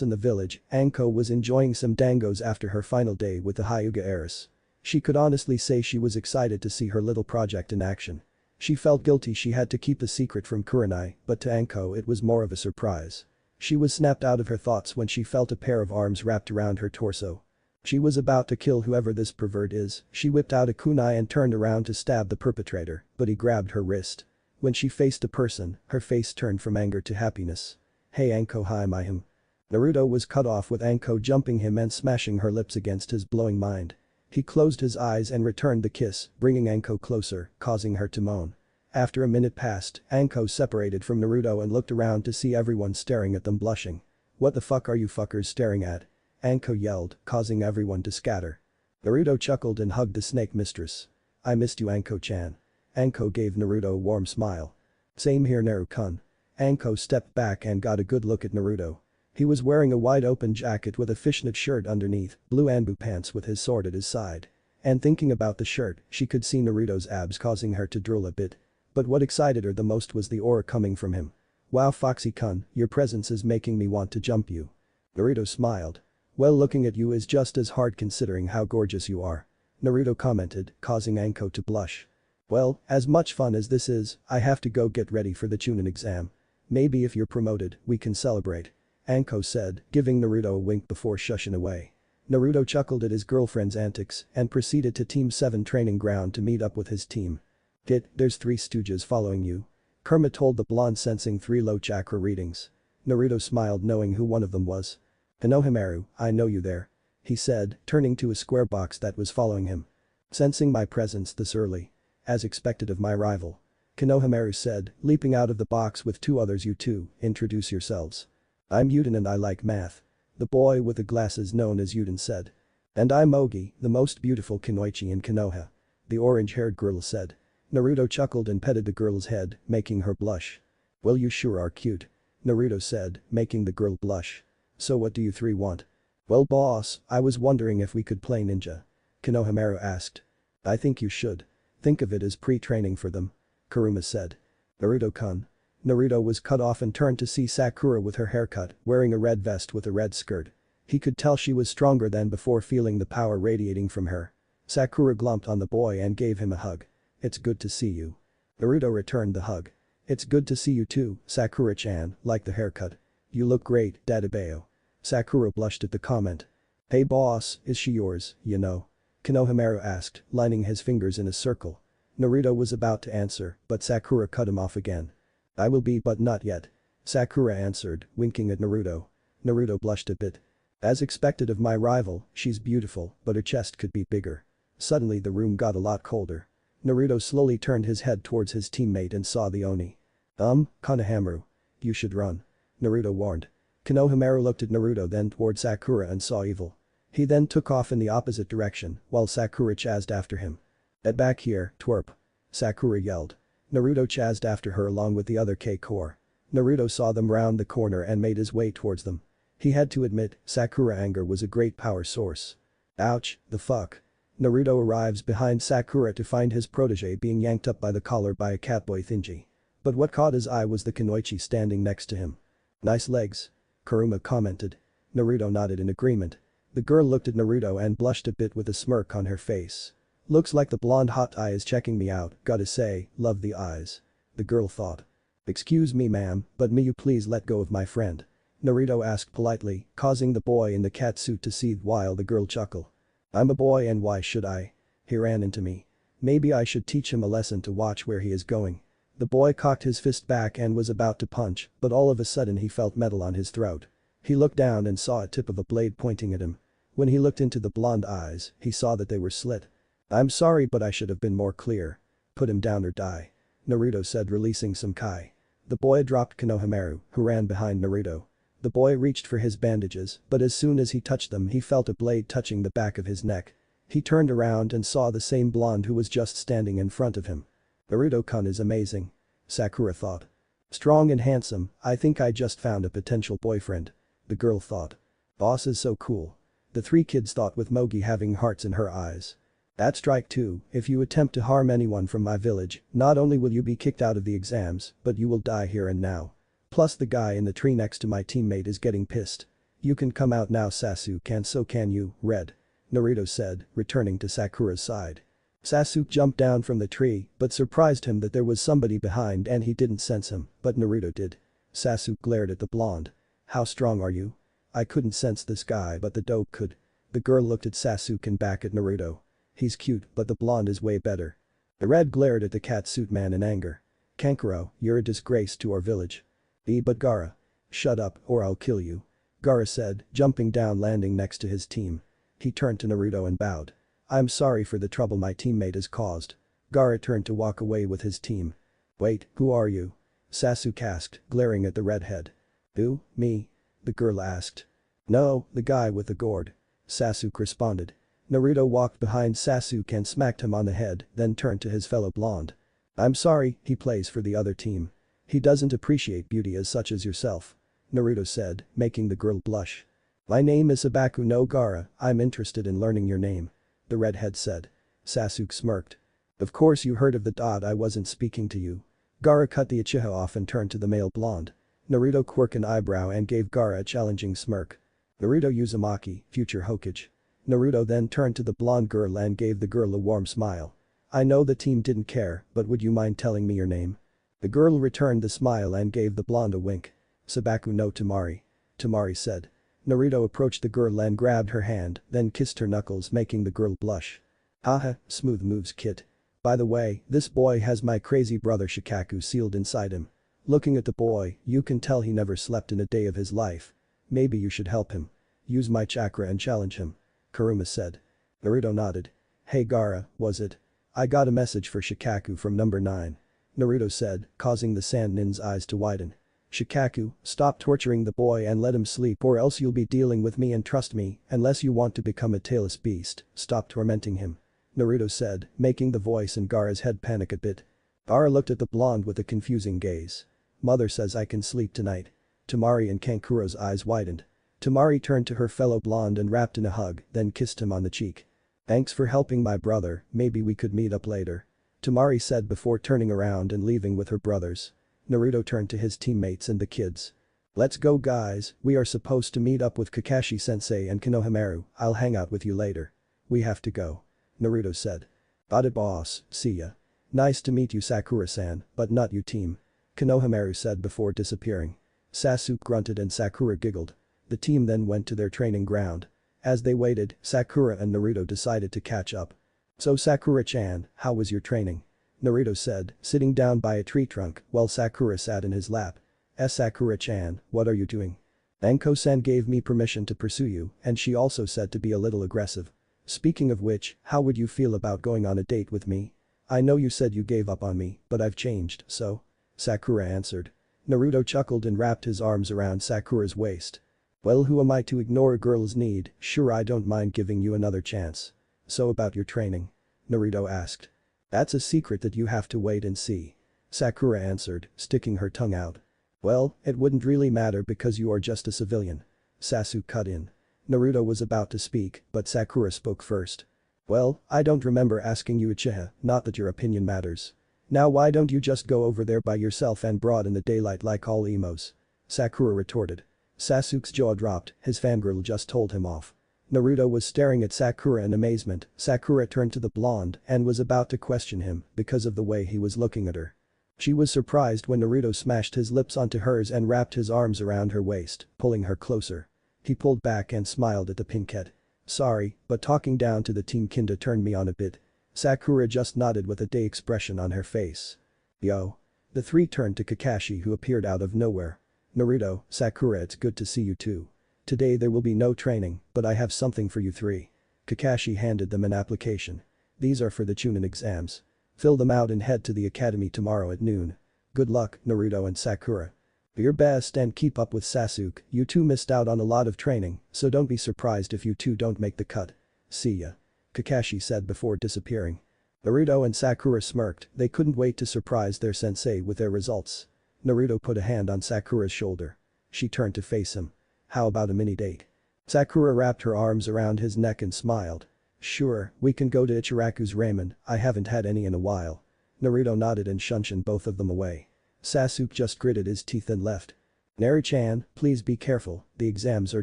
in the village, Anko was enjoying some dangos after her final day with the Hyuga heiress. She could honestly say she was excited to see her little project in action. She felt guilty she had to keep the secret from Kurenai, but to Anko it was more of a surprise. She was snapped out of her thoughts when she felt a pair of arms wrapped around her torso. She was about to kill whoever this pervert is. She whipped out a kunai and turned around to stab the perpetrator, but he grabbed her wrist. When she faced the person, her face turned from anger to happiness. "Hey Anko him." Naruto was cut off with Anko jumping him and smashing her lips against his blowing mind. He closed his eyes and returned the kiss, bringing Anko closer, causing her to moan. After a minute passed, Anko separated from Naruto and looked around to see everyone staring at them, blushing. "What the fuck are you fuckers staring at?" Anko yelled, causing everyone to scatter. Naruto chuckled and hugged the snake mistress. "I missed you, Anko-chan." Anko gave Naruto a warm smile. "Same here, Naru-kun." Anko stepped back and got a good look at Naruto. He was wearing a wide-open jacket with a fishnet shirt underneath, blue Anbu pants with his sword at his side. And thinking about the shirt, she could see Naruto's abs, causing her to drool a bit. But what excited her the most was the aura coming from him. "Wow, Foxy-kun, your presence is making me want to jump you." Naruto smiled. "Well, looking at you is just as hard considering how gorgeous you are," Naruto commented, causing Anko to blush. "Well, as much fun as this is, I have to go get ready for the Chunin exam. Maybe if you're promoted, we can celebrate," Anko said, giving Naruto a wink before shushing away. Naruto chuckled at his girlfriend's antics and proceeded to Team 7 training ground to meet up with his team. "Kid, there's 3 stooges following you," Kurama told the blonde, sensing 3 low chakra readings. Naruto smiled, knowing who one of them was. "Konohamaru, I know you there," he said, turning to a square box that was following him. "Sensing my presence this early? As expected of my rival," Konohamaru said, leaping out of the box with 2 others. "You two, introduce yourselves." "I'm Yuden and I like math," the boy with the glasses known as Yuden said. "And I'm Ogi, the most beautiful Kunoichi in Konoha," the orange-haired girl said. Naruto chuckled and petted the girl's head, making her blush. "Well, you sure are cute," Naruto said, making the girl blush. So what do you three want? Well boss, I was wondering if we could play ninja. Konohamaru asked. I think you should. Think of it as pre-training for them. Kuruma said. Naruto-kun. Naruto was cut off and turned to see Sakura with her haircut, wearing a red vest with a red skirt. He could tell she was stronger than before, feeling the power radiating from her. Sakura glumped on the boy and gave him a hug. It's good to see you. Naruto returned the hug. It's good to see you too, Sakura-chan, like the haircut. You look great, Dadabeo. Sakura blushed at the comment. Hey boss, is she yours, you know? Konohamaru asked, lining his fingers in a circle. Naruto was about to answer, but Sakura cut him off again. I will be, but not yet. Sakura answered, winking at Naruto. Naruto blushed a bit. As expected of my rival, she's beautiful, but her chest could be bigger. Suddenly the room got a lot colder. Naruto slowly turned his head towards his teammate and saw the Oni. Konohamaru. You should run. Naruto warned. Konohamaru looked at Naruto, then toward Sakura, and saw evil. He then took off in the opposite direction, while Sakura chased after him. Get back here, twerp. Sakura yelled. Naruto chased after her along with the other K-core. Naruto saw them round the corner and made his way towards them. He had to admit, Sakura anger was a great power source. Ouch, the fuck. Naruto arrives behind Sakura to find his protege being yanked up by the collar by a catboy Thinji. But what caught his eye was the Kunoichi standing next to him. Nice legs. Kuruma commented. Naruto nodded in agreement. The girl looked at Naruto and blushed a bit with a smirk on her face. Looks like the blonde hot eye is checking me out, gotta say, love the eyes. The girl thought. Excuse me ma'am, but may you please let go of my friend? Naruto asked politely, causing the boy in the cat suit to seethe while the girl chuckled. I'm a boy and why should I? He ran into me. Maybe I should teach him a lesson to watch where he is going. The boy cocked his fist back and was about to punch, but all of a sudden he felt metal on his throat. He looked down and saw a tip of a blade pointing at him. When he looked into the blonde eyes, he saw that they were slit. I'm sorry but I should have been more clear. Put him down or die. Naruto said, releasing some kai. The boy dropped Konohamaru, who ran behind Naruto. The boy reached for his bandages, but as soon as he touched them he felt a blade touching the back of his neck. He turned around and saw the same blonde who was just standing in front of him. Naruto-kun is amazing. Sakura thought. Strong and handsome, I think I just found a potential boyfriend. The girl thought. Boss is so cool. The three kids thought with Mogi having hearts in her eyes. That's strike 2, if you attempt to harm anyone from my village, not only will you be kicked out of the exams, but you will die here and now. Plus the guy in the tree next to my teammate is getting pissed. You can come out now Sasuke and so can you, Red. Naruto said, returning to Sakura's side. Sasuke jumped down from the tree, but surprised him that there was somebody behind and he didn't sense him, but Naruto did. Sasuke glared at the blonde. How strong are you? I couldn't sense this guy but the dope could. The girl looked at Sasuke and back at Naruto. He's cute but the blonde is way better. The red glared at the catsuit man in anger. Kankuro, you're a disgrace to our village. But Gaara. Shut up or I'll kill you. Gaara said, jumping down landing next to his team. He turned to Naruto and bowed. I'm sorry for the trouble my teammate has caused. Gaara turned to walk away with his team. Wait, who are you? Sasuke asked, glaring at the redhead. Who, me? The girl asked. No, the guy with the gourd. Sasuke responded. Naruto walked behind Sasuke and smacked him on the head, then turned to his fellow blonde. I'm sorry, he plays for the other team. He doesn't appreciate beauty as such as yourself. Naruto said, making the girl blush. My name is Sabaku no Gaara, I'm interested in learning your name. The redhead said. Sasuke smirked. Of course you heard of the dot I wasn't speaking to you. Gaara cut the Uchiha off and turned to the male blonde. Naruto quirked an eyebrow and gave Gaara a challenging smirk. Naruto Uzumaki, future Hokage. Naruto then turned to the blonde girl and gave the girl a warm smile. I know the team didn't care, but would you mind telling me your name? The girl returned the smile and gave the blonde a wink. Sabaku no Tamari. Tamari said. Naruto approached the girl and grabbed her hand, then kissed her knuckles making the girl blush. Haha, smooth moves kid. By the way, this boy has my crazy brother Shikaku sealed inside him. Looking at the boy, you can tell he never slept in a day of his life. Maybe you should help him. Use my chakra and challenge him. Kuruma said. Naruto nodded. Hey Gaara, was it? I got a message for Shikaku from number 9. Naruto said, causing the sand nin's eyes to widen. Shikaku, stop torturing the boy and let him sleep or else you'll be dealing with me and trust me, unless you want to become a tailless beast, stop tormenting him. Naruto said, making the voice in Gaara's head panic a bit. Gaara looked at the blonde with a confusing gaze. Mother says I can sleep tonight. Tamari and Kankuro's eyes widened. Tamari turned to her fellow blonde and wrapped in a hug, then kissed him on the cheek. Thanks for helping my brother, maybe we could meet up later. Tamari said before turning around and leaving with her brothers. Naruto turned to his teammates and the kids. Let's go guys, we are supposed to meet up with Kakashi-sensei and Konohamaru, I'll hang out with you later. We have to go. Naruto said. Got it boss, see ya. Nice to meet you Sakura-san, but not you team. Konohamaru said before disappearing. Sasuke grunted and Sakura giggled. The team then went to their training ground. As they waited, Sakura and Naruto decided to catch up. So Sakura-chan, how was your training? Naruto said, sitting down by a tree trunk while Sakura sat in his lap. Sakura-chan, what are you doing? Anko-san gave me permission to pursue you and she also said to be a little aggressive. Speaking of which, how would you feel about going on a date with me? I know you said you gave up on me, but I've changed, so? Sakura answered. Naruto chuckled and wrapped his arms around Sakura's waist. Well, who am I to ignore a girl's need, sure I don't mind giving you another chance. So about your training? Naruto asked. That's a secret that you have to wait and see. Sakura answered, sticking her tongue out. Well, it wouldn't really matter because you are just a civilian. Sasuke cut in. Naruto was about to speak, but Sakura spoke first. Well, I don't remember asking you Uchiha, not that your opinion matters. Now why don't you just go over there by yourself and broad in the daylight like all emos? Sakura retorted. Sasuke's jaw dropped, his fangirl just told him off. Naruto was staring at Sakura in amazement, Sakura turned to the blonde and was about to question him because of the way he was looking at her. She was surprised when Naruto smashed his lips onto hers and wrapped his arms around her waist, pulling her closer. He pulled back and smiled at the pinkhead. Sorry, but talking down to the team kinda turned me on a bit. Sakura just nodded with a day expression on her face. Yo. The three turned to Kakashi who appeared out of nowhere. Naruto, Sakura, it's good to see you too. Today there will be no training, but I have something for you three. Kakashi handed them an application. These are for the Chunin exams. Fill them out and head to the academy tomorrow at noon. Good luck, Naruto and Sakura. Be your best and keep up with Sasuke, you two missed out on a lot of training, so don't be surprised if you two don't make the cut. See ya. Kakashi said before disappearing. Naruto and Sakura smirked, they couldn't wait to surprise their sensei with their results. Naruto put a hand on Sakura's shoulder. She turned to face him. How about a mini date? Sakura wrapped her arms around his neck and smiled. Sure, we can go to Ichiraku's ramen, I haven't had any in a while. Naruto nodded and shunshed both of them away. Sasuke just gritted his teeth and left. Naru-chan, please be careful, the exams are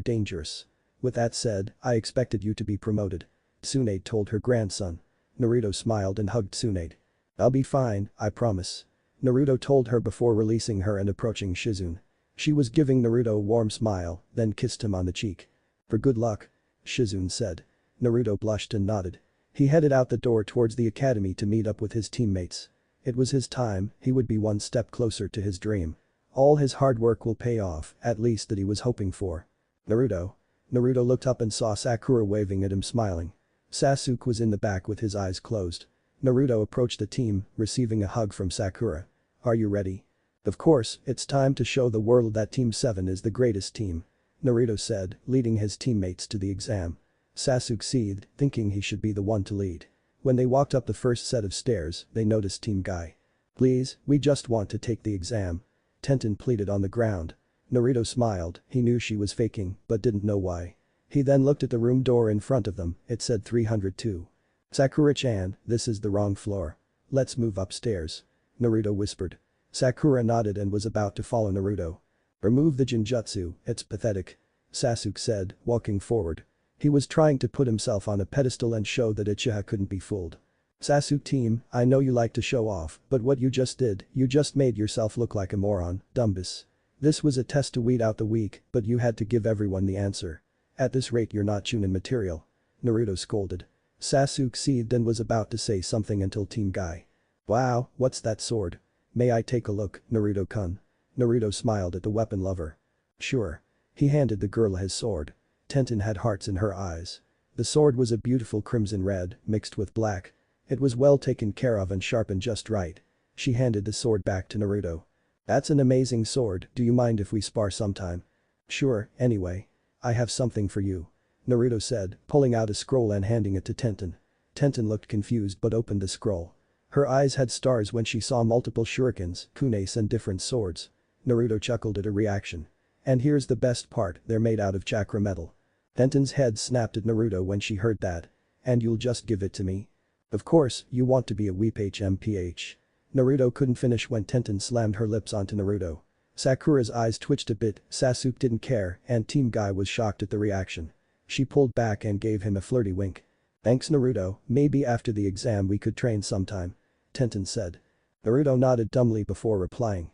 dangerous. With that said, I expected you to be promoted. Tsunade told her grandson. Naruto smiled and hugged Tsunade. I'll be fine, I promise. Naruto told her before releasing her and approaching Shizune. She was giving Naruto a warm smile, then kissed him on the cheek. For good luck. Shizune said. Naruto blushed and nodded. He headed out the door towards the academy to meet up with his teammates. It was his time, he would be one step closer to his dream. All his hard work will pay off, at least that he was hoping for. Naruto. Naruto looked up and saw Sakura waving at him smiling. Sasuke was in the back with his eyes closed. Naruto approached the team, receiving a hug from Sakura. Are you ready? Of course, it's time to show the world that Team 7 is the greatest team. Naruto said, leading his teammates to the exam. Sasuke seethed, thinking he should be the one to lead. When they walked up the first set of stairs, they noticed Team Guy. Please, we just want to take the exam. Tenten pleaded on the ground. Naruto smiled, he knew she was faking, but didn't know why. He then looked at the room door in front of them, it said 302. Sakura-chan, this is the wrong floor. Let's move upstairs. Naruto whispered. Sakura nodded and was about to follow Naruto. Remove the Jinjutsu, it's pathetic. Sasuke said, walking forward. He was trying to put himself on a pedestal and show that Uchiha couldn't be fooled. Sasuke team, I know you like to show off, but what you just did, you just made yourself look like a moron, dumbass. This was a test to weed out the weak, but you had to give everyone the answer. At this rate you're not Chunin material. Naruto scolded. Sasuke seethed and was about to say something until Team Guy. Wow, what's that sword? May I take a look, Naruto-kun? Naruto smiled at the weapon lover. Sure. He handed the girl his sword. Tenten had hearts in her eyes. The sword was a beautiful crimson red, mixed with black. It was well taken care of and sharpened just right. She handed the sword back to Naruto. That's an amazing sword, do you mind if we spar sometime? Sure, anyway. I have something for you. Naruto said, pulling out a scroll and handing it to Tenten. Tenten looked confused but opened the scroll. Her eyes had stars when she saw multiple shurikens, kunes and different swords. Naruto chuckled at her reaction. And here's the best part, they're made out of chakra metal. Tenten's head snapped at Naruto when she heard that. And you'll just give it to me? Of course, you want to be a weep HMPH. Naruto couldn't finish when Tenten slammed her lips onto Naruto. Sakura's eyes twitched a bit, Sasuke didn't care, and Team Guy was shocked at the reaction. She pulled back and gave him a flirty wink. Thanks Naruto, maybe after the exam we could train sometime. Tenten said. Naruto nodded dumbly before replying.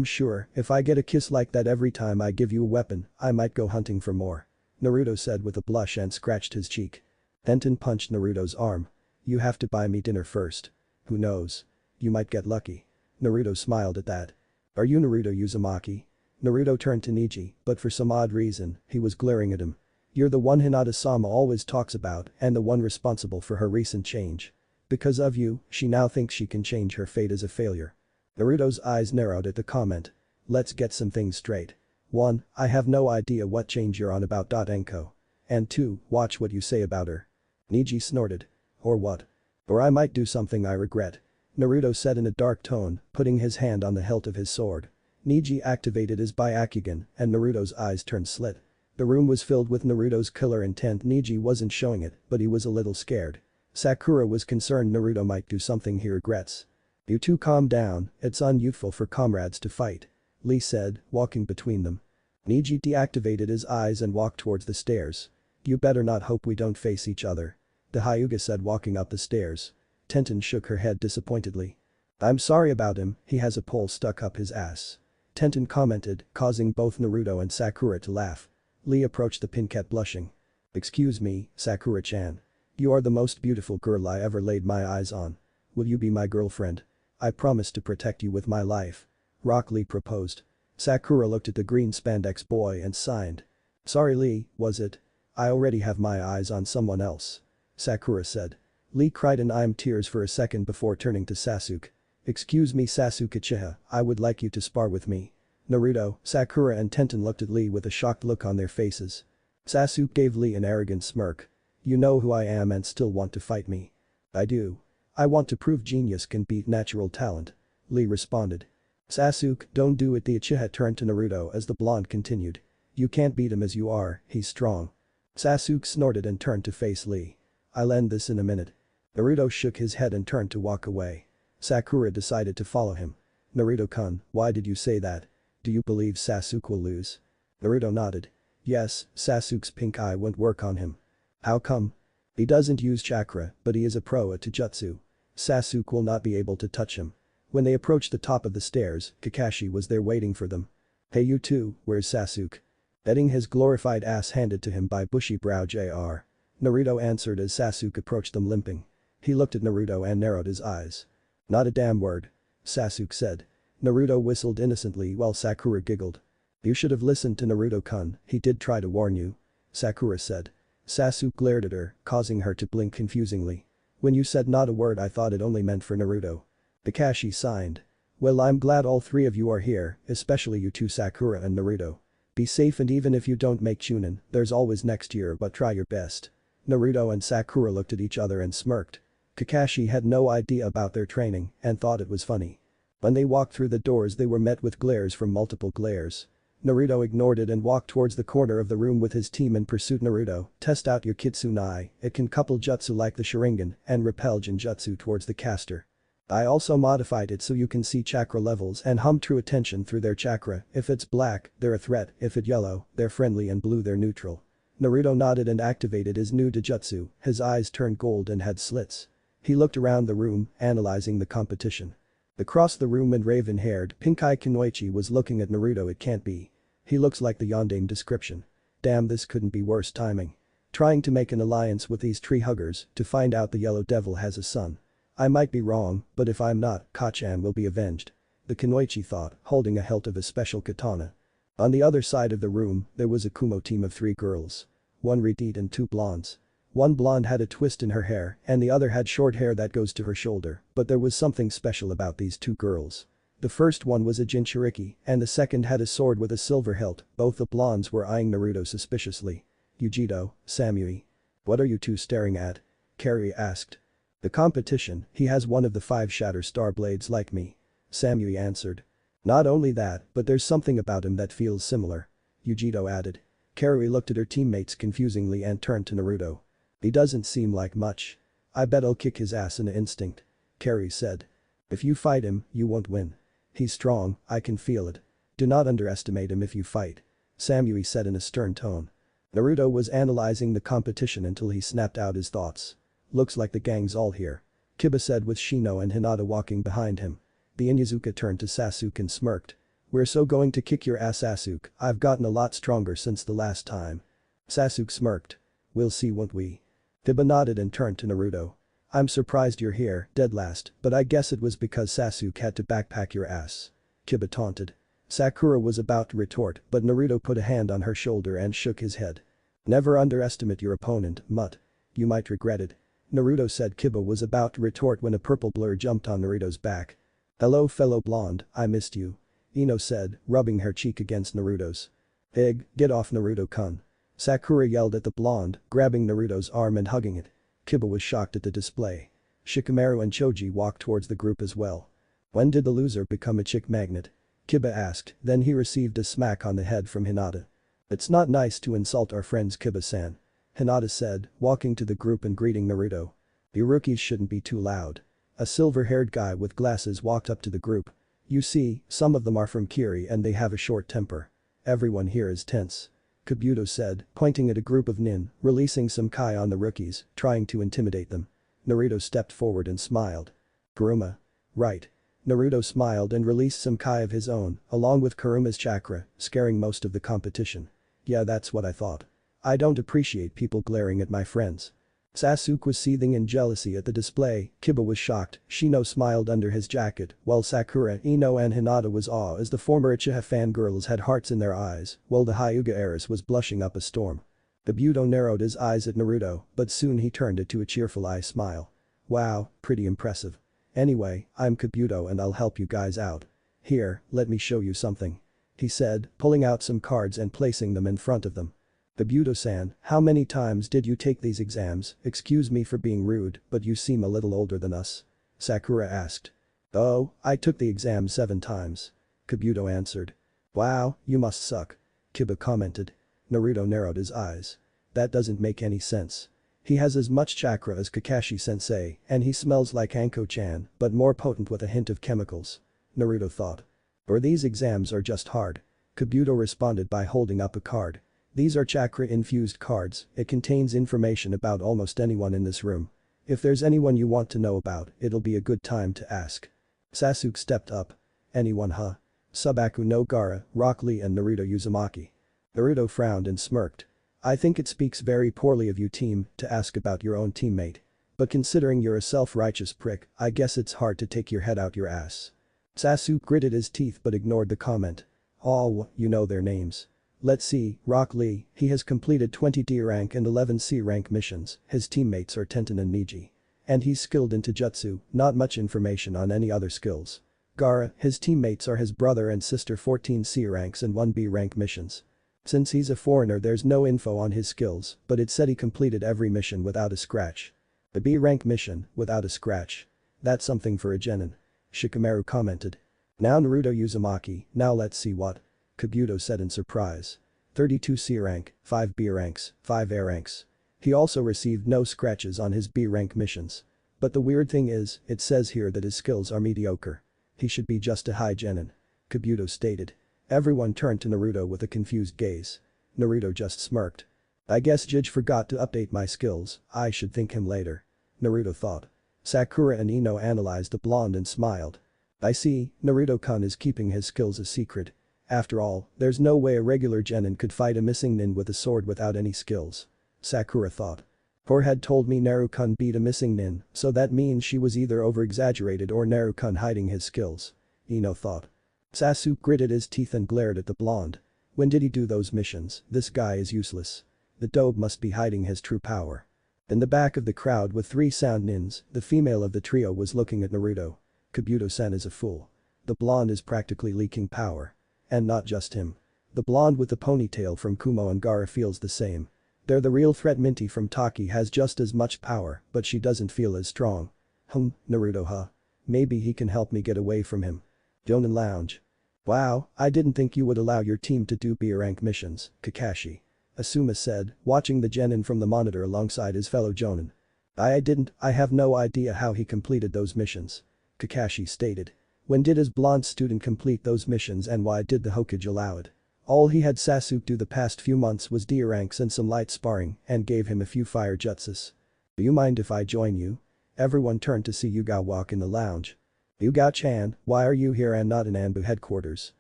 Sure, if I get a kiss like that every time I give you a weapon, I might go hunting for more. Naruto said with a blush and scratched his cheek. Tenten punched Naruto's arm. You have to buy me dinner first. Who knows? You might get lucky. Naruto smiled at that. Are you Naruto Uzumaki? Naruto turned to Neji, but for some odd reason, he was glaring at him. You're the one Hinata-sama always talks about and the one responsible for her recent change. Because of you, she now thinks she can change her fate as a failure. Naruto's eyes narrowed at the comment. Let's get some things straight. 1. I have no idea what change you're on about. Enko. And 2. Watch what you say about her. Neji snorted. Or what? Or I might do something I regret. Naruto said in a dark tone, putting his hand on the hilt of his sword. Neji activated his Byakugan and Naruto's eyes turned slit. The room was filled with Naruto's killer intent. Neji wasn't showing it, but he was a little scared. Sakura was concerned Naruto might do something he regrets. You two calm down, it's unyouthful for comrades to fight. Lee said, walking between them. Neji deactivated his eyes and walked towards the stairs. You better not hope we don't face each other. The Hyuga said walking up the stairs. Tenten shook her head disappointedly. I'm sorry about him, he has a pole stuck up his ass. Tenten commented, causing both Naruto and Sakura to laugh. Lee approached the Pinket blushing. Excuse me, Sakura-chan. You are the most beautiful girl I ever laid my eyes on. Will you be my girlfriend? I promise to protect you with my life. Rock Lee proposed. Sakura looked at the green spandex boy and signed. Sorry Lee, was it? I already have my eyes on someone else. Sakura said. Lee cried in I'm tears for a second before turning to Sasuke. Excuse me Sasuke-Uchiha, I would like you to spar with me. Naruto, Sakura and Tenten looked at Lee with a shocked look on their faces. Sasuke gave Lee an arrogant smirk. You know who I am and still want to fight me. I do. I want to prove genius can beat natural talent. Lee responded. Sasuke, don't do it. The Uchiha turned to Naruto as the blonde continued. You can't beat him as you are, he's strong. Sasuke snorted and turned to face Lee. I'll end this in a minute. Naruto shook his head and turned to walk away. Sakura decided to follow him. Naruto-kun, why did you say that? Do you believe Sasuke will lose? Naruto nodded. Yes, Sasuke's pink eye won't work on him. How come? He doesn't use chakra, but he is a pro at Taijutsu. Sasuke will not be able to touch him. When they approached the top of the stairs, Kakashi was there waiting for them. Hey you two, where's Sasuke? Getting his glorified ass handed to him by bushy brow Jr. Naruto answered as Sasuke approached them limping. He looked at Naruto and narrowed his eyes. Not a damn word. Sasuke said. Naruto whistled innocently while Sakura giggled. You should have listened to Naruto-kun, he did try to warn you. Sakura said. Sasuke glared at her, causing her to blink confusingly. When you said not a word I thought it only meant for Naruto. Kakashi signed. Well I'm glad all three of you are here, especially you two Sakura and Naruto. Be safe and even if you don't make Chunin, there's always next year but try your best. Naruto and Sakura looked at each other and smirked. Kakashi had no idea about their training and thought it was funny. When they walked through the doors they were met with glares from multiple glares. Naruto ignored it and walked towards the corner of the room with his team and pursued Naruto. Test out your Kitsune. It can couple jutsu like the Sharingan and repel Genjutsu towards the caster. I also modified it so you can see chakra levels and hum true attention through their chakra. If it's black, they're a threat, if it's yellow, they're friendly and blue they're neutral. Naruto nodded and activated his new Taijutsu, his eyes turned gold and had slits. He looked around the room, analyzing the competition. Across the room and raven-haired, pink-eyed Kunoichi was looking at Naruto. It can't be. He looks like the Yondaime description. Damn, this couldn't be worse timing. Trying to make an alliance with these tree huggers to find out the yellow devil has a son. I might be wrong, but if I'm not, Kachan will be avenged. The Kunoichi thought, holding a hilt of a special katana. On the other side of the room, there was a Kumo team of 3 girls. 1 redite and 2 blondes. One blonde had a twist in her hair and the other had short hair that goes to her shoulder, but there was something special about these 2 girls. The first one was a Jinchuriki and the second had a sword with a silver hilt. Both the blondes were eyeing Naruto suspiciously. Yujito, Samui. What are you two staring at? Carrie asked. The competition, he has one of the 5 shatter star blades like me. Samui answered. Not only that, but there's something about him that feels similar. Yugito added. Karui looked at her teammates confusingly and turned to Naruto. He doesn't seem like much. I bet I'll kick his ass in an instinct. Karui said. If you fight him, you won't win. He's strong, I can feel it. Do not underestimate him if you fight. Samui said in a stern tone. Naruto was analyzing the competition until he snapped out his thoughts. Looks like the gang's all here. Kiba said with Shino and Hinata walking behind him. The Inyazuka turned to Sasuke and smirked. We're so going to kick your ass, Sasuke. I've gotten a lot stronger since the last time. Sasuke smirked. We'll see, won't we? Kiba nodded and turned to Naruto. I'm surprised you're here, dead last, but I guess it was because Sasuke had to backpack your ass. Kiba taunted. Sakura was about to retort, but Naruto put a hand on her shoulder and shook his head. Never underestimate your opponent, Mutt. You might regret it. Naruto said. Kiba was about to retort when a purple blur jumped on Naruto's back. Hello fellow blonde, I missed you. Ino said, rubbing her cheek against Naruto's. Ig, get off Naruto-kun. Sakura yelled at the blonde, grabbing Naruto's arm and hugging it. Kiba was shocked at the display. Shikamaru and Choji walked towards the group as well. When did the loser become a chick magnet? Kiba asked, then he received a smack on the head from Hinata. It's not nice to insult our friends, Kiba-san. Hinata said, walking to the group and greeting Naruto. You rookies shouldn't be too loud. A silver-haired guy with glasses walked up to the group. You see, some of them are from Kiri and they have a short temper. Everyone here is tense. Kabuto said, pointing at a group of nin, releasing some kai on the rookies, trying to intimidate them. Naruto stepped forward and smiled. Kuruma. Right. Naruto smiled and released some kai of his own, along with Kuruma's chakra, scaring most of the competition. Yeah, that's what I thought. I don't appreciate people glaring at my friends. Sasuke was seething in jealousy at the display. Kiba was shocked. Shino smiled under his jacket, while Sakura, Ino and Hinata was awe as the former Uchiha fangirls had hearts in their eyes, while the Hyuga heiress was blushing up a storm. Kabuto narrowed his eyes at Naruto, but soon he turned it to a cheerful eye smile. Wow, pretty impressive. Anyway, I'm Kabuto and I'll help you guys out. Here, let me show you something. He said, pulling out some cards and placing them in front of them. Kabuto-san, how many times did you take these exams? Excuse me for being rude, but you seem a little older than us. Sakura asked. Oh, I took the exam 7 times. Kabuto answered. Wow, you must suck. Kiba commented. Naruto narrowed his eyes. That doesn't make any sense. He has as much chakra as Kakashi-sensei, and he smells like Anko-chan, but more potent with a hint of chemicals. Naruto thought. Or these exams are just hard. Kabuto responded by holding up a card. These are chakra-infused cards. It contains information about almost anyone in this room. If there's anyone you want to know about, it'll be a good time to ask. Sasuke stepped up. Anyone, huh? Subaku no Gaara, Rock Lee and Naruto Uzumaki. Naruto frowned and smirked. I think it speaks very poorly of you team to ask about your own teammate. But considering you're a self-righteous prick, I guess it's hard to take your head out your ass. Sasuke gritted his teeth but ignored the comment. Oh, you know their names. Let's see, Rock Lee, he has completed 20 D rank and 11 C rank missions, his teammates are Tenten and Neji. And he's skilled in Taijutsu, not much information on any other skills. Gaara, his teammates are his brother and sister 14 C ranks and 1 B rank missions. Since he's a foreigner there's no info on his skills, but it said he completed every mission without a scratch. A B rank mission, without a scratch. That's something for a genin. Shikamaru commented. Now Naruto Uzumaki, now let's see what. Kabuto said in surprise. 32 C rank, 5 B ranks, 5 A ranks. He also received no scratches on his B rank missions. But the weird thing is, it says here that his skills are mediocre. He should be just a high genin. Kabuto stated. Everyone turned to Naruto with a confused gaze. Naruto just smirked. I guess Jij forgot to update my skills, I should thank him later. Naruto thought. Sakura and Ino analyzed the blonde and smiled. I see, Naruto-kun is keeping his skills a secret. After all, there's no way a regular genin could fight a missing nin with a sword without any skills. Sakura thought. Poor had told me Naruto-kun beat a missing nin, so that means she was either over-exaggerated or Naruto-kun hiding his skills. Ino thought. Sasuke gritted his teeth and glared at the blonde. When did he do those missions? This guy is useless. The dope must be hiding his true power. In the back of the crowd with 3 sound nins, the female of the trio was looking at Naruto. Kabuto-san is a fool. The blonde is practically leaking power. And not just him. The blonde with the ponytail from Kumo and Gaara feels the same. They're the real threat. Minty from Taki has just as much power, but she doesn't feel as strong. Naruto huh? Maybe he can help me get away from him. Jonin Lounge. Wow, I didn't think you would allow your team to do B rank missions, Kakashi. Asuma said, watching the genin from the monitor alongside his fellow jonin. I didn't, I have no idea how he completed those missions. Kakashi stated. When did his blonde student complete those missions and why did the Hokage allow it? All he had Sasuke do the past few months was D ranks and some light sparring and gave him a few fire jutsus. Do you mind if I join you? Everyone turned to see Yugao walk in the lounge. Yugao-chan, why are you here and not in Anbu headquarters?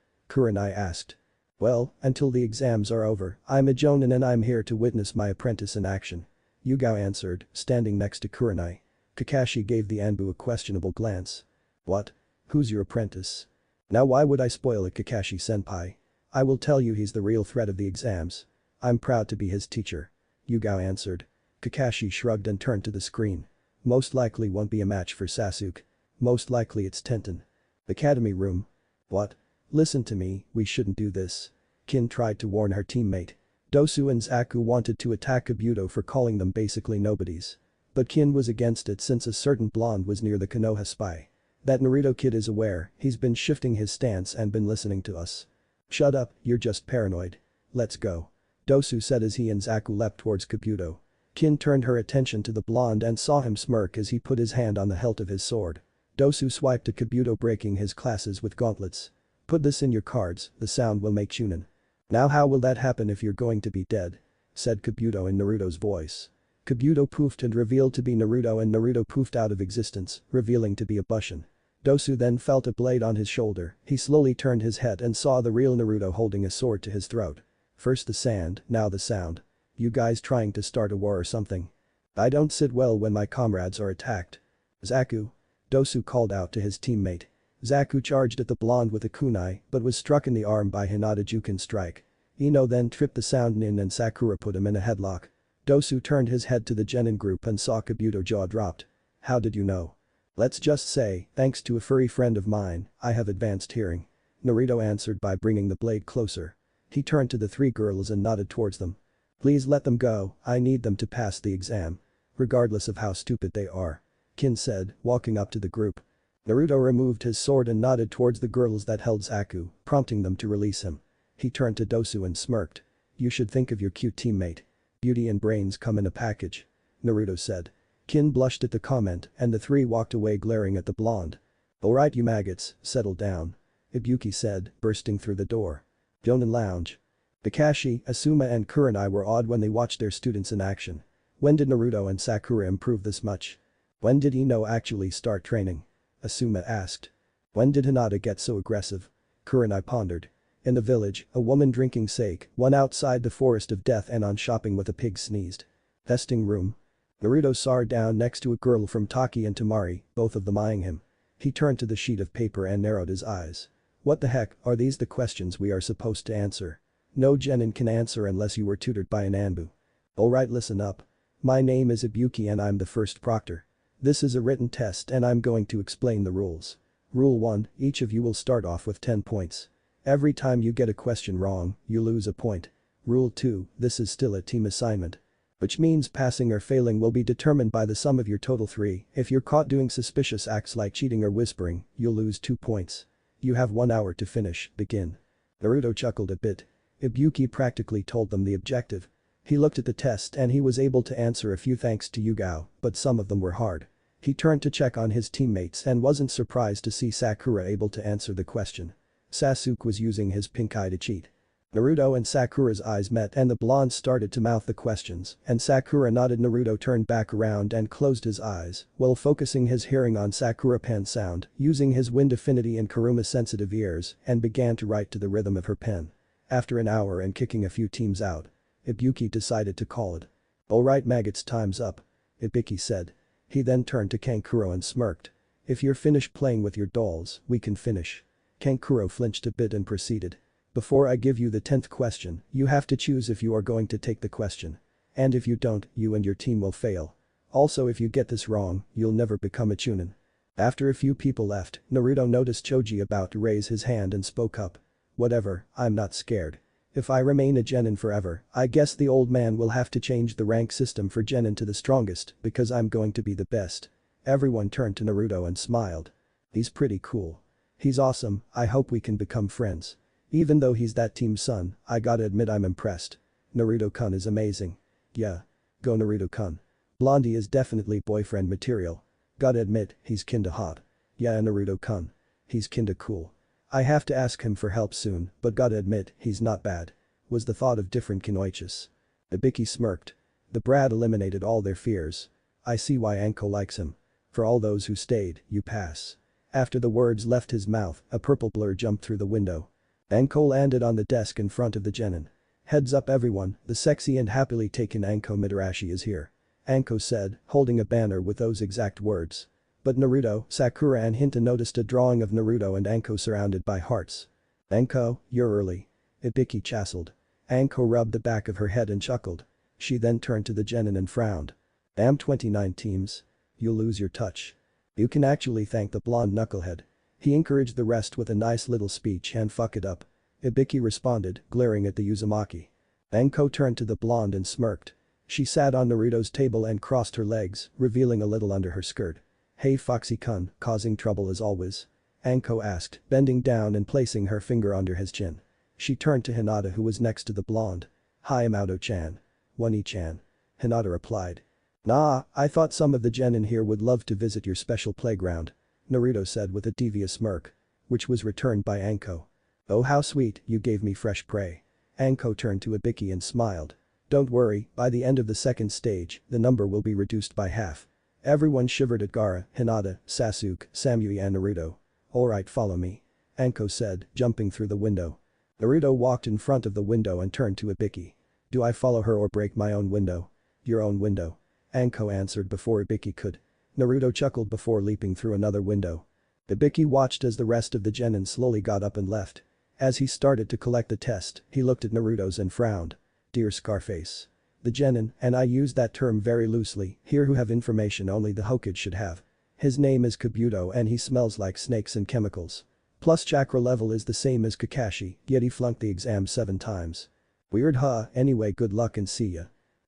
Kurenai asked. Well, until the exams are over, I'm a jonin and I'm here to witness my apprentice in action. Yugao answered, standing next to Kurenai. Kakashi gave the Anbu a questionable glance. What? Who's your apprentice? Now why would I spoil it, Kakashi-senpai? I will tell you he's the real threat of the exams. I'm proud to be his teacher. Yugao answered. Kakashi shrugged and turned to the screen. Most likely won't be a match for Sasuke. Most likely it's Tenten. Academy room. What? Listen to me, we shouldn't do this. Kin tried to warn her teammate. Dosu and Zaku wanted to attack Kabuto for calling them basically nobodies. But Kin was against it since a certain blonde was near the Konoha spy. That Naruto kid is aware, he's been shifting his stance and been listening to us. Shut up, you're just paranoid. Let's go. Dosu said as he and Zaku leapt towards Kabuto. Kin turned her attention to the blonde and saw him smirk as he put his hand on the hilt of his sword. Dosu swiped at Kabuto, breaking his classes with gauntlets. Put this in your cards, the sound will make Chunin. Now how will that happen if you're going to be dead? Said Kabuto in Naruto's voice. Kabuto poofed and revealed to be Naruto and Naruto poofed out of existence, revealing to be a Bushin. Dosu then felt a blade on his shoulder, he slowly turned his head and saw the real Naruto holding a sword to his throat. First the sand, now the sound. You guys trying to start a war or something? I don't sit well when my comrades are attacked. Zaku. Dosu called out to his teammate. Zaku charged at the blonde with a kunai but was struck in the arm by Hinata Jukin strike. Ino then tripped the sound nin and Sakura put him in a headlock. Dosu turned his head to the genin group and saw Kabuto jaw dropped. How did you know? Let's just say, thanks to a furry friend of mine, I have advanced hearing. Naruto answered by bringing the blade closer. He turned to the three girls and nodded towards them. Please let them go, I need them to pass the exam. Regardless of how stupid they are. Kin said, walking up to the group. Naruto removed his sword and nodded towards the girls that held Zaku, prompting them to release him. He turned to Dosu and smirked. You should think of your cute teammate. Beauty and brains come in a package. Naruto said. Kin blushed at the comment and the three walked away glaring at the blonde. Alright you maggots, settle down. Ibuki said, bursting through the door. Jonin lounge. Kakashi, Asuma and Kurenai were awed when they watched their students in action. When did Naruto and Sakura improve this much? When did Ino actually start training? Asuma asked. When did Hinata get so aggressive? Kurenai pondered. In the village, a woman drinking sake, one outside the forest of death and on shopping with a pig sneezed. Testing room. Naruto saw down next to a girl from Taki and Tamari, both of them eyeing him. He turned to the sheet of paper and narrowed his eyes. What the heck, are these the questions we are supposed to answer? No genin can answer unless you were tutored by an Anbu. Alright, listen up. My name is Ibuki and I'm the first proctor. This is a written test and I'm going to explain the rules. Rule 1, each of you will start off with 10 points. Every time you get a question wrong, you lose a point. Rule 2, this is still a team assignment. Which means passing or failing will be determined by the sum of your total 3, if you're caught doing suspicious acts like cheating or whispering, you'll lose 2 points. You have 1 hour to finish, begin. Naruto chuckled a bit. Ibuki practically told them the objective. He looked at the test and he was able to answer a few thanks to Yugao, but some of them were hard. He turned to check on his teammates and wasn't surprised to see Sakura able to answer the question. Sasuke was using his pink eye to cheat. Naruto and Sakura's eyes met and the blonde started to mouth the questions and Sakura nodded. Naruto turned back around and closed his eyes while focusing his hearing on Sakura pen sound, using his wind affinity and Karuma sensitive ears and began to write to the rhythm of her pen. After an hour and kicking a few teams out, Ibuki decided to call it. Alright maggots, time's up. Ibuki said. He then turned to Kankuro and smirked. If you're finished playing with your dolls, we can finish. Kankuro flinched a bit and proceeded. Before I give you the 10th question, you have to choose if you are going to take the question. And if you don't, you and your team will fail. Also if you get this wrong, you'll never become a Chunin. After a few people left, Naruto noticed Choji about to raise his hand and spoke up. Whatever, I'm not scared. If I remain a genin forever, I guess the old man will have to change the rank system for genin to the strongest because I'm going to be the best. Everyone turned to Naruto and smiled. He's pretty cool. He's awesome, I hope we can become friends. Even though he's that team's son, I gotta admit I'm impressed. Naruto-kun is amazing. Yeah. Go Naruto-kun. Blondie is definitely boyfriend material. Gotta admit, he's kinda hot. Yeah Naruto-kun. He's kinda cool. I have to ask him for help soon, but gotta admit, he's not bad. Was the thought of different Kinoichis. Ibiki smirked. The brat eliminated all their fears. I see why Anko likes him. For all those who stayed, you pass. After the words left his mouth, a purple blur jumped through the window. Anko landed on the desk in front of the genin. Heads up everyone, the sexy and happily taken Anko Midarashi is here. Anko said, holding a banner with those exact words. But Naruto, Sakura and Hinta noticed a drawing of Naruto and Anko surrounded by hearts. Anko, you're early. Ibiki chassled. Anko rubbed the back of her head and chuckled. She then turned to the genin and frowned. Damn 29 teams. You'll lose your touch. You can actually thank the blonde knucklehead. He encouraged the rest with a nice little speech and fuck it up. Ibiki responded, glaring at the Uzumaki. Anko turned to the blonde and smirked. She sat on Naruto's table and crossed her legs, revealing a little under her skirt. Hey Foxy-kun, causing trouble as always? Anko asked, bending down and placing her finger under his chin. She turned to Hinata who was next to the blonde. Hi Maoto-chan. Wani-chan. Hinata replied. Nah, I thought some of the genin here would love to visit your special playground. Naruto said with a devious smirk. Which was returned by Anko. Oh how sweet, you gave me fresh prey. Anko turned to Ibiki and smiled. Don't worry, by the end of the second stage, the number will be reduced by half. Everyone shivered at Gaara, Hinata, Sasuke, Samui and Naruto. Alright follow me. Anko said, jumping through the window. Naruto walked in front of the window and turned to Ibiki. Do I follow her or break my own window? Your own window. Anko answered before Ibiki could. Naruto chuckled before leaping through another window. Ibiki watched as the rest of the genin slowly got up and left. As he started to collect the test, he looked at Naruto's and frowned. Dear Scarface. The genin, and I use that term very loosely, here who have information only the Hokage should have. His name is Kabuto and he smells like snakes and chemicals. Plus chakra level is the same as Kakashi, yet he flunked the exam 7 times. Weird huh, anyway good luck and see ya.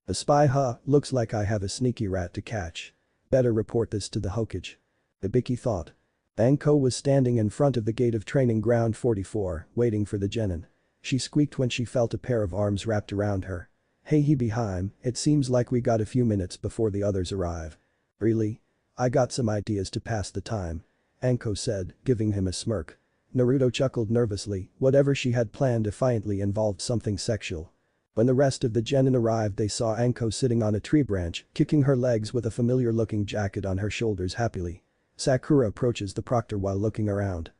A spy huh, looks like I have a sneaky rat to catch. Better report this to the Hokage. Ibiki thought. Anko was standing in front of the gate of training ground 44, waiting for the genin. She squeaked when she felt a pair of arms wrapped around her. Hey Hebeheim, it seems like we got a few minutes before the others arrive. Really? I got some ideas to pass the time. Anko said, giving him a smirk. Naruto chuckled nervously, whatever she had planned defiantly involved something sexual. When the rest of the genin arrived they saw Anko sitting on a tree branch, kicking her legs with a familiar-looking jacket on her shoulders happily. Sakura approaches the proctor while looking around.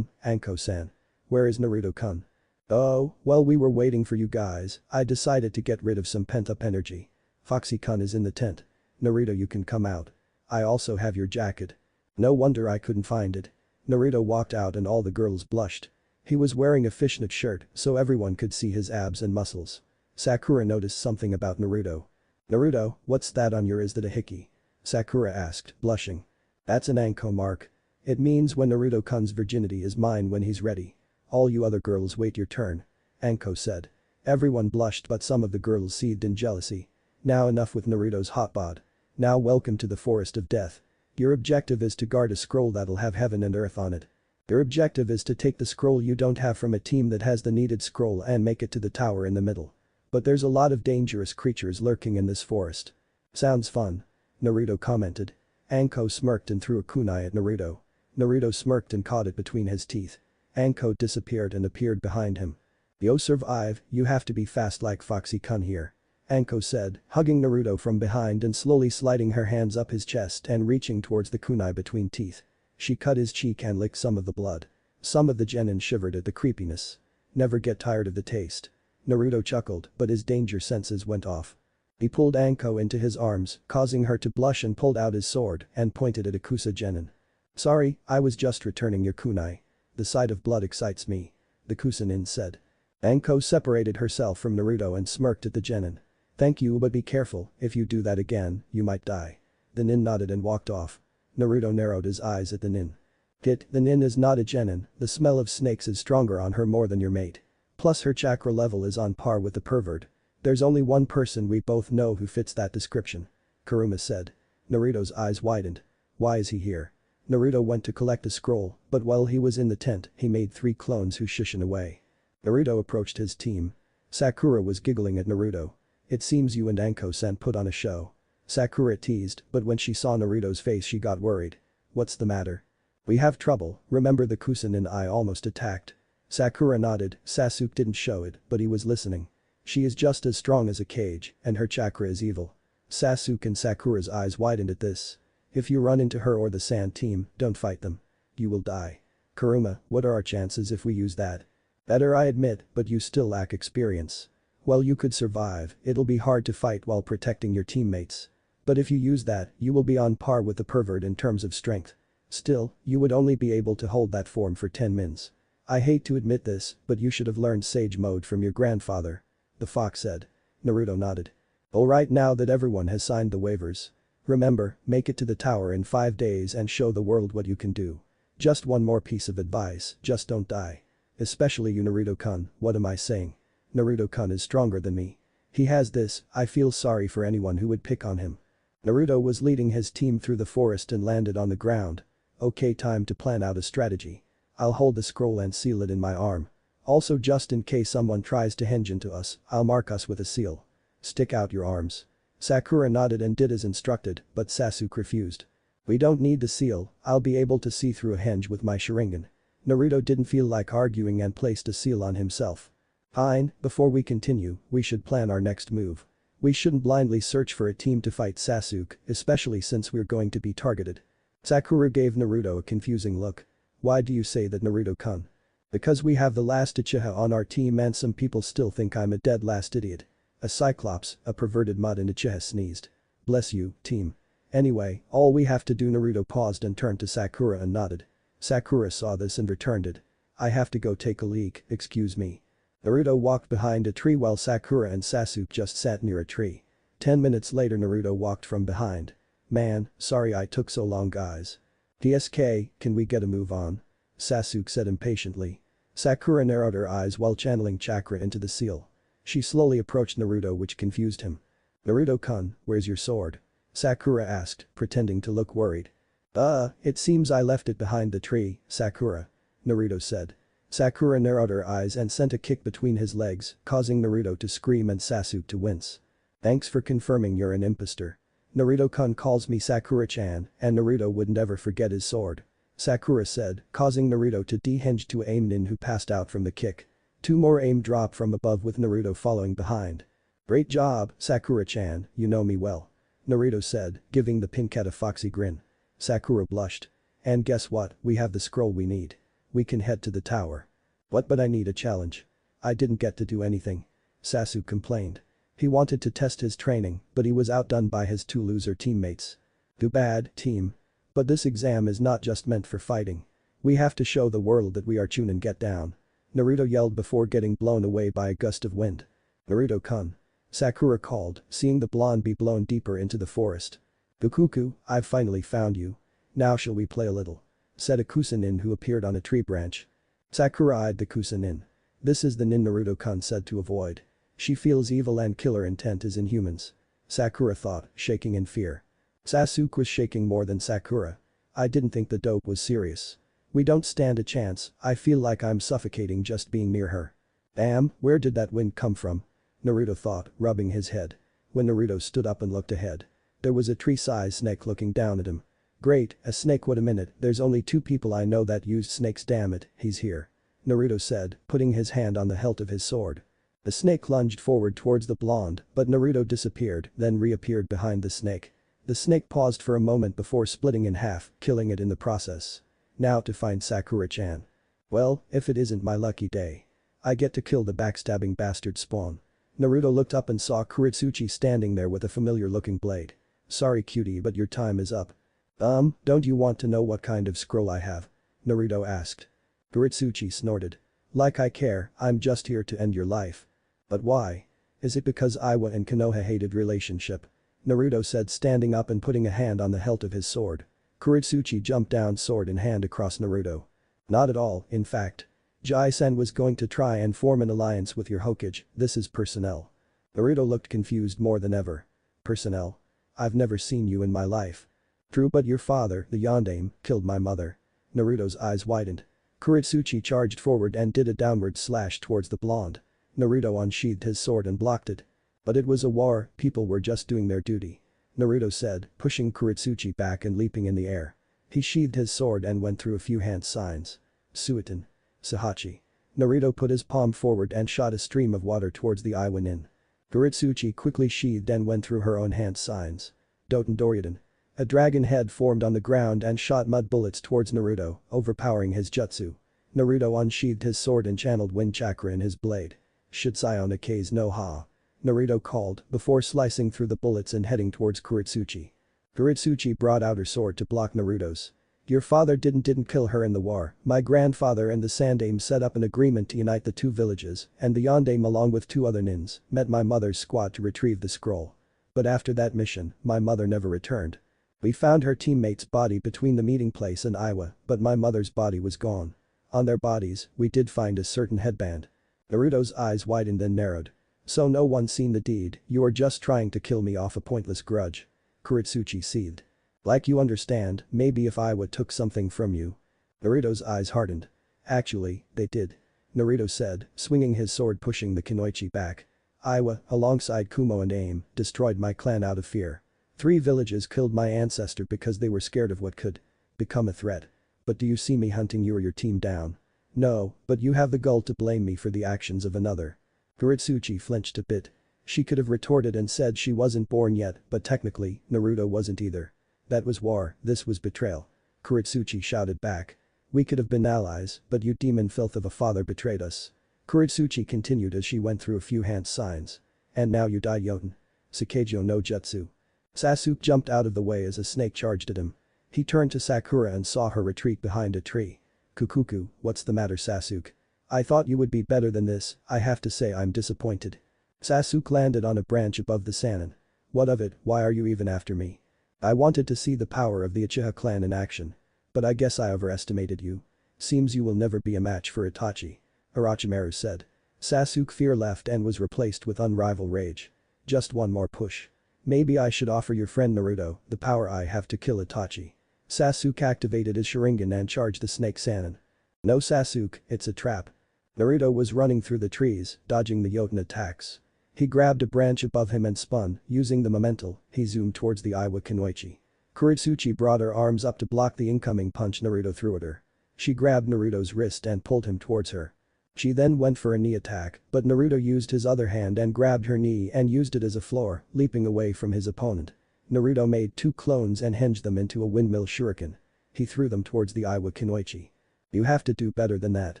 Anko-san. Where is Naruto-kun? Oh, well we were waiting for you guys, I decided to get rid of some pent-up energy. Foxy-kun is in the tent. Naruto you can come out. I also have your jacket. No wonder I couldn't find it. Naruto walked out and all the girls blushed. He was wearing a fishnet shirt so everyone could see his abs and muscles. Sakura noticed something about Naruto. Naruto, what's that on your is that a hickey? Sakura asked, blushing. That's an Anko mark. It means when Naruto-kun's virginity is mine when he's ready. All you other girls wait your turn. Anko said. Everyone blushed but some of the girls seethed in jealousy. Now enough with Naruto's hot bod. Now welcome to the forest of death. Your objective is to guard a scroll that'll have heaven and earth on it. Your objective is to take the scroll you don't have from a team that has the needed scroll and make it to the tower in the middle. But there's a lot of dangerous creatures lurking in this forest. Sounds fun. Naruto commented. Anko smirked and threw a kunai at Naruto. Naruto smirked and caught it between his teeth. Anko disappeared and appeared behind him. Yo survive, you have to be fast like Foxy-kun here. Anko said, hugging Naruto from behind and slowly sliding her hands up his chest and reaching towards the kunai between teeth. She cut his cheek and licked some of the blood. Some of the genin shivered at the creepiness. Never get tired of the taste. Naruto chuckled, but his danger senses went off. He pulled Anko into his arms, causing her to blush and pulled out his sword and pointed at Akusa genin. Sorry, I was just returning your kunai. The sight of blood excites me. The Kusanin said. Anko separated herself from Naruto and smirked at the genin. Thank you but be careful, if you do that again, you might die. The nin nodded and walked off. Naruto narrowed his eyes at the nin. The nin is not a genin, the smell of snakes is stronger on her more than your mate. Plus her chakra level is on par with the pervert. There's only one person we both know who fits that description. Kuruma said. Naruto's eyes widened. Why is he here? Naruto went to collect a scroll, but while he was in the tent, he made 3 clones who shushin away. Naruto approached his team. Sakura was giggling at Naruto. It seems you and Anko-san put on a show. Sakura teased, but when she saw Naruto's face she got worried. What's the matter? We have trouble, remember the Kusanin I almost attacked. Sakura nodded, Sasuke didn't show it, but he was listening. She is just as strong as a cage, and her chakra is evil. Sasuke and Sakura's eyes widened at this. If you run into her or the Sand team, don't fight them. You will die. Kuruma, what are our chances if we use that? Better I admit, but you still lack experience. While you could survive, it'll be hard to fight while protecting your teammates. But if you use that, you will be on par with the pervert in terms of strength. Still, you would only be able to hold that form for 10 mins. I hate to admit this, but you should have learned Sage Mode from your grandfather. The fox said. Naruto nodded. Alright, now that everyone has signed the waivers. Remember, make it to the tower in 5 days and show the world what you can do. Just one more piece of advice, just don't die. Especially you Naruto-kun, what am I saying? Naruto-kun is stronger than me. He has this, I feel sorry for anyone who would pick on him. Naruto was leading his team through the forest and landed on the ground. Okay, time to plan out a strategy. I'll hold the scroll and seal it in my arm. Also, just in case someone tries to henge into us, I'll mark us with a seal. Stick out your arms. Sakura nodded and did as instructed, but Sasuke refused. We don't need the seal, I'll be able to see through a henge with my Sharingan. Naruto didn't feel like arguing and placed a seal on himself. Fine, before we continue, we should plan our next move. We shouldn't blindly search for a team to fight Sasuke, especially since we're going to be targeted. Sakura gave Naruto a confusing look. Why do you say that, Naruto-kun? Because we have the last Uchiha on our team and some people still think I'm a dead last idiot. A Cyclops, a perverted mud and Uchiha sneezed. Bless you, team. Anyway, all we have to do. Naruto paused and turned to Sakura and nodded. Sakura saw this and returned it. I have to go take a leak, excuse me. Naruto walked behind a tree while Sakura and Sasuke just sat near a tree. 10 minutes later Naruto walked from behind. Man, sorry I took so long guys. DSK, can we get a move on? Sasuke said impatiently. Sakura narrowed her eyes while channeling chakra into the seal. She slowly approached Naruto, which confused him. Naruto-kun, where's your sword? Sakura asked, pretending to look worried. It seems I left it behind the tree, Sakura. Naruto said. Sakura narrowed her eyes and sent a kick between his legs, causing Naruto to scream and Sasuke to wince. Thanks for confirming you're an imposter. Naruto-kun calls me Sakura-chan, and Naruto would never forget his sword. Sakura said, causing Naruto to de-hinge to aim Nin, who passed out from the kick. 2 more aim drop from above with Naruto following behind. Great job, Sakura-chan, you know me well. Naruto said, giving the pink cat a foxy grin. Sakura blushed. And guess what, we have the scroll we need. We can head to the tower. What, but I need a challenge. I didn't get to do anything. Sasuke complained. He wanted to test his training, but he was outdone by his 2 loser teammates. Too bad, team. But this exam is not just meant for fighting. We have to show the world that we are Chunin. Get down. Naruto yelled before getting blown away by a gust of wind. Naruto-kun. Sakura called, seeing the blonde be blown deeper into the forest. Gokuku, I've finally found you. Now shall we play a little? Said a Kusanin who appeared on a tree branch. Sakura eyed the Kusanin. This is the nin Naruto-kun said to avoid. She feels evil and killer intent is in humans. Sakura thought, shaking in fear. Sasuke was shaking more than Sakura. I didn't think the dope was serious. We don't stand a chance, I feel like I'm suffocating just being near her. Damn, where did that wind come from? Naruto thought, rubbing his head. When Naruto stood up and looked ahead. There was a tree-sized snake looking down at him. Great, a snake, what a minute, there's only 2 people I know that used snakes, damn it, he's here. Naruto said, putting his hand on the hilt of his sword. The snake lunged forward towards the blonde, but Naruto disappeared, then reappeared behind the snake. The snake paused for a moment before splitting in half, killing it in the process. Now to find Sakura-chan. Well, if it isn't my lucky day. I get to kill the backstabbing bastard spawn. Naruto looked up and saw Kuritsuchi standing there with a familiar-looking blade. Sorry cutie, but your time is up. Don't you want to know what kind of scroll I have? Naruto asked. Kuritsuchi snorted. Like I care, I'm just here to end your life. But why? Is it because Iwa and Konoha hated relationship? Naruto said, standing up and putting a hand on the hilt of his sword. Kuritsuchi jumped down sword in hand across Naruto. Not at all, in fact. Jai-sen was going to try and form an alliance with your Hokage, this is personnel. Naruto looked confused more than ever. Personnel? I've never seen you in my life. True, but your father, the yondaime, killed my mother. Naruto's eyes widened. Kuretsuchi charged forward and did a downward slash towards the blonde. Naruto unsheathed his sword and blocked it. But it was a war, people were just doing their duty. Naruto said, pushing Kuretsuchi back and leaping in the air. He sheathed his sword and went through a few hand signs. Suiton. Sahachi. Naruto put his palm forward and shot a stream of water towards the Iwa nin. Kuretsuchi quickly sheathed and went through her own hand signs. Doten Doryoden. A dragon head formed on the ground and shot mud bullets towards Naruto, overpowering his jutsu. Naruto unsheathed his sword and channeled wind chakra in his blade. Shitsuyo Nikai's no ha. Naruto called before slicing through the bullets and heading towards Kuretsuchi. Kuretsuchi brought out her sword to block Naruto's. Your father didn't kill her in the war. My grandfather and the Sandaime set up an agreement to unite the two villages, and the Yondaime along with two other nins met my mother's squad to retrieve the scroll. But after that mission, my mother never returned. We found her teammate's body between the meeting place and Iwa, but my mother's body was gone. On their bodies, we did find a certain headband. Naruto's eyes widened and narrowed. So no one seen the deed, you are just trying to kill me off a pointless grudge. Kuretsuchi seethed. Like you understand, maybe if Iwa took something from you. Naruto's eyes hardened. Actually, they did. Naruto said, swinging his sword pushing the kunoichi back. Iwa, alongside Kumo and Aim, destroyed my clan out of fear. 3 villages killed my ancestor because they were scared of what could become a threat. But do you see me hunting you or your team down? No, but you have the gall to blame me for the actions of another. Kuretsuchi flinched a bit. She could have retorted and said she wasn't born yet, but technically, Naruto wasn't either. That was war, this was betrayal. Kuretsuchi shouted back. We could have been allies, but you demon filth of a father betrayed us. Kuretsuchi continued as she went through a few hand signs. And now you die Yoten. Sakejo no Jutsu. Sasuke jumped out of the way as a snake charged at him. He turned to Sakura and saw her retreat behind a tree. Kukuku, what's the matter Sasuke? I thought you would be better than this, I have to say I'm disappointed. Sasuke landed on a branch above the Sannin. What of it, why are you even after me? I wanted to see the power of the Uchiha clan in action. But I guess I overestimated you. Seems you will never be a match for Itachi. Orochimaru said. Sasuke fear left and was replaced with unrivaled rage. Just one more push. Maybe I should offer your friend Naruto the power I have to kill Itachi. Sasuke activated his Sharingan and charged the snake Sannin. No Sasuke, it's a trap. Naruto was running through the trees, dodging the Yoten attacks. He grabbed a branch above him and spun, using the momentum, he zoomed towards the Iwa Kunoichi. Kuretsuchi brought her arms up to block the incoming punch Naruto threw at her. She grabbed Naruto's wrist and pulled him towards her. She then went for a knee attack, but Naruto used his other hand and grabbed her knee and used it as a floor, leaping away from his opponent. Naruto made 2 clones and hinged them into a windmill shuriken. He threw them towards the Iwa Kunoichi. You have to do better than that.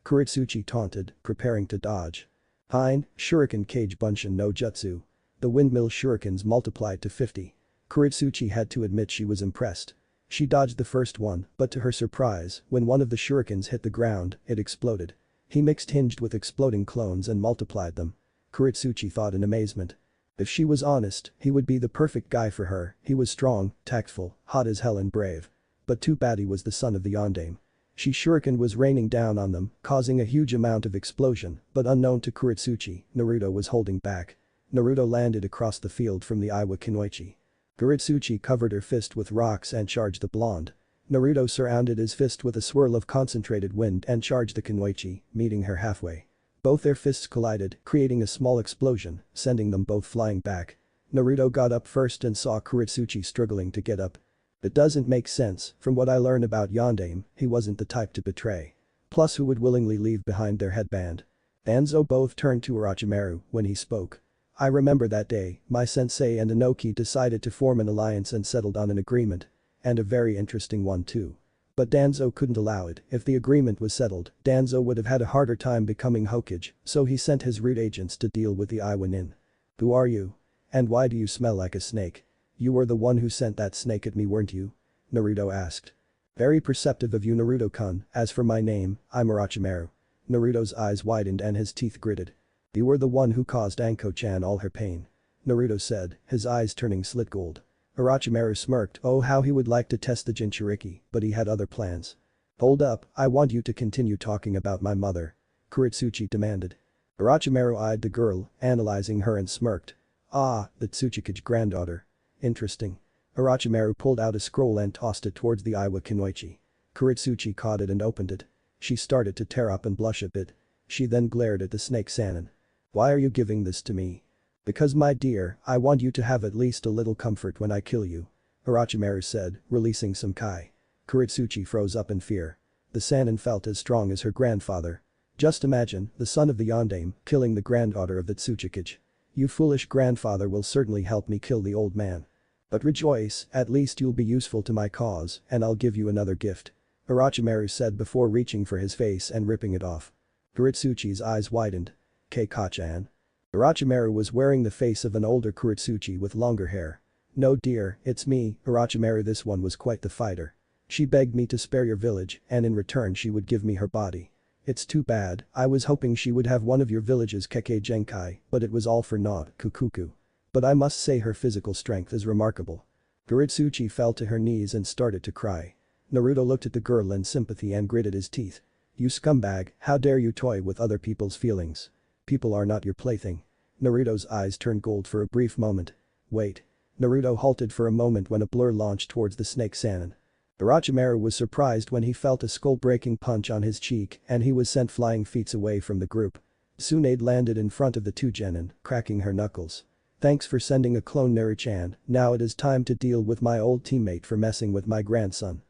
Kuretsuchi taunted, preparing to dodge. Hein, shuriken kage bunshin no jutsu. The windmill shurikens multiplied to 50. Kuretsuchi had to admit she was impressed. She dodged the first one, but to her surprise, when one of the shurikens hit the ground, it exploded. He mixed hinged with exploding clones and multiplied them. Kuretsuchi thought in amazement. If she was honest, he would be the perfect guy for her, he was strong, tactful, hot as hell and brave. But too bad he was the son of the Yondaime. She shuriken was raining down on them, causing a huge amount of explosion, but unknown to Kuretsuchi, Naruto was holding back. Naruto landed across the field from the Iwa Kunoichi. Kuretsuchi covered her fist with rocks and charged the blonde. Naruto surrounded his fist with a swirl of concentrated wind and charged the Kunoichi, meeting her halfway. Both their fists collided, creating a small explosion, sending them both flying back. Naruto got up first and saw Kuretsuchi struggling to get up. It doesn't make sense, from what I learned about Yondaime, he wasn't the type to betray. Plus who would willingly leave behind their headband? Danzo both turned to Orochimaru when he spoke. I remember that day, my sensei and Inoki decided to form an alliance and settled on an agreement. And a very interesting one too. But Danzo couldn't allow it, if the agreement was settled, Danzo would have had a harder time becoming Hokage, so he sent his root agents to deal with the Iwa nin. Who are you? And why do you smell like a snake? You were the one who sent that snake at me weren't you? Naruto asked. Very perceptive of you Naruto-kun, as for my name, I'm Orochimaru. Naruto's eyes widened and his teeth gritted. You were the one who caused Anko-chan all her pain. Naruto said, his eyes turning slit gold. Orochimaru smirked, oh how he would like to test the Jinchuriki, but he had other plans. Hold up, I want you to continue talking about my mother. Kuretsuchi demanded. Orochimaru eyed the girl, analyzing her and smirked. Ah, the Tsuchikage granddaughter. Interesting. Orochimaru pulled out a scroll and tossed it towards the Iwa Kunoichi. Kuretsuchi caught it and opened it. She started to tear up and blush a bit. She then glared at the snake Sannin. "Why are you giving this to me?" "Because my dear, I want you to have at least a little comfort when I kill you," Orochimaru said, releasing some kai. Kuretsuchi froze up in fear. The Sannin felt as strong as her grandfather. Just imagine, the son of the Yondaime, killing the granddaughter of the Tsuchikage. "You foolish grandfather will certainly help me kill the old man. But rejoice, at least you'll be useful to my cause, and I'll give you another gift," Orochimaru said before reaching for his face and ripping it off. Kuretsuchi's eyes widened. "Keikaku-chan?" Orochimaru was wearing the face of an older Kuretsuchi with longer hair. "No dear, it's me, Orochimaru." This one was quite the fighter. "She begged me to spare your village and in return she would give me her body. It's too bad, I was hoping she would have one of your village's Kekkei Genkai, but it was all for naught, Kukuku. But I must say her physical strength is remarkable." Kuretsuchi fell to her knees and started to cry. Naruto looked at the girl in sympathy and gritted his teeth. "You scumbag, how dare you toy with other people's feelings? People are not your plaything." Naruto's eyes turned gold for a brief moment. "Wait." Naruto halted for a moment when a blur launched towards the snake Sannin. Orochimaru was surprised when he felt a skull-breaking punch on his cheek and he was sent flying feet away from the group. Tsunade landed in front of the two genin, cracking her knuckles. "Thanks for sending a clone, Naru-chan. Now it is time to deal with my old teammate for messing with my grandson."